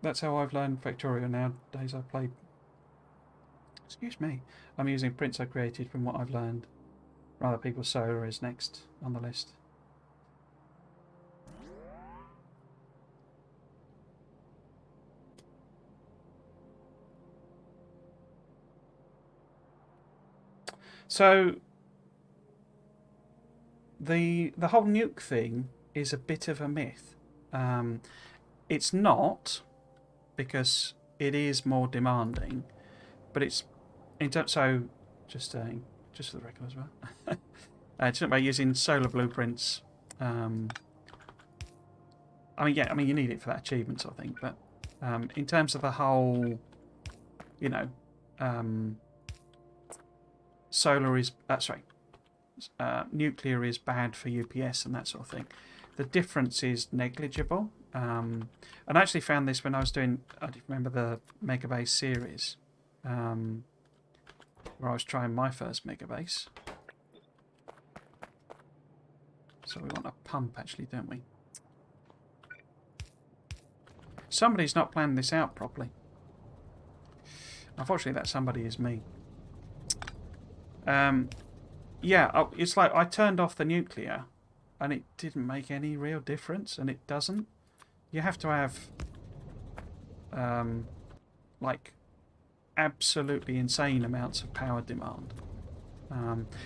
that's how I've learned Factorio nowadays. I've played... Excuse me. I'm using prints I created from what I've learned. Rather, people's solar is next on the list. So the whole nuke thing is a bit of a myth. It's not, because it is more demanding. but it's so just for the record as well. It's not about using solar blueprints. I mean, you need it for that achievement sort of thing, but in terms of the whole, you know, solar is nuclear is bad for UPS and that sort of thing. The difference is negligible. And I actually found this when I was doing, I remember the Megabase series, where I was trying my first Megabase. So we want a pump actually, don't we? Somebody's not planned this out properly. Unfortunately, that somebody is me. Yeah, it's like I turned off the nuclear and it didn't make any real difference, and it doesn't. You have to have like absolutely insane amounts of power demand.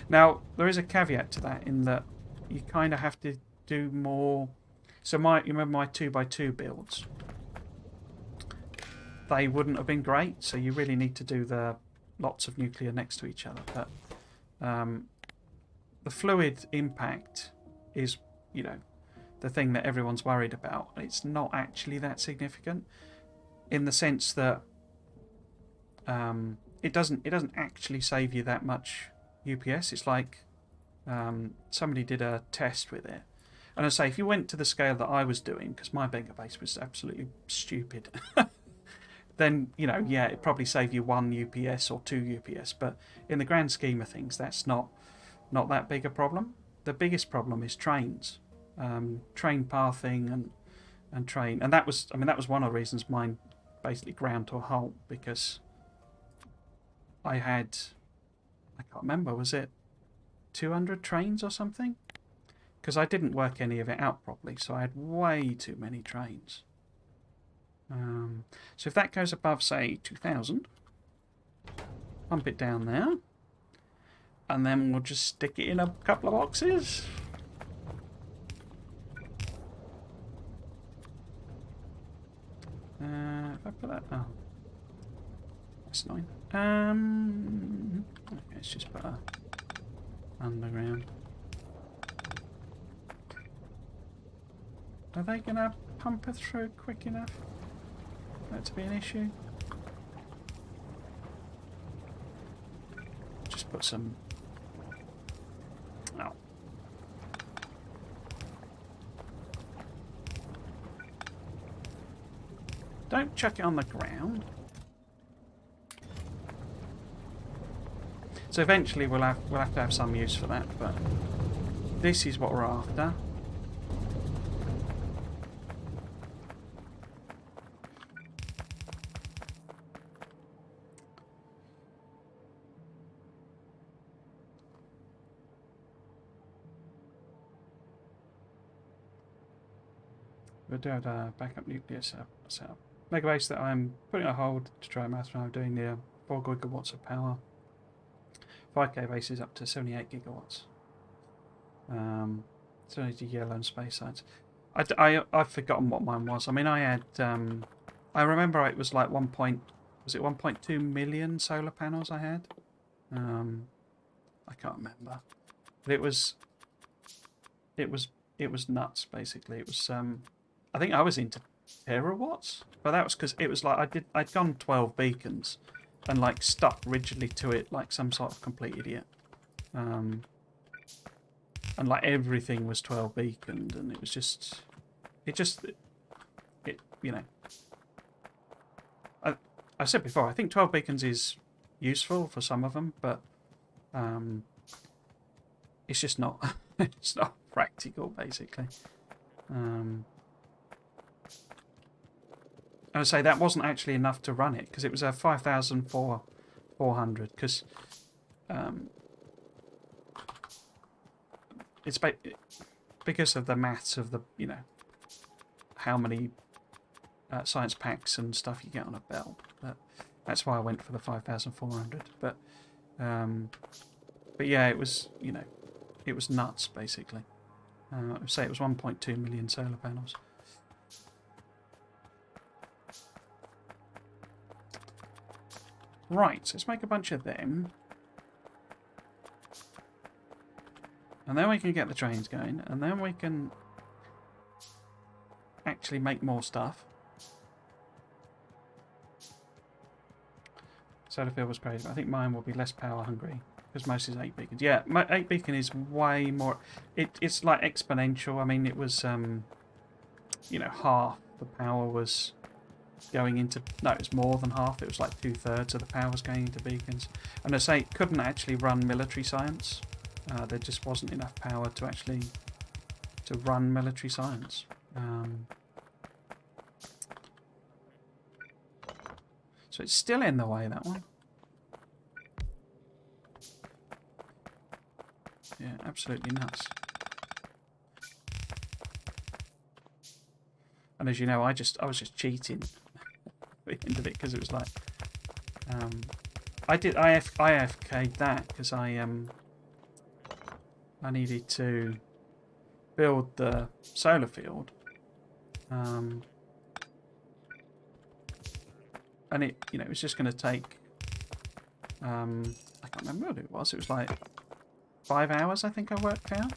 Now, there is a caveat to that in that you kind of have to do more. So you remember my 2x2 builds? They wouldn't have been great, so you really need to do the lots of nuclear next to each other. But the fluid impact is, you know, the thing that everyone's worried about. It's not actually that significant, in the sense that it doesn't actually save you that much UPS. It's like somebody did a test with it, and I say if you went to the scale that I was doing, because my Megabase was absolutely stupid. Then, you know, yeah, it'd probably save you 1 UPS or 2 UPS, but in the grand scheme of things, that's not that big a problem. The biggest problem is trains, train pathing and train, and that was one of the reasons mine basically ground to a halt, because I can't remember, was it 200 trains or something? Because I didn't work any of it out properly, so I had way too many trains. So if that goes above, say, 2,000, pump it down there, and then we'll just stick it in a couple of boxes. If I put that, oh, that's annoying. Okay, let's just put a underground. Are they gonna pump it through quick enough for that to be an issue? Just put some. Oh. Don't chuck it on the ground. So eventually we'll have to have some use for that, but this is what we're after. We'll do a backup nuclear setup. Megabase that I'm putting on hold to try math when I'm doing the 4 gigawatts of power. 5K bases up to 78 gigawatts. So I need to yellow and space sites. I've forgotten what mine was. I mean, I had I remember it was like 1.2 million solar panels I had. I can't remember, but it was nuts. Basically, it was I think I was into terawatts, but that was because it was like I'd gone 12 beacons and like stuck rigidly to it like some sort of complete idiot. And like everything was 12 beaconed, and it was just you know. I said before, I think 12 beacons is useful for some of them, but it's just not it's not practical, basically. I would say that wasn't actually enough to run it, because it was a 5,400, because it's because of the maths of the, you know, how many science packs and stuff you get on a belt. That's why I went for the 5,400. But yeah, it was, you know, it was nuts, basically. I would say it was 1.2 million solar panels. Right, so let's make a bunch of them. And then we can get the trains going. And then we can actually make more stuff. Solar field was crazy. I think mine will be less power hungry. Because most is 8 beacons. Yeah, my 8 beacon is way more... It's like exponential. I mean, it was, you know, half the power was going into... No, it was more than half. It was like 2/3 of the power was going into beacons. And I say it couldn't actually run military science. There just wasn't enough power to actually... to run military science. So it's still in the way, that one. Yeah, absolutely nuts. And as you know, I was just cheating at the end of it because it was like I AFK'd that because I needed to build the solar field. And it, you know, it was just going to take I can't remember what it was. It was like 5 hours, I think I worked out.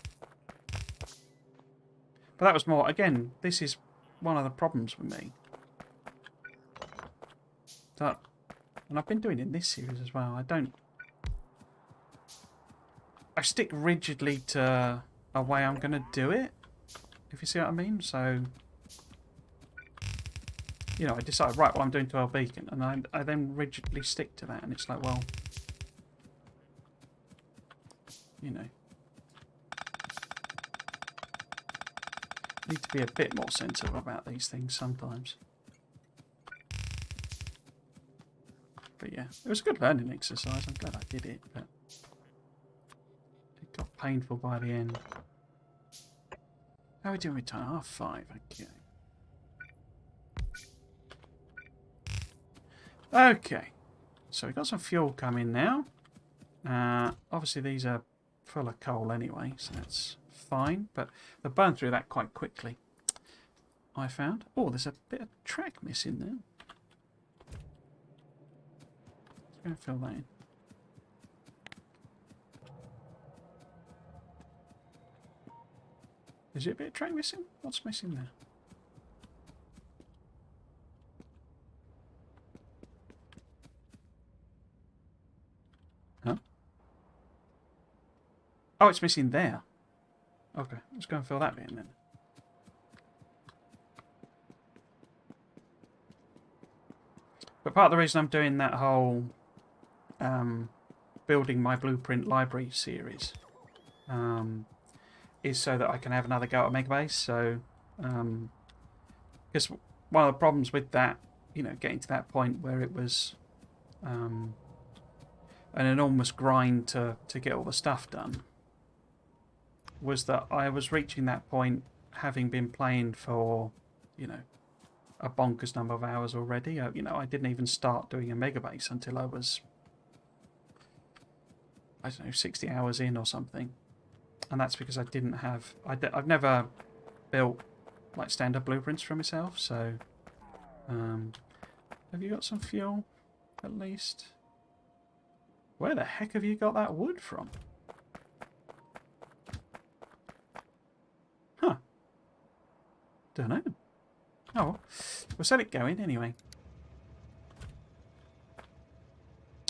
But that was more, again, this is one of the problems with me. That, and I've been doing it in this series as well. I stick rigidly to a way I'm going to do it, if you see what I mean. So, you know, I decide, right, well, I'm doing 12 beacon, and I then rigidly stick to that, and it's like, well, you know, need to be a bit more sensible about these things sometimes. But yeah, it was a good learning exercise. I'm glad I did it, but it got painful by the end. How are we doing with time? 5:30. Okay. Okay. So we've got some fuel coming now. Obviously these are full of coal anyway, so that's fine. But they burn through that quite quickly, I found. Oh, there's a bit of track missing there. Let's go and fill that in. Is it a bit of track missing? What's missing there? Huh? Oh, it's missing there. Okay, let's go and fill that bit in then. But part of the reason I'm doing that whole building my blueprint library series is so that I can have another go at Megabase. So, because one of the problems with that, you know, getting to that point where it was an enormous grind to get all the stuff done, was that I was reaching that point having been playing for, you know, a bonkers number of hours already. You know, I didn't even start doing a Megabase until I was, I don't know, 60 hours in or something. And that's because I didn't have... I've never built like standard blueprints for myself, so... have you got some fuel, at least? Where the heck have you got that wood from? Huh. Don't know. Oh, we'll set it going anyway.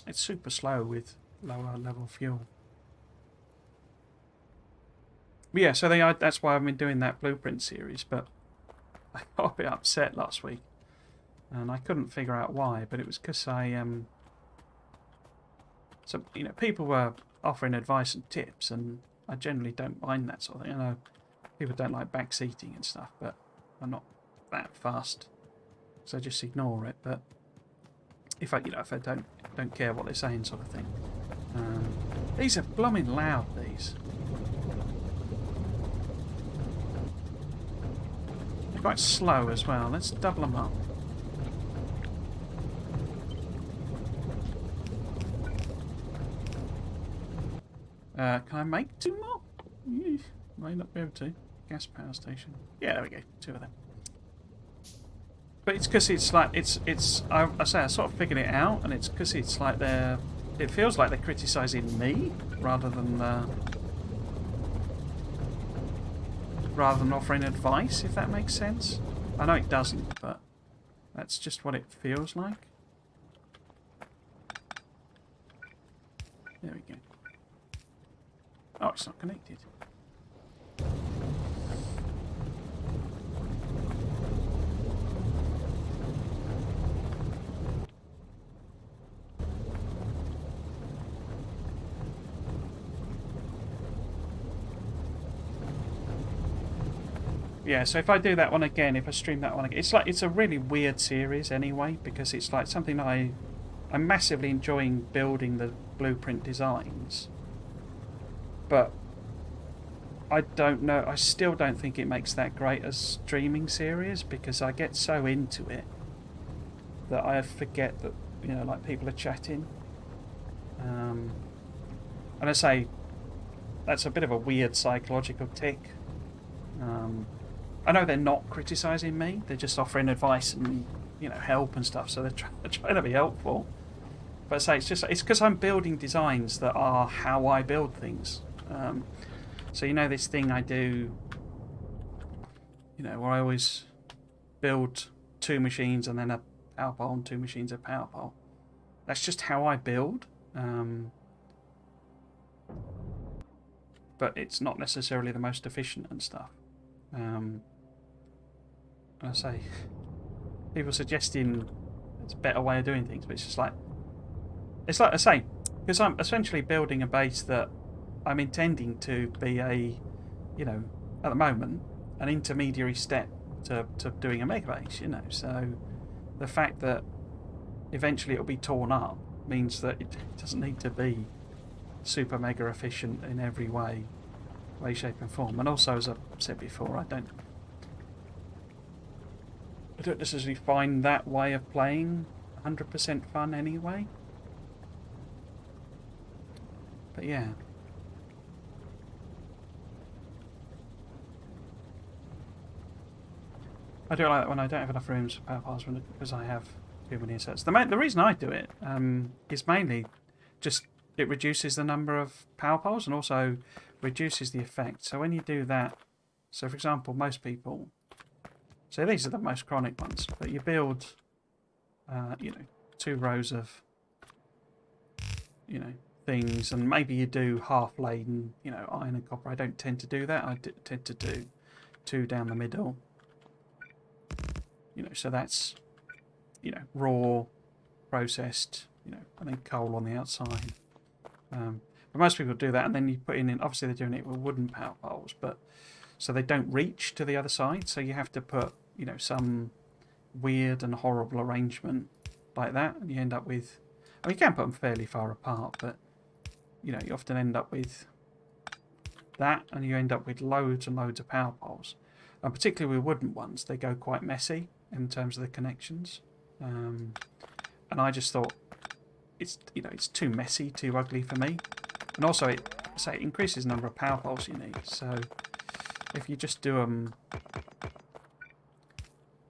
It's super slow with lower level fuel. But yeah, so that's why I've been doing that blueprint series, but I got a bit upset last week. And I couldn't figure out why, but it was because so, you know, people were offering advice and tips, and I generally don't mind that sort of thing. I know people don't like backseating and stuff, but I'm not that fast, so I just ignore it. But if I don't care what they're saying, sort of thing. These are blooming loud, these. They're quite slow as well. Let's double them up. Can I make 2 more? Might not be able to. Gas power station. Yeah, there we go. 2 of them. But it's because it's like I say I sort of figured it out, and it's because it's like it feels like they're criticising me rather than offering advice, if that makes sense. I know it doesn't, but that's just what it feels like. There we go. Oh, it's not connected. Yeah, so if I do that one again, if I stream that one again, it's a really weird series anyway, because it's like something that I'm massively enjoying building the blueprint designs, but I don't know, I still don't think it makes that great a streaming series, because I get so into it that I forget that, you know, like people are chatting. And I say, that's a bit of a weird psychological tick. I know they're not criticising me, they're just offering advice and, you know, help and stuff, so they're trying to be helpful. But I say, it's because I'm building designs that are how I build things. So you know this thing I do, you know, where I always build 2 machines and then a power pole and 2 machines a power pole. That's just how I build. But it's not necessarily the most efficient and stuff. And I say, people suggesting it's a better way of doing things, but it's like I say, because I'm essentially building a base that I'm intending to be a, you know, at the moment, an intermediary step to doing a mega base, you know. So the fact that eventually it'll be torn up means that it doesn't need to be super mega efficient in every way, shape and form. And also, as I've said before, I don't necessarily find that way of playing 100% fun anyway. But yeah. I do like that when I don't have enough rooms for power piles because I have too many inserts. The reason I do it is mainly just it reduces the number of power piles and also reduces the effect. So when you do that, so for example, most people, so these are the most chronic ones, but you build, you know, 2 rows of, you know, things, and maybe you do half laden, you know, iron and copper. I don't tend to do that. I tend to do 2 down the middle. You know, so that's, you know, raw, processed, you know, and then coal on the outside. But most people do that, and then you put in, obviously they're doing it with wooden power poles, but so they don't reach to the other side. So you have to put, you know, some weird and horrible arrangement like that, and you end up with, I mean, you can put them fairly far apart, but you know, you often end up with that, and you end up with loads and loads of power poles. And particularly with wooden ones, they go quite messy in terms of the connections. And I just thought it's, you know, it's too messy, too ugly for me. And also it increases the number of power poles you need. So if you just do them,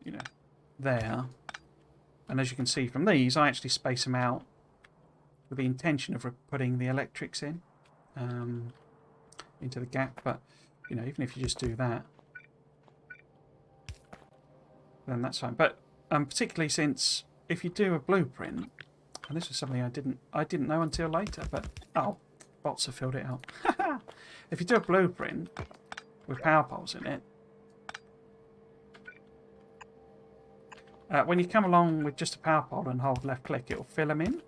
you know, there, and as you can see from these, I actually space them out with the intention of putting the electrics in into the gap. But you know, even if you just do that, then that's fine. But particularly since if you do a blueprint, and this was something I didn't know until later, but oh, bots have filled it out. If you do a blueprint with power poles in it, when you come along with just a power pole and hold left click, it will fill them in.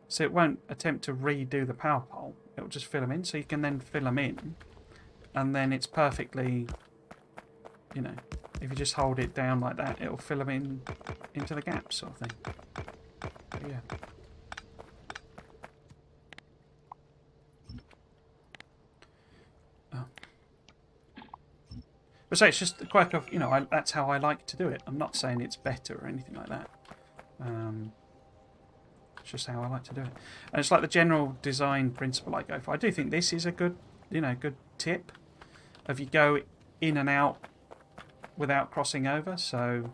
So it won't attempt to redo the power pole. It will just fill them in. So you can then fill them in, and then it's perfectly, you know, if you just hold it down like that, it will fill them in into the gaps, sort of thing. But yeah. Oh. But so it's just quite a, you know, that's how I like to do it. I'm not saying it's better or anything like that. It's just how I like to do it. And it's like the general design principle I go for. I do think this is a good, you know, good tip. If you go in and out without crossing over, so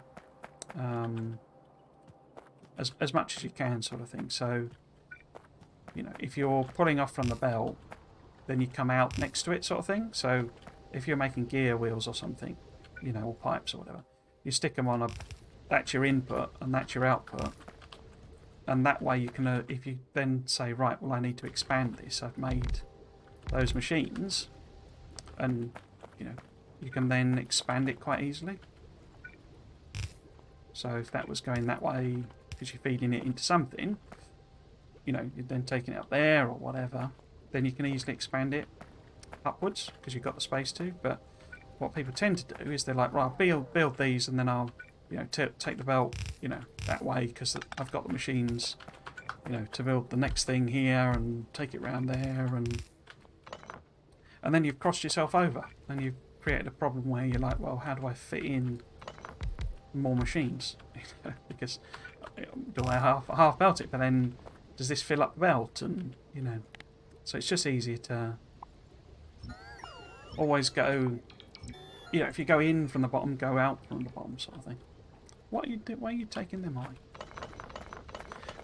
as much as you can, sort of thing. So, you know, if you're pulling off from the belt, then you come out next to it, sort of thing. So, if you're making gear wheels or something, you know, or pipes or whatever, you stick them on a. That's your input and that's your output. And that way you can, if you then say, right, well, I need to expand this, I've made those machines, and, you know, you can then expand it quite easily. So if that was going that way, because you're feeding it into something, you know, you're then taking it up there or whatever, then you can easily expand it upwards, because you've got the space to. But what people tend to do is they're like, right, I'll build these, and then I'll, you know, take the belt, you know, that way, because I've got the machines, you know, to build the next thing here and take it round there, and then you've crossed yourself over, and you've created a problem where you're like, well, how do I fit in more machines? Because do I half belt it, but then does this fill up the belt? And, you know, so it's just easier to always go, you know, if you go in from the bottom, go out from the bottom, sort of thing. What are you why are you taking them on?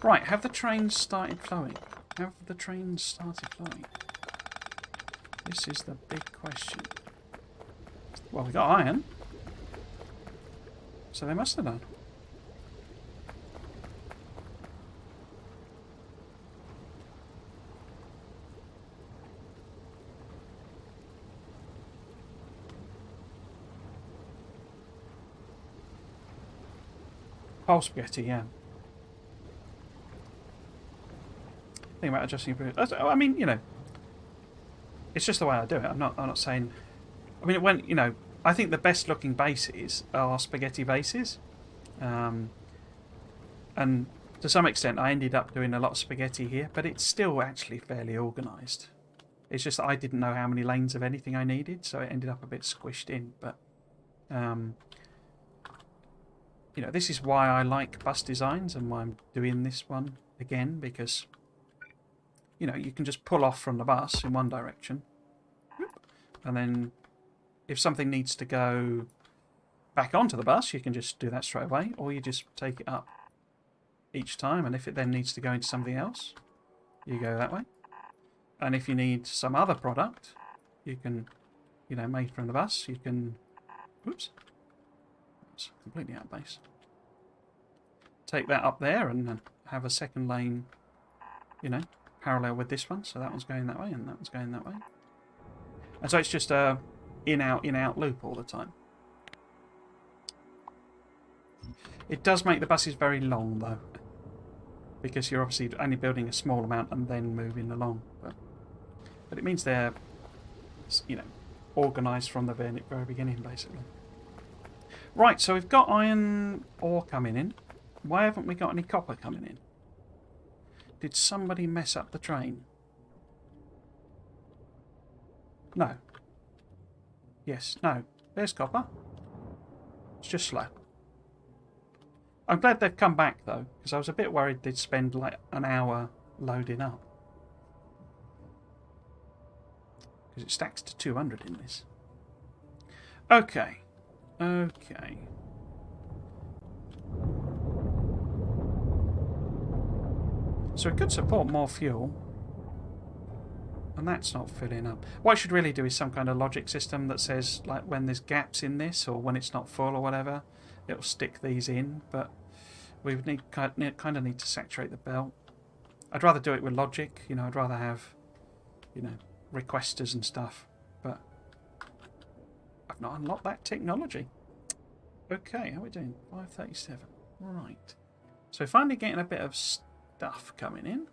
Right, have the trains started flowing? Have the trains started flowing? This is the big question. Well, we got iron, so they must have done. Whole spaghetti, yeah. Think about adjusting. I mean, you know, it's just the way I do it. I'm not saying. I mean, it went. You know, I think the best looking bases are spaghetti bases, and to some extent, I ended up doing a lot of spaghetti here, but it's still actually fairly organised. It's just that I didn't know how many lanes of anything I needed, so it ended up a bit squished in. But you know, this is why I like bus designs and why I'm doing this one again, because, you know, you can just pull off from the bus in one direction, and then if something needs to go back onto the bus, you can just do that straight away, or you just take it up each time, and if it then needs to go into something else, you go that way. And if you need some other product, you can, you know, made from the bus, you can, oops, it's completely out of base. Take that up there and then have a second lane, you know, parallel with this one. So that one's going that way and that one's going that way. And so it's just a in-out loop all the time. It does make the buses very long, though, because you're obviously only building a small amount and then moving along. But it means they're, you know, organised from the very beginning, basically. Right, so we've got iron ore coming in. Why haven't we got any copper coming in? Did somebody mess up the train? No. Yes, no. There's copper. It's just slow. I'm glad they've come back, though, because I was a bit worried they'd spend like an hour loading up. Because it stacks to 200 in this. Okay. Okay. So it could support more fuel. And that's not filling up. What I should really do is some kind of logic system that says, like, when there's gaps in this or when it's not full or whatever, it'll stick these in. But we would kind of need to saturate the belt. I'd rather do it with logic. You know, I'd rather have, you know, requesters and stuff. But I've not unlocked that technology. Okay, how are we doing? 537. Right. So finally getting a bit of stuff coming in.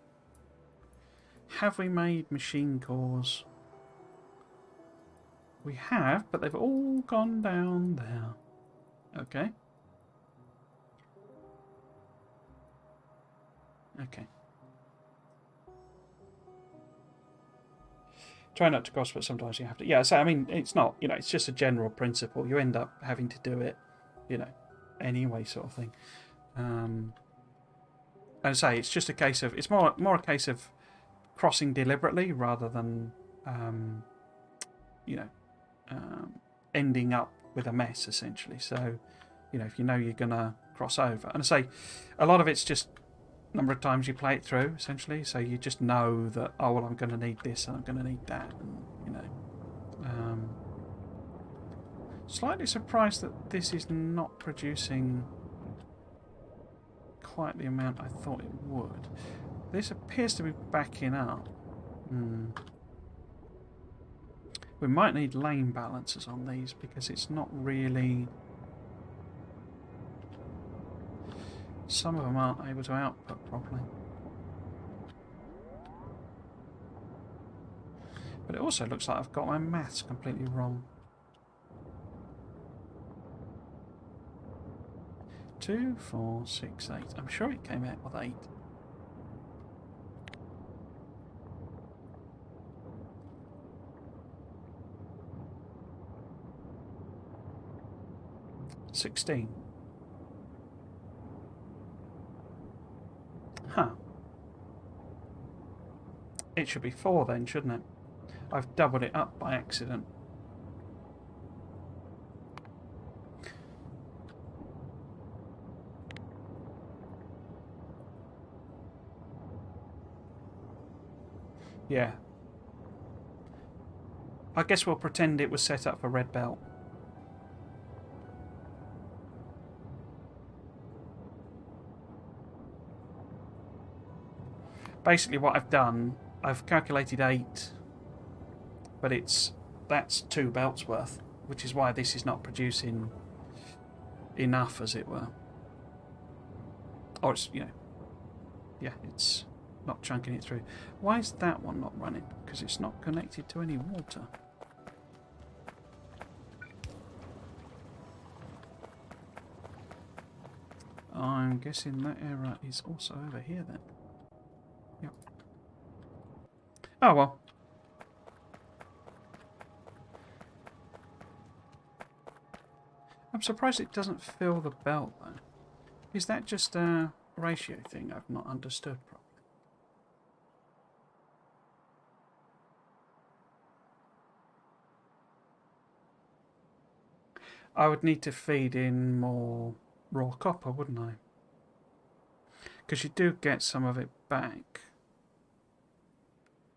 Have we made machine cores? We have, but they've all gone down there. Okay. Okay. Try not to cross, but sometimes you have to. Yeah, so I mean, it's not, you know, it's just a general principle. You end up having to do it, you know, anyway, sort of thing. And I say it's just a case of, it's more a case of crossing deliberately rather than, you know, ending up with a mess, essentially. So You know, if you know you're going to cross over. And I say, a lot of it's just number of times you play it through, essentially. So you just know that, oh, well, I'm going to need this and I'm going to need that. And, you know. Slightly surprised that this is not producing quite the amount I thought it would. This appears to be backing up. We might need lane balancers on these because it's not really... Some of them aren't able to output properly. But it also looks like I've got my maths completely wrong. 2, 4, 6, 8. I'm sure it came out with 8. $16. Huh. It should be 4 then, shouldn't it? I've doubled it up by accident. Yeah. I guess we'll pretend it was set up for red belt. Basically what I've done, I've calculated 8, but that's 2 belts worth, which is why this is not producing enough, as it were. Or it's, you know, yeah, it's not chunking it through. Why is that one not running? Because it's not connected to any water. I'm guessing that error is also over here then. Yep. Oh well. I'm surprised it doesn't fill the belt though. Is that just a ratio thing I've not understood properly? I would need to feed in more raw copper, wouldn't I? Because you do get some of it back.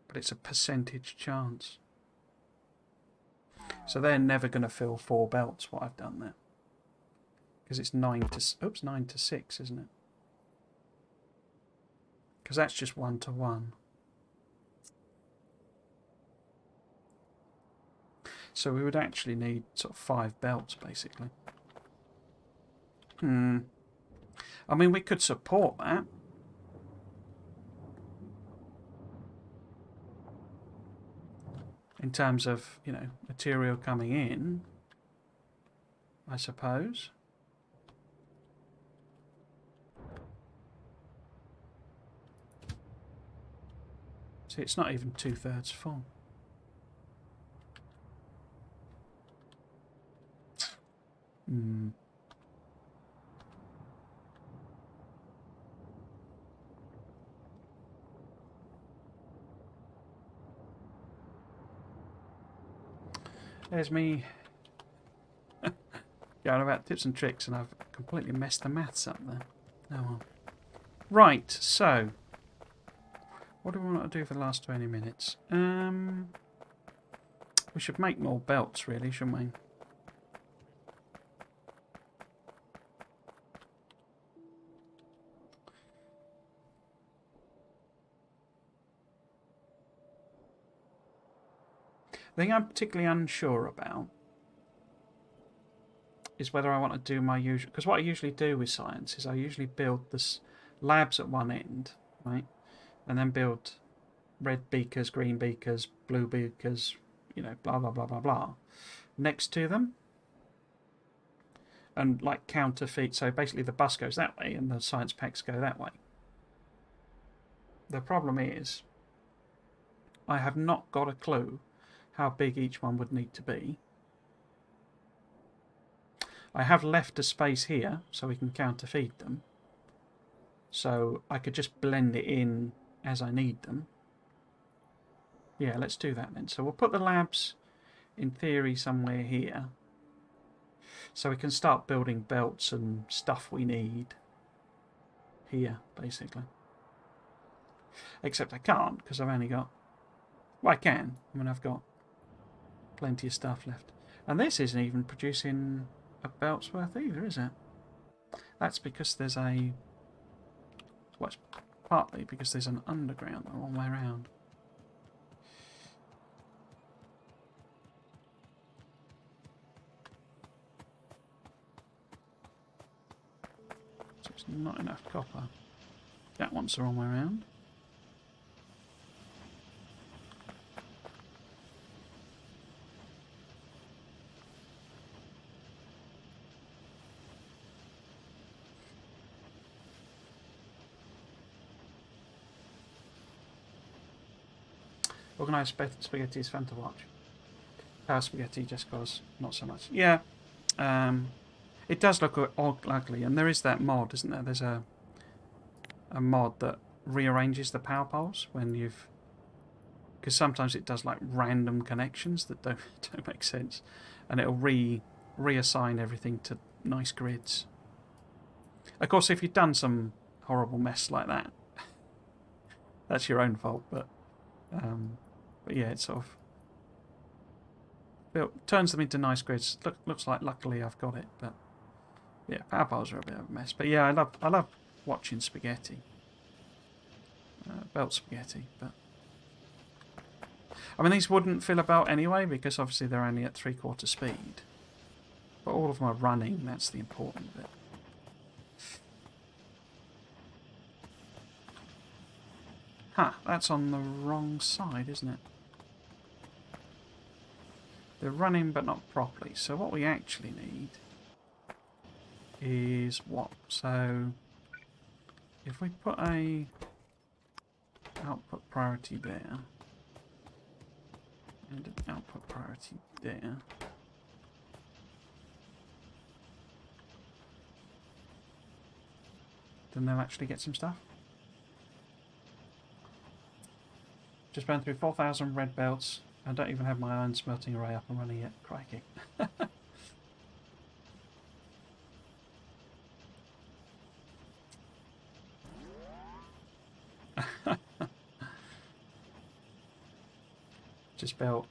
But it's a percentage chance. So they're never going to fill 4 belts, what I've done there. Because it's 9 to 6, isn't it? Because that's just 1 to 1. So we would actually need sort of 5 belts, basically. I mean, we could support that. In terms of, you know, material coming in, I suppose. See, it's not even 2/3 full. There's me going about tips and tricks, and I've completely messed the maths up there. Oh well. Right, so what do we want to do for the last 20 minutes? We should make more belts, really, shouldn't we? The thing I'm particularly unsure about is whether I want to do my usual... Because what I usually do with science is I usually build this labs at one end, right? And then build red beakers, green beakers, blue beakers, you know, blah, blah, blah, blah, blah, next to them. And like counterfeit, so basically the bus goes that way and the science packs go that way. The problem is I have not got a clue how big each one would need to be. I have left a space here so we can counterfeed them. So I could just blend it in as I need them. Yeah, let's do that then. So we'll put the labs in theory somewhere here. So we can start building belts and stuff we need here, basically. Except I can't, because I've only got... Well, I can. I mean, I've got plenty of stuff left. And this isn't even producing a belt's worth either, is it? That's because there's a... Well, it's partly because there's an underground the wrong way around. So it's not enough copper. That one's the wrong way around. Organised spaghetti is fun to watch. Power spaghetti just cause not so much. Yeah, it does look ugly, and there is that mod, isn't there? There's a mod that rearranges the power poles when you've... Because sometimes it does like random connections that don't make sense, and it'll reassign everything to nice grids. Of course, if you've done some horrible mess like that, that's your own fault. But yeah, it sort of turns them into nice grids. Looks like luckily I've got it, but yeah, power poles are a bit of a mess. But yeah, I love watching spaghetti, belt spaghetti. But I mean, these wouldn't fill a belt anyway because obviously they're only at 3/4 speed. But all of them are running. That's the important bit. Huh, that's on the wrong side, isn't it? They're running but not properly. So what we actually need is what? So if we put a output priority there and an output priority there, then they'll actually get some stuff. Just burned through 4,000 red belts. I don't even have my iron smelting array up and running yet. Crikey. Just built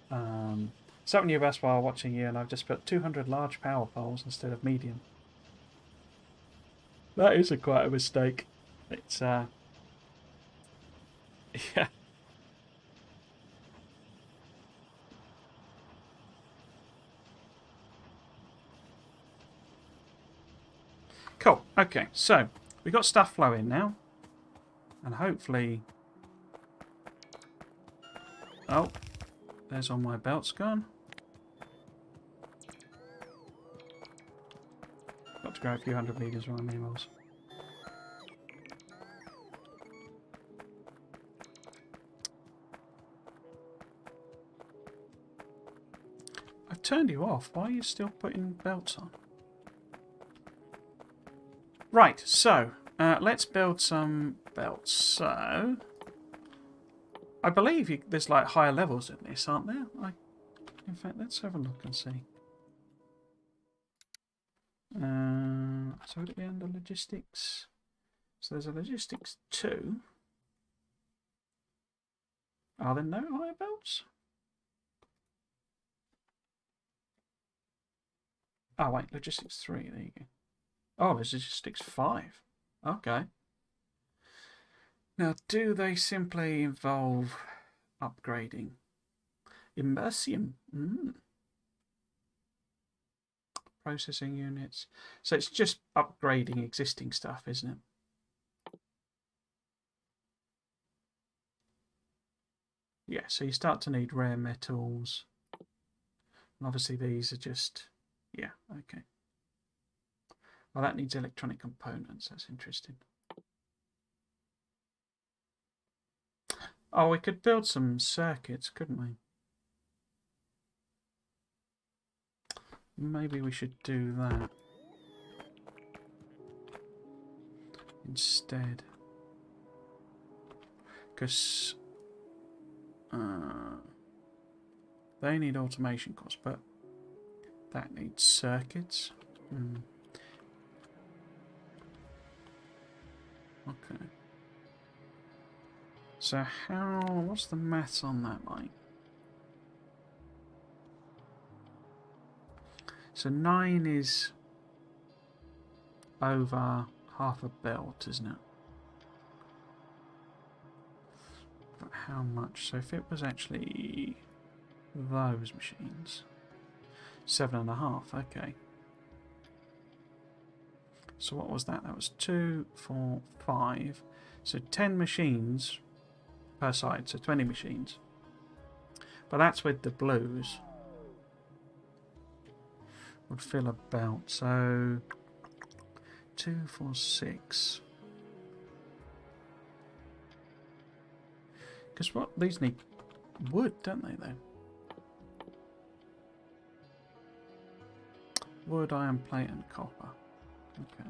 something new best while watching you, and I've just built 200 large power poles instead of medium. That is quite a mistake. It's yeah. Cool. Okay, so we've got stuff flowing now, and hopefully... Oh, there's all my belts gone. Got to go a few hundred meters around the walls. I've turned you off. Why are you still putting belts on? Right, so let's build some belts. So I believe there's like higher levels in this, aren't there? In fact, let's have a look and see. So would it be under logistics? So there's a logistics 2. Are there no higher belts? Oh wait, logistics 3. There you go. Oh, there's logistics 5. Okay. Now, do they simply involve upgrading? Immersium. Processing units. So it's just upgrading existing stuff, isn't it? Yeah, so you start to need rare metals. And obviously these are just... Yeah, okay. Well, that needs electronic components. That's interesting. Oh, we could build some circuits, couldn't we? Maybe we should do that instead. Because they need automation costs, but That needs circuits. Okay. So what's the maths on that like? So 9 is over half a belt, isn't it? But how much? So if it was actually those machines, 7.5, okay. So what was that? That was 2, 4, 5. So 10 machines per side, so 20 machines. But that's with the blues. Would fill about, so 2, 4, 6. Because what these need wood, don't they? Though wood, iron plate, and copper. Okay.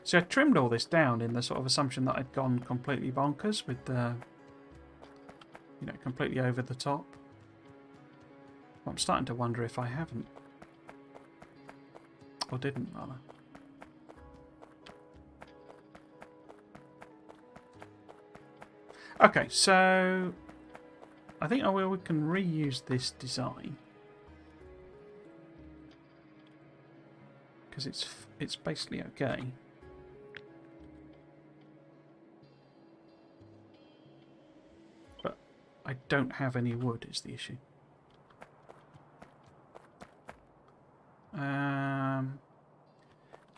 So I trimmed all this down in the sort of assumption that I'd gone completely bonkers with the, you know, completely over the top. Well, I'm starting to wonder if I haven't. Or didn't, rather. Okay, so I think we can reuse this design. Because it's basically okay. But I don't have any wood is the issue.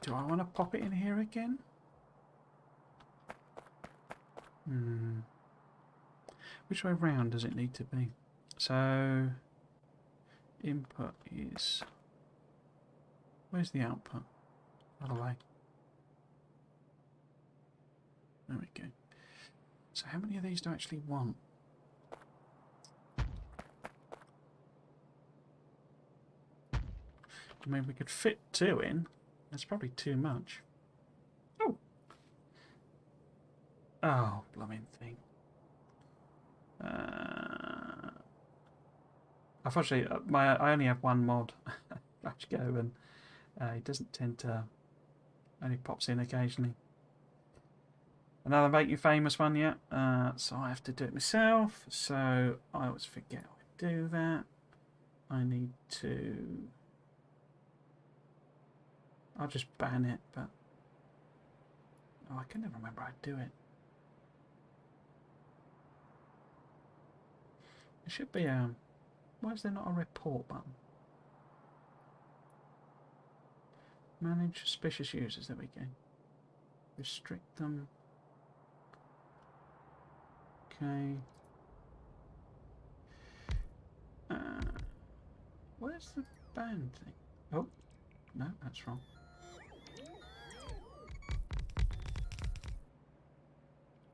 Do I want to pop it in here again? Which way round does it need to be? So input is... Where's the output? Other way. There we go. So how many of these do I actually want? I mean, we could fit 2 in. That's probably too much. Oh! Oh, blooming thing. Unfortunately, I only have one mod. Let's go, and it doesn't tend to... Only pops in occasionally. Another Make You Famous one yet. So I have to do it myself. So I always forget how to do that. I need to... I'll just ban it, but... Oh, I can never remember how to do it. There should be a... Why is there not a report button? Manage suspicious users. There we go. Restrict them. Okay. Where's the ban thing? Oh, no, that's wrong.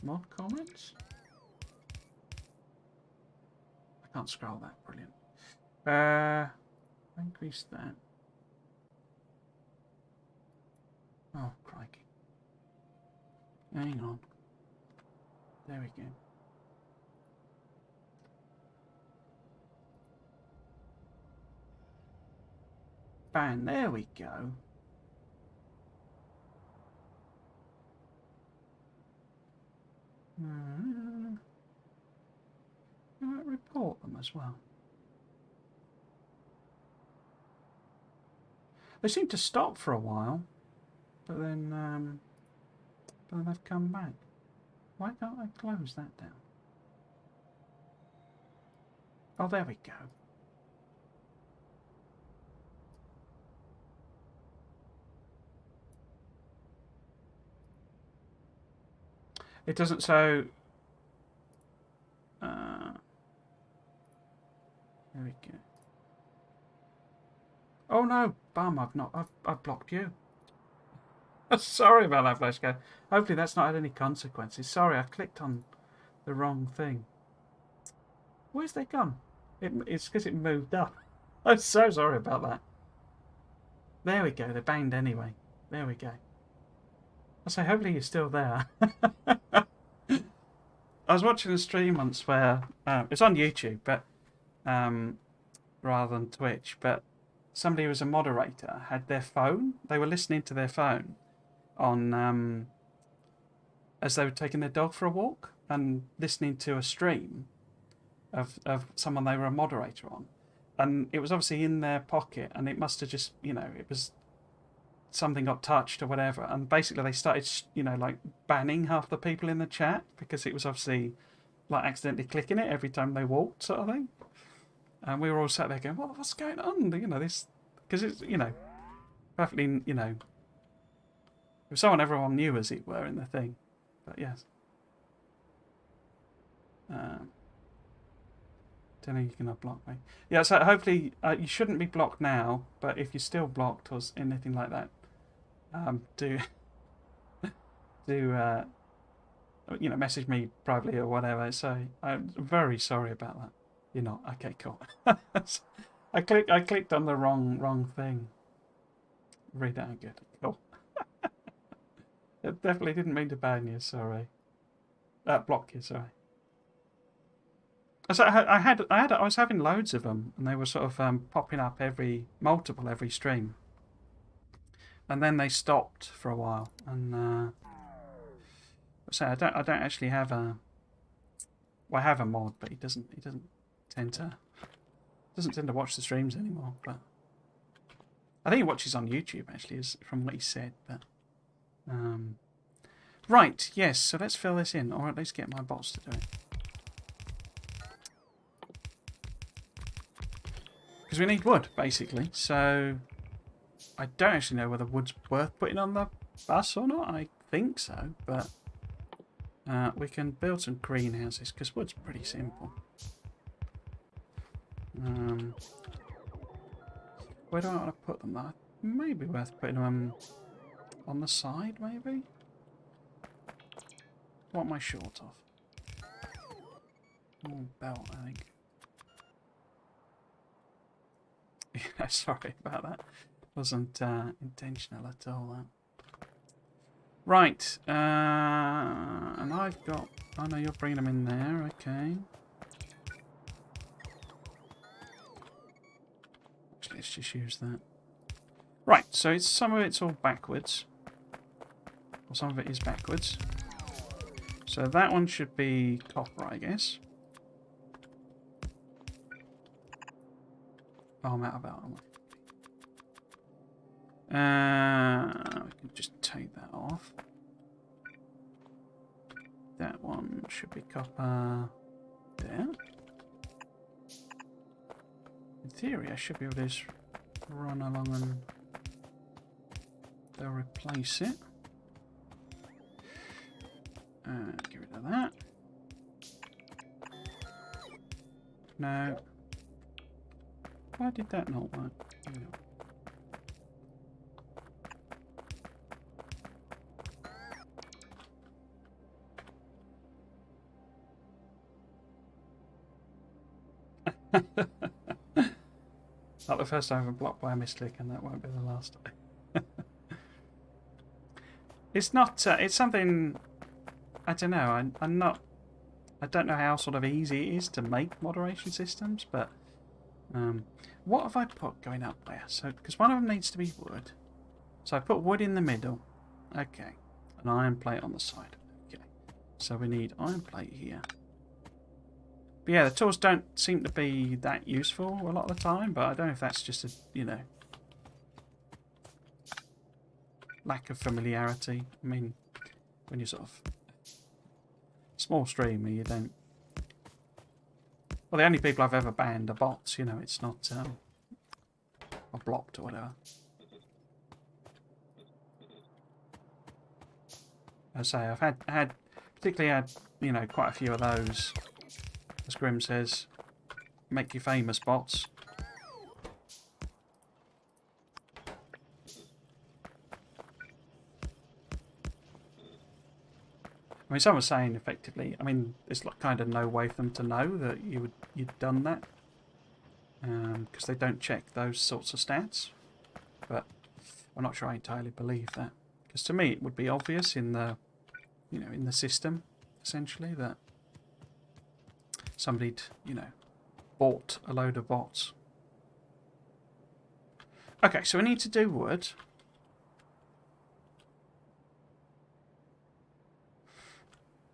Mod comments? I can't scroll that. Brilliant. Increase that. Oh, crikey. Hang on. There we go. Bang, there we go. I might report them as well. They seem to stop for a while, but then they've come back. Why can't I close that down? Oh, there we go. It doesn't, so... there we go. Oh no, bum, I've blocked you. Sorry about that, Fleshco. Hopefully that's not had any consequences. Sorry, I clicked on the wrong thing. Where's they gone? It's because it moved up. I'm so sorry about that. There we go, they're banged anyway. There we go. I say, hopefully you're still there. was watching a stream once where it's on YouTube, but rather than Twitch. But somebody who was a moderator had their phone. They were listening to their phone on as they were taking their dog for a walk and listening to a stream of someone they were a moderator on, and it was obviously in their pocket, and it must have just it was something got touched or whatever, and basically they started like banning half the people in the chat because it was obviously like accidentally clicking it every time they walked, sort of thing. And we were all sat there going, what's going on? This, because it's perfectly it was someone everyone knew, as it were, in the thing. But yes, don't know, you cannot block me. Yeah, so hopefully you shouldn't be blocked now, but if you're still blocked or anything like that, do message me privately or whatever. So I'm very sorry about that. You're not? Okay, cool. I clicked on the wrong thing. Read that good. Cool. I definitely didn't mean to ban you. Sorry. Block you. Sorry. So I was having loads of them, and they were sort of popping up every stream, and then they stopped for a while. And so I don't actually have a. Well, I have a mod, but he doesn't tend to watch the streams anymore. But I think he watches on YouTube actually, is from what he said. But right, yes. So let's fill this in, or at least get my bots to do it. Because we need wood, basically. So I don't actually know whether wood's worth putting on the bus or not. I think so, but we can build some greenhouses because wood's pretty simple. Where do I want to put them? That may be worth putting them on the side, maybe. What am I short of? Oh, belt, I think. Yeah, sorry about that. Wasn't intentional at all. That. Right, and I've got. Oh no, you're bringing them in there. Okay. Actually, let's just use that. Right, so it's some of it's all backwards, or some of it is backwards. So that one should be copper, I guess. Oh, I'm out of belt. We can just take that off. That one should be copper there. In theory, I should be able to just run along and they'll replace it. Get rid of that. No. Why did that not work? No. Not the first time I've been blocked by a misclick, and that won't be the last time. It's not. It's something. I don't know. I'm not. I don't know how sort of easy it is to make moderation systems, but what have I put going up there? So because one of them needs to be wood, so I put wood in the middle. Okay, an iron plate on the side. Okay, so we need iron plate here. But yeah, the tools don't seem to be that useful a lot of the time, but I don't know if that's just a, lack of familiarity. I mean, when you're sort of small streamer, you don't... Well, the only people I've ever banned are bots, it's not... or blocked or whatever. As I say, I've particularly had, quite a few of those. As Grim says, make you famous, bots. I mean, someone was saying effectively, there's kind of no way for them to know that you'd done that. Because they don't check those sorts of stats. But I'm not sure I entirely believe that. Because to me it would be obvious in the, in the system, essentially, that somebody'd, you know, bought a load of bots. Okay, so we need to do wood.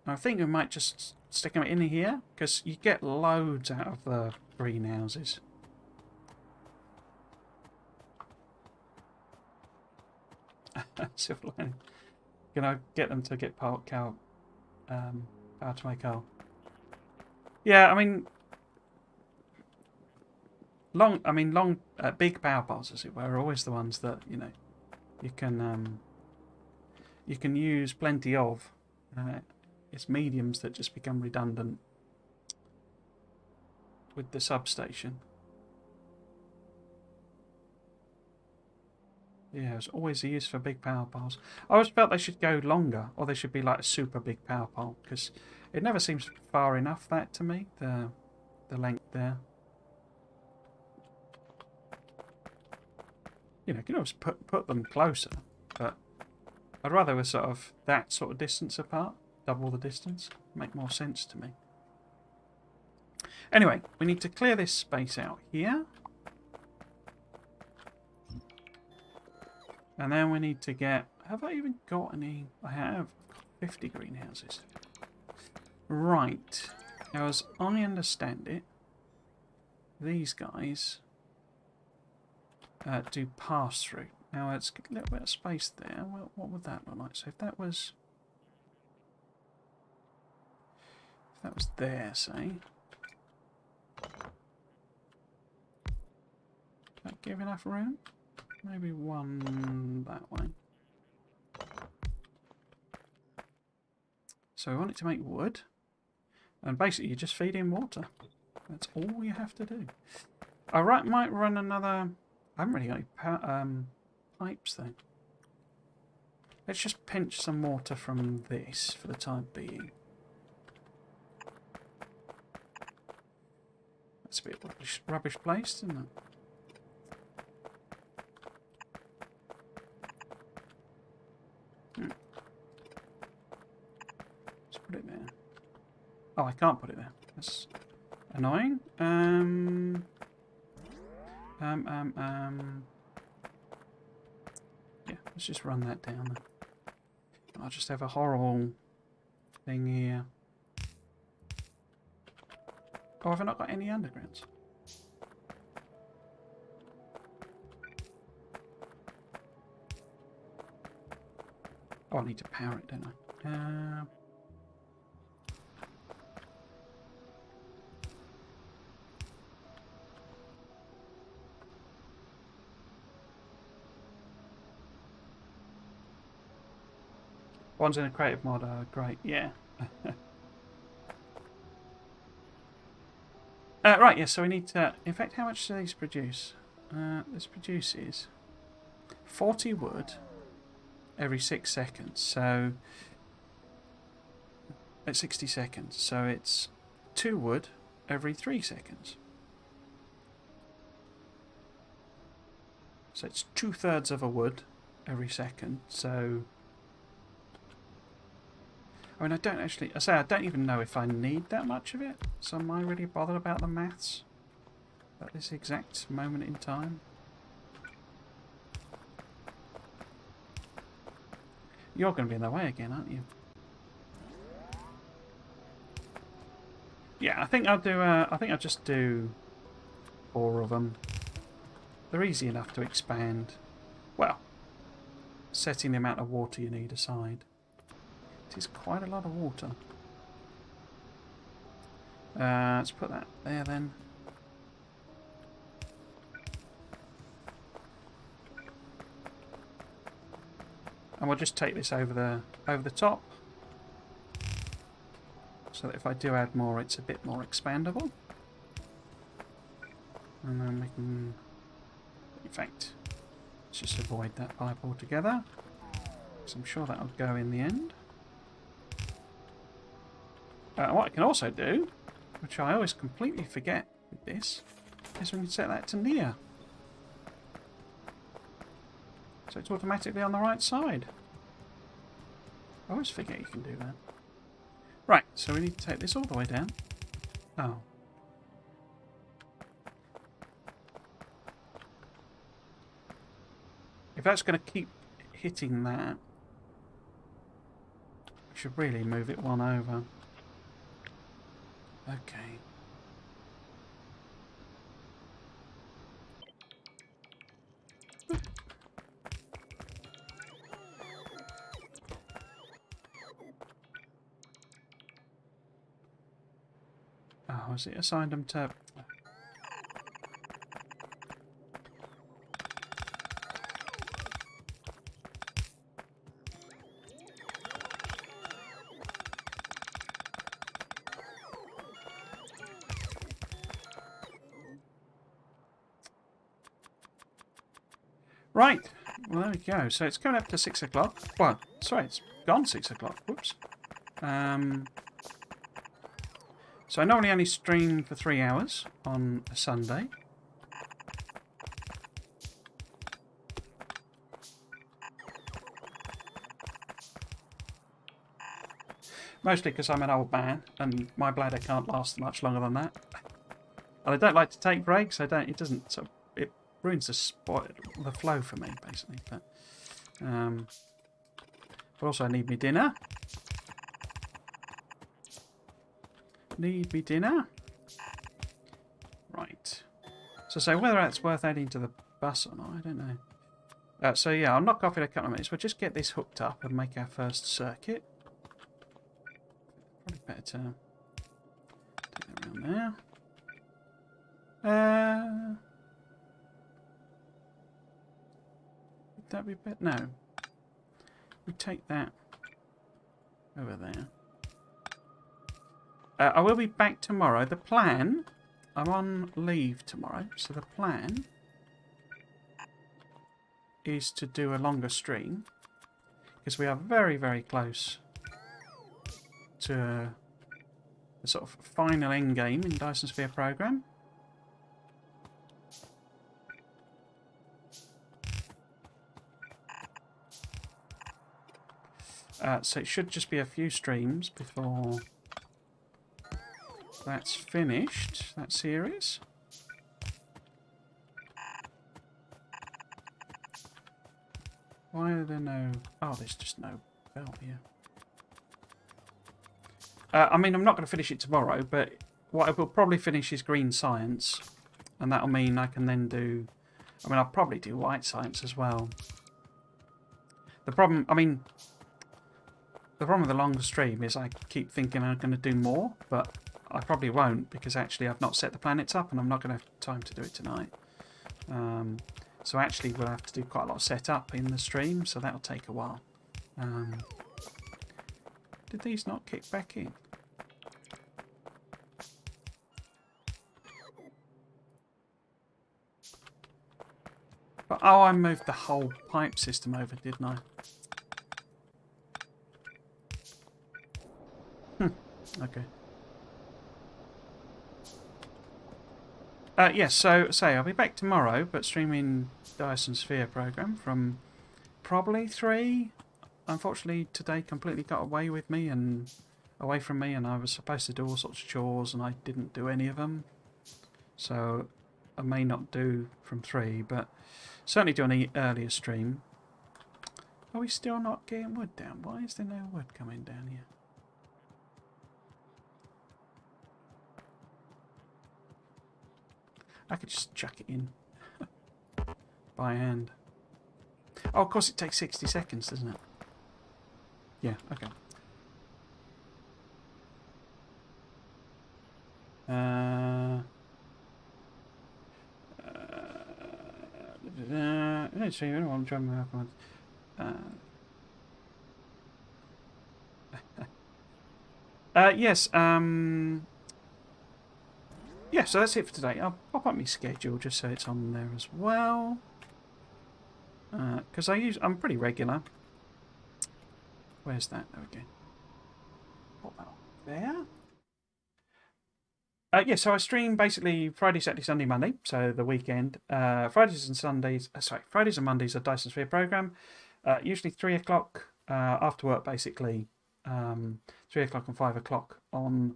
I think we might just stick them in here, because you get loads out of the greenhouses. Silver lining. Gonna get them to get power to make coal. Yeah, I mean, big power poles, as it were, are always the ones that, you know, you can use plenty of. It's mediums that just become redundant with the substation. Yeah, it's always a use for big power poles. I always felt they should go longer, or they should be like a super big power pole, because it never seems far enough, that, to me, the length there. You know, you can always put them closer, but I'd rather we're sort of that sort of distance apart, double the distance, make more sense to me. Anyway, we need to clear this space out here. And then we need to get... Have I even got any? I have 50 greenhouses. Right. Now, as I understand it, these guys do pass through. Now, let's get a little bit of space there. Well, what would that look like? So if that was... If that was there, say... Does that give enough room? Maybe one that way. So we want it to make wood. And basically you just feed in water. That's all you have to do. I might run another... I haven't really got any pipes though. Let's just pinch some water from this for the time being. That's a bit rubbish placed, isn't it? Put it there. Oh, I can't put it there. That's annoying. Yeah, let's just run that down then. I'll just have a horrible thing here. Oh, have I not got any undergrounds? Oh, I need to power it, don't I? One's in a creative mod, great, yeah. Right, yeah, so we need to... In fact, how much do these produce? This produces 40 wood every 6 seconds, so... At 60 seconds, so it's 2 wood every 3 seconds. So it's 2/3 of a wood every second, so... I mean, I don't actually... I don't even know if I need that much of it. So am I really bothered about the maths at this exact moment in time? You're going to be in the way again, aren't you? Yeah, I think I'll do... I think I'll just do 4 of them. They're easy enough to expand. Well, setting the amount of water you need aside. It is quite a lot of water. Let's put that there then. And we'll just take this over the top, so that if I do add more, it's a bit more expandable. And then we can, in fact, let's just avoid that pipe altogether, because I'm sure that'll go in the end. What I can also do, which I always completely forget with this, is we can set that to near. So it's automatically on the right side. I always forget you can do that. Right, so we need to take this all the way down. Oh. If that's going to keep hitting that, we should really move it one over. Okay. Oh, has it assigned them to... Right, well there we go. So it's coming up to 6 o'clock. Well, sorry, it's gone 6 o'clock. Whoops. So I normally only stream for 3 hours on a Sunday. Mostly because I'm an old man and my bladder can't last much longer than that. And I don't like to take breaks. It doesn't. So it ruins the flow for me, basically. But also I need me dinner. Need me dinner. Right. So whether that's worth adding to the bus or not, I don't know. So yeah, I'll knock off in a couple of minutes. We'll just get this hooked up and make our first circuit. Probably better to take that around there. Would that be better? No. We take that over there. I will be back tomorrow. The plan... I'm on leave tomorrow, so the plan is to do a longer stream because we are very, very close to the sort of final end game in Dyson Sphere program. So it should just be a few streams before that's finished, that series. Why are there no... Oh, there's just no belt here. I mean, I'm not going to finish it tomorrow, but what I will probably finish is green science. And that'll mean I can then do... I mean, I'll probably do white science as well. The problem... I mean... The problem with the longer stream is I keep thinking I'm going to do more, but I probably won't because actually I've not set the planets up and I'm not going to have time to do it tonight. So actually we'll have to do quite a lot of setup in the stream, so that'll take a while. Did these not kick back in? But, oh, I moved the whole pipe system over, didn't I? Okay. Yes, so I'll be back tomorrow, but streaming Dyson Sphere program from probably 3. Unfortunately, today completely got away from me, and I was supposed to do all sorts of chores, and I didn't do any of them. So I may not do from 3, but certainly do an earlier stream. Are we still not getting wood down? Why is there no wood coming down here? I could just chuck it in by hand. Oh, of course it takes 60 seconds, doesn't it? Yeah, okay. Let's see, I'm trying to help. Yes, yeah, so that's it for today. I'll pop up my schedule just so it's on there as well. Because I'm pretty regular. Where's that? There we go. Pop that up there. Yeah, so I stream basically Friday, Saturday, Sunday, Monday, so the weekend. Fridays and Mondays are Dyson Sphere program. Usually 3 o'clock after work, basically. 3 o'clock and 5 o'clock on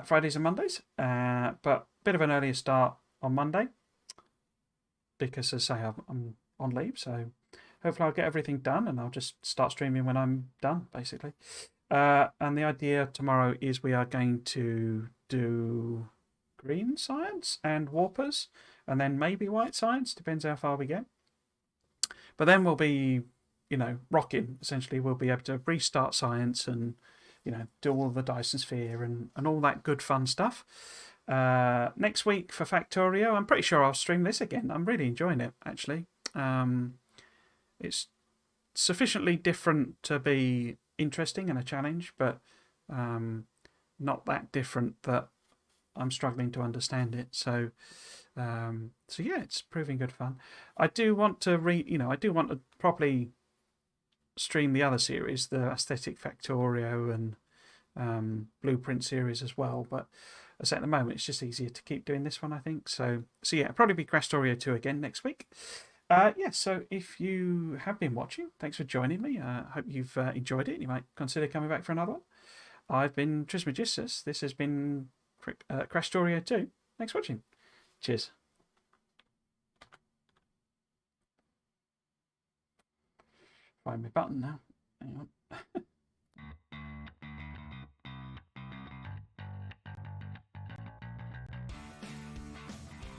Fridays and Mondays, but a bit of an earlier start on Monday because, as I say, I'm on leave. So hopefully I'll get everything done and I'll just start streaming when I'm done, basically. And the idea tomorrow is we are going to do green science and warpers, and then maybe white science, depends how far we get. But then we'll be, rocking. Essentially, we'll be able to restart science and, do all the Dyson Sphere and all that good fun stuff. Next week for Factorio, I'm pretty sure I'll stream this again. I'm really enjoying it, actually. It's sufficiently different to be interesting and a challenge, but not that different that I'm struggling to understand it. So yeah, it's proving good fun. I do want to I do want to properly stream the other series, the Aesthetic Factorio and Blueprint series as well. But as at the moment, it's just easier to keep doing this one, I think. So yeah, it'll probably be Krastorio 2 again next week. Yeah, so if you have been watching, thanks for joining me. I hope you've enjoyed it. You might consider coming back for another one. I've been Trismegistus. This has been Krastorio 2. Thanks for watching. Cheers. Find my button now. Hang on.